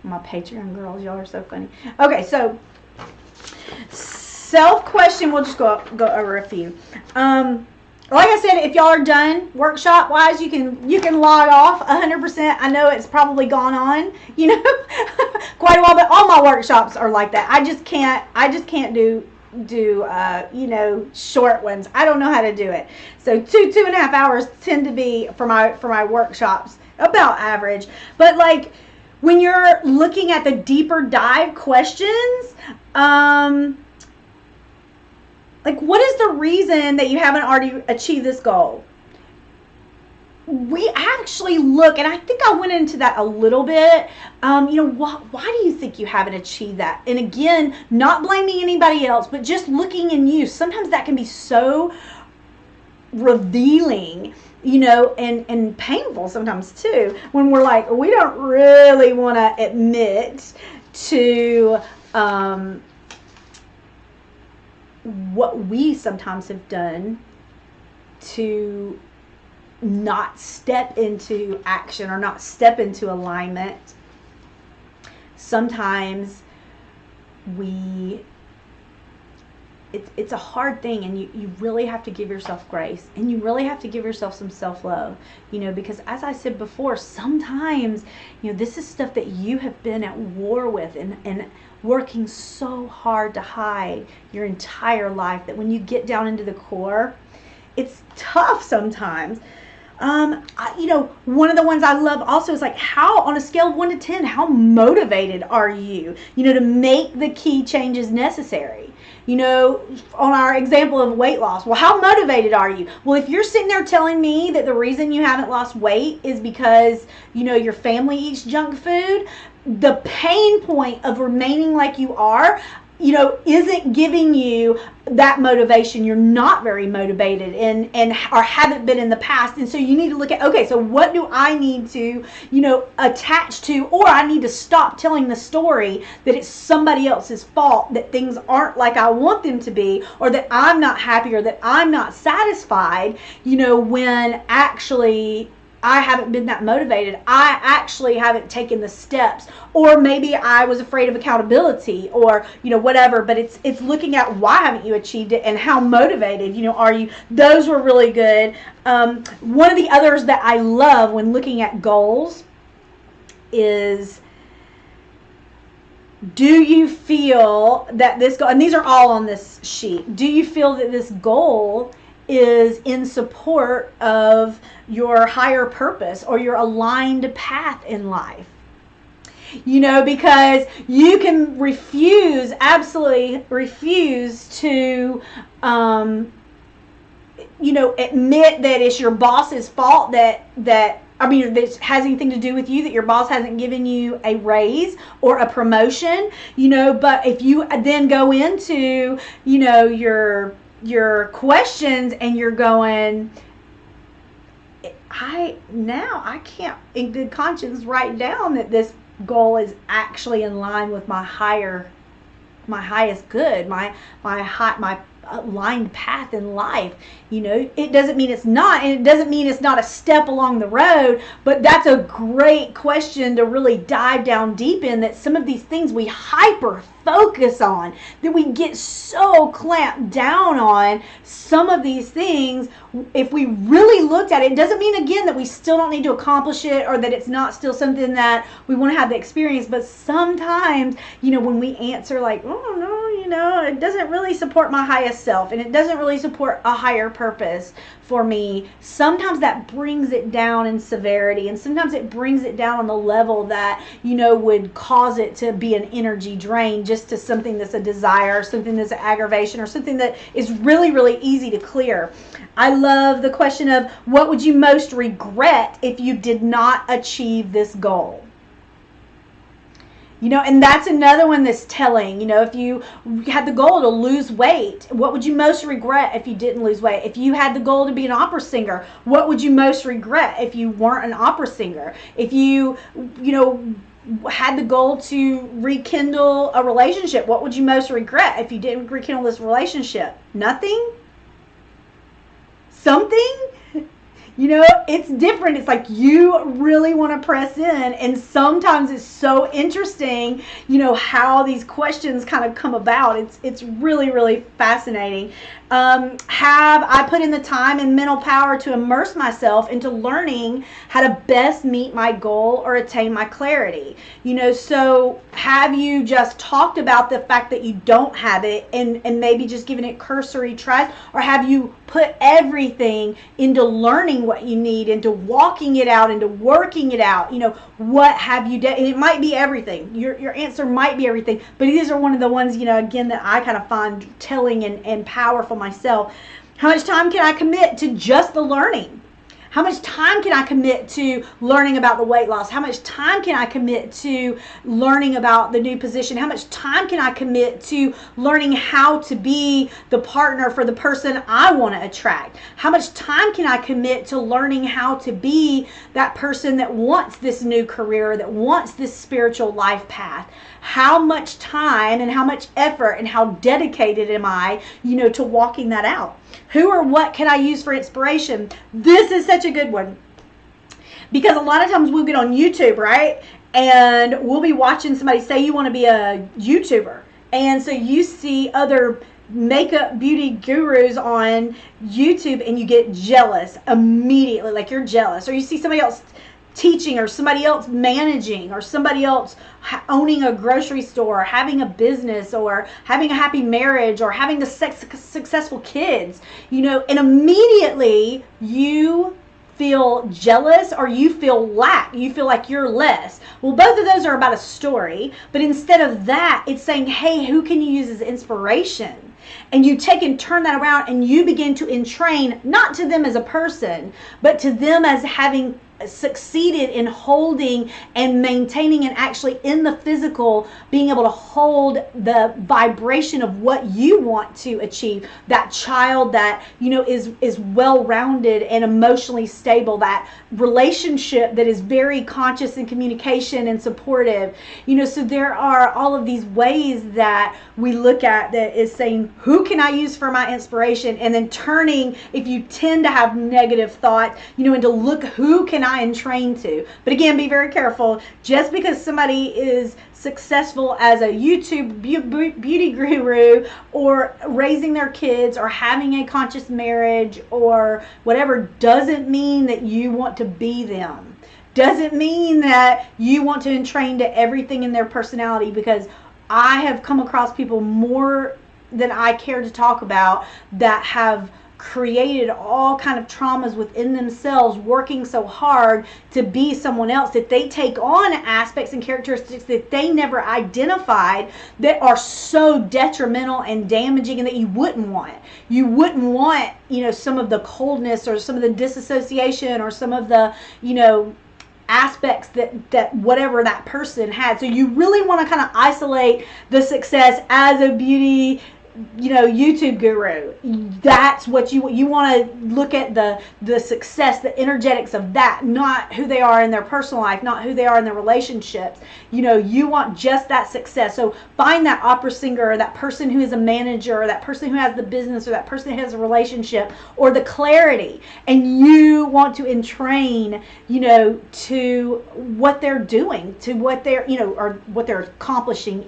My Patreon girls, y'all are so funny. Okay, so self-question, we'll just go over a few. Like I said, if y'all are done workshop wise, you can log off 100%. I know it's probably gone on, quite a while, but all my workshops are like that. I just can't do short ones. I don't know how to do it. So 2.5 hours tend to be for my workshops about average. But like when you're looking at the deeper dive questions, like, what is the reason that you haven't already achieved this goal? We actually look, and I think I went into that a little bit. Why do you think you haven't achieved that? And again, not blaming anybody else, but just looking in you. Sometimes that can be so revealing, and painful sometimes too, when we're like, we don't really want to admit to what we sometimes have done to not step into action or not step into alignment. Sometimes it's a hard thing, and you really have to give yourself grace, and you really have to give yourself some self-love, because as I said before, sometimes, this is stuff that you have been at war with and working so hard to hide your entire life, that when you get down into the core, it's tough sometimes. One of the ones I love also is like, how, on a scale of 1 to 10, how motivated are you, to make the key changes necessary? On our example of weight loss, well, how motivated are you? Well, if you're sitting there telling me that the reason you haven't lost weight is because, your family eats junk food, the pain point of remaining like you are, isn't giving you that motivation. You're not very motivated and or haven't been in the past. And so you need to look at, okay, so what do I need to, attach to, or I need to stop telling the story that it's somebody else's fault, that things aren't like I want them to be, or that I'm not happy, or that I'm not satisfied, when actually I haven't been that motivated. I actually haven't taken the steps, or maybe I was afraid of accountability, or whatever. But it's looking at, why haven't you achieved it, and how motivated are you? Those were really good. One of the others that I love when looking at goals is, do you feel that this goal, and these are all on this sheet, do you feel that this goal is in support of your higher purpose or your aligned path in life? Because you can absolutely refuse to, admit that it's your boss's fault that has anything to do with you, that your boss hasn't given you a raise or a promotion, but if you then go into, your questions and you're going, I can't in good conscience write down that this goal is actually in line with my highest good, my aligned path in life. It doesn't mean it's not, and it doesn't mean it's not a step along the road, but that's a great question to really dive down deep in, that some of these things we hyper focus on, that we get so clamped down on some of these things. If we really looked at it, it doesn't mean, again, that we still don't need to accomplish it, or that it's not still something that we want to have the experience. But sometimes, when we answer like, oh no, it doesn't really support my highest self, and it doesn't really support a higher purpose for me, sometimes that brings it down in severity, and sometimes it brings it down on the level that would cause it to be an energy drain, just to something that's a desire, something that's an aggravation, or something that is really, really easy to clear. I love the question of, what would you most regret if you did not achieve this goal? And that's another one that's telling. If you had the goal to lose weight, what would you most regret if you didn't lose weight? If you had the goal to be an opera singer, what would you most regret if you weren't an opera singer? If you had the goal to rekindle a relationship, what would you most regret if you didn't rekindle this relationship? Nothing? Something? It's different. It's like you really want to press in, and sometimes it's so interesting, how these questions kind of come about. It's really, really fascinating. Have I put in the time and mental power to immerse myself into learning how to best meet my goal or attain my clarity? So have you just talked about the fact that you don't have it and maybe just given it cursory tries, or have you put everything into learning what you need, into walking it out, into working it out? What have you done? And it might be everything. Your answer might be everything, but these are one of the ones, again, that I kind of find telling and powerful myself. How much time can I commit to just the learning? How much time can I commit to learning about the weight loss? How much time can I commit to learning about the new position? How much time can I commit to learning how to be the partner for the person I want to attract? How much time can I commit to learning how to be that person that wants this new career, that wants this spiritual life path? How much time and how much effort and how dedicated am I, to walking that out? Who or what can I use for inspiration? This is such a good one, because a lot of times we'll get on YouTube, right? And we'll be watching somebody. Say you want to be a YouTuber, and so you see other makeup beauty gurus on YouTube and you get jealous immediately. Like, you're jealous. Or you see somebody else teaching, or somebody else managing, or somebody else owning a grocery store, or having a business, or having a happy marriage, or having the successful kids, and immediately you feel jealous, or you feel lack. You feel like you're less. Well, both of those are about a story, but instead of that, it's saying, hey, who can you use as inspiration? And you take and turn that around, and you begin to entrain, not to them as a person, but to them as having succeeded in holding and maintaining, and actually in the physical being able to hold the vibration of what you want to achieve. That child that is well-rounded and emotionally stable, that relationship that is very conscious in communication and supportive. So there are all of these ways that we look at that is saying, who can I use for my inspiration? And then turning, if you tend to have negative thoughts, into look, who can I entrain to? But again, be very careful. Just because somebody is successful as a YouTube beauty guru, or raising their kids, or having a conscious marriage, or whatever, doesn't mean that you want to be them. Doesn't mean that you want to entrain to everything in their personality, because I have come across people more than I care to talk about that have created all kind of traumas within themselves, working so hard to be someone else, that they take on aspects and characteristics that they never identified, that are so detrimental and damaging, and that you wouldn't want. You wouldn't want, some of the coldness, or some of the disassociation, or some of the, aspects that whatever that person had. So you really want to kind of isolate the success as a beauty YouTube guru. That's what you want to look at, the success, the energetics of that, not who they are in their personal life, not who they are in their relationships. You want just that success. So find that opera singer, or that person who is a manager, or that person who has the business, or that person who has a relationship, or the clarity, and you want to entrain, to what they're doing, to what they're, or what they're accomplishing,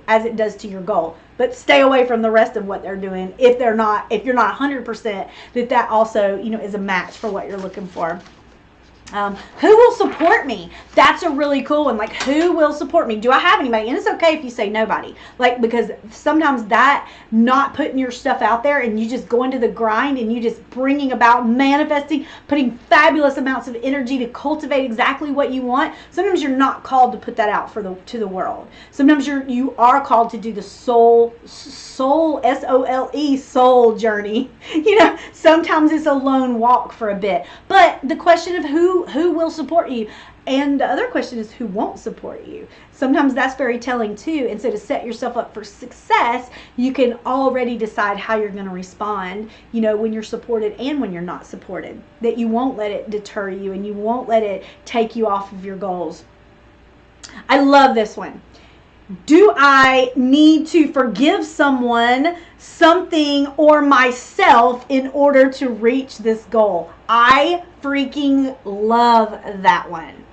as it does to your goal. But stay away from the rest of what they're doing if you're not 100% that also, is a match for what you're looking for. Who will support me? That's a really cool one. Like, who will support me? Do I have anybody? And it's okay if you say nobody. Like, because sometimes that not putting your stuff out there, and you just go into the grind, and you just bringing about manifesting, putting fabulous amounts of energy to cultivate exactly what you want. Sometimes you're not called to put that out to the world. Sometimes you are called to do the soul SOLE soul journey. Sometimes it's a lone walk for a bit. But the question of who will support you, And the other question is, who won't support you? Sometimes that's very telling too. And so to set yourself up for success, you can already decide how you're going to respond, when you're supported and when you're not supported. That you won't let it deter you and you won't let it take you off of your goals. I love this one. Do I need to forgive someone, something, or myself in order to reach this goal? I freaking love that one.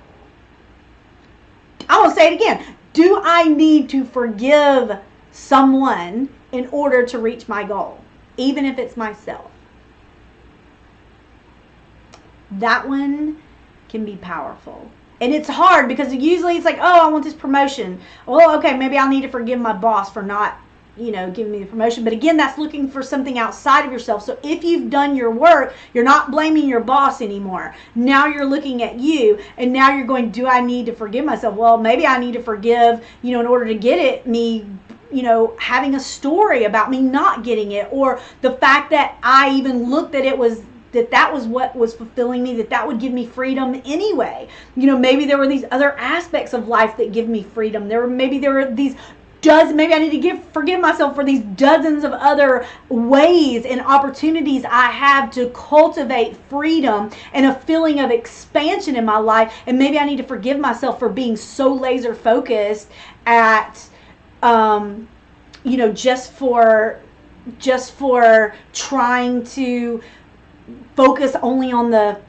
I will say it again. Do I need to forgive someone in order to reach my goal, even if it's myself? That one can be powerful. And it's hard because usually it's like, oh, I want this promotion. Well, okay, maybe I'll need to forgive my boss for not, giving me the promotion. But again, that's looking for something outside of yourself. So if you've done your work, you're not blaming your boss anymore. Now you're looking at you, and now you're going, do I need to forgive myself? Well, maybe I need to forgive, in order to get it, me, having a story about me not getting it, or the fact that I even looked at it that was what was fulfilling me, that would give me freedom anyway. Maybe there were these other aspects of life that give me freedom. Maybe there were these maybe I need to forgive myself for these dozens of other ways and opportunities I have to cultivate freedom and a feeling of expansion in my life. And maybe I need to forgive myself for being so laser focused at, just for trying to focus only on the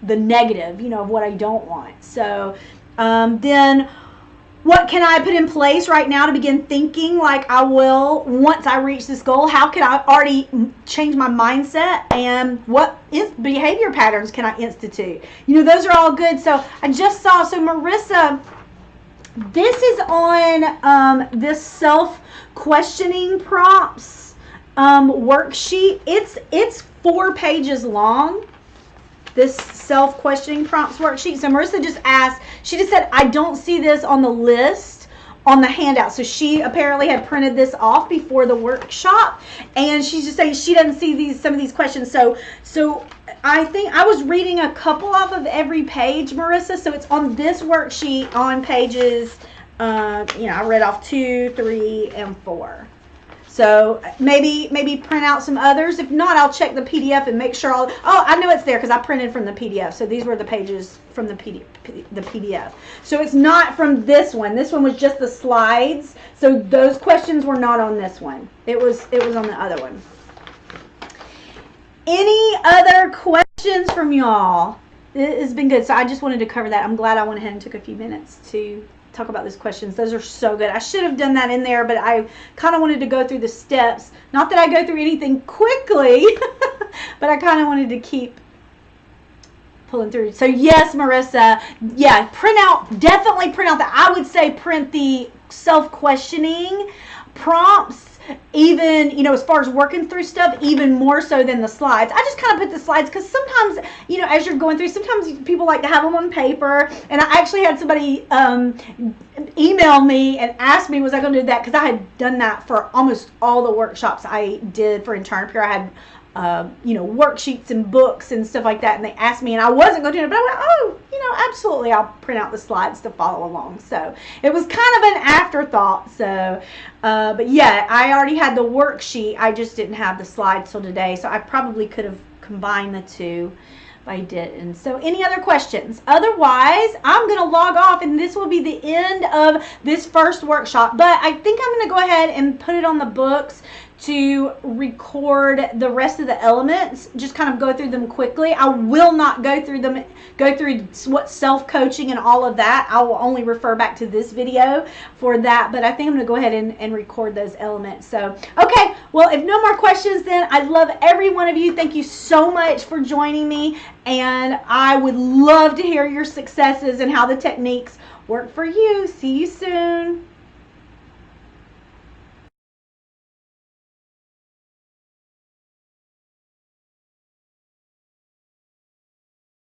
negative, of what I don't want. So then what can I put in place right now to begin thinking like I will once I reach this goal? How can I already change my mindset? And what behavior patterns can I institute? Those are all good. So I just saw, Marissa, this is on this self-questioning prompts worksheet. It's 4 pages long, this self-questioning prompts worksheet. So Marissa just asked, she just said, I don't see this on the list on the handout. So she apparently had printed this off before the workshop, and she's just saying she doesn't see some of these questions. So I think I was reading a couple off of every page, Marissa. So it's on this worksheet on pages, I read off 2, 3, and 4. So maybe print out some others. If not, I'll check the PDF and make sure I know it's there because I printed from the PDF. So these were the pages from the PDF. So it's not from this one. This one was just the slides. So those questions were not on this one. It was on the other one. Any other questions from y'all? It has been good. So I just wanted to cover that. I'm glad I went ahead and took a few minutes to talk about those questions. Those are so good. I should have done that in there, but I kind of wanted to go through the steps. Not that I go through anything quickly, but I kind of wanted to keep pulling through. So yes, Marissa, yeah, definitely print out that. I would say print the self-questioning prompts, even, as far as working through stuff, even more so than the slides. I just kind of put the slides because sometimes, as you're going through, sometimes people like to have them on paper. And I actually had somebody email me and ask me, was I going to do that? Because I had done that for almost all the workshops I did for Internpure. I had worksheets and books and stuff like that, and they asked me, and I wasn't going to do it, but I went, absolutely, I'll print out the slides to follow along. So it was kind of an afterthought. So but yeah, I already had the worksheet, I just didn't have the slides till today, so I probably could have combined the two, but I didn't. So any other questions? Otherwise, I'm going to log off, and this will be the end of this first workshop. But I think I'm going to go ahead and put it on the books to record the rest of the elements, just kind of go through them quickly. I will not go through what self-coaching and all of that. I will only refer back to this video for that, but I think I'm going to go ahead and record those elements. So, okay, well, if no more questions, then I love every one of you. Thank you so much for joining me, and I would love to hear your successes and how the techniques work for you. See you soon.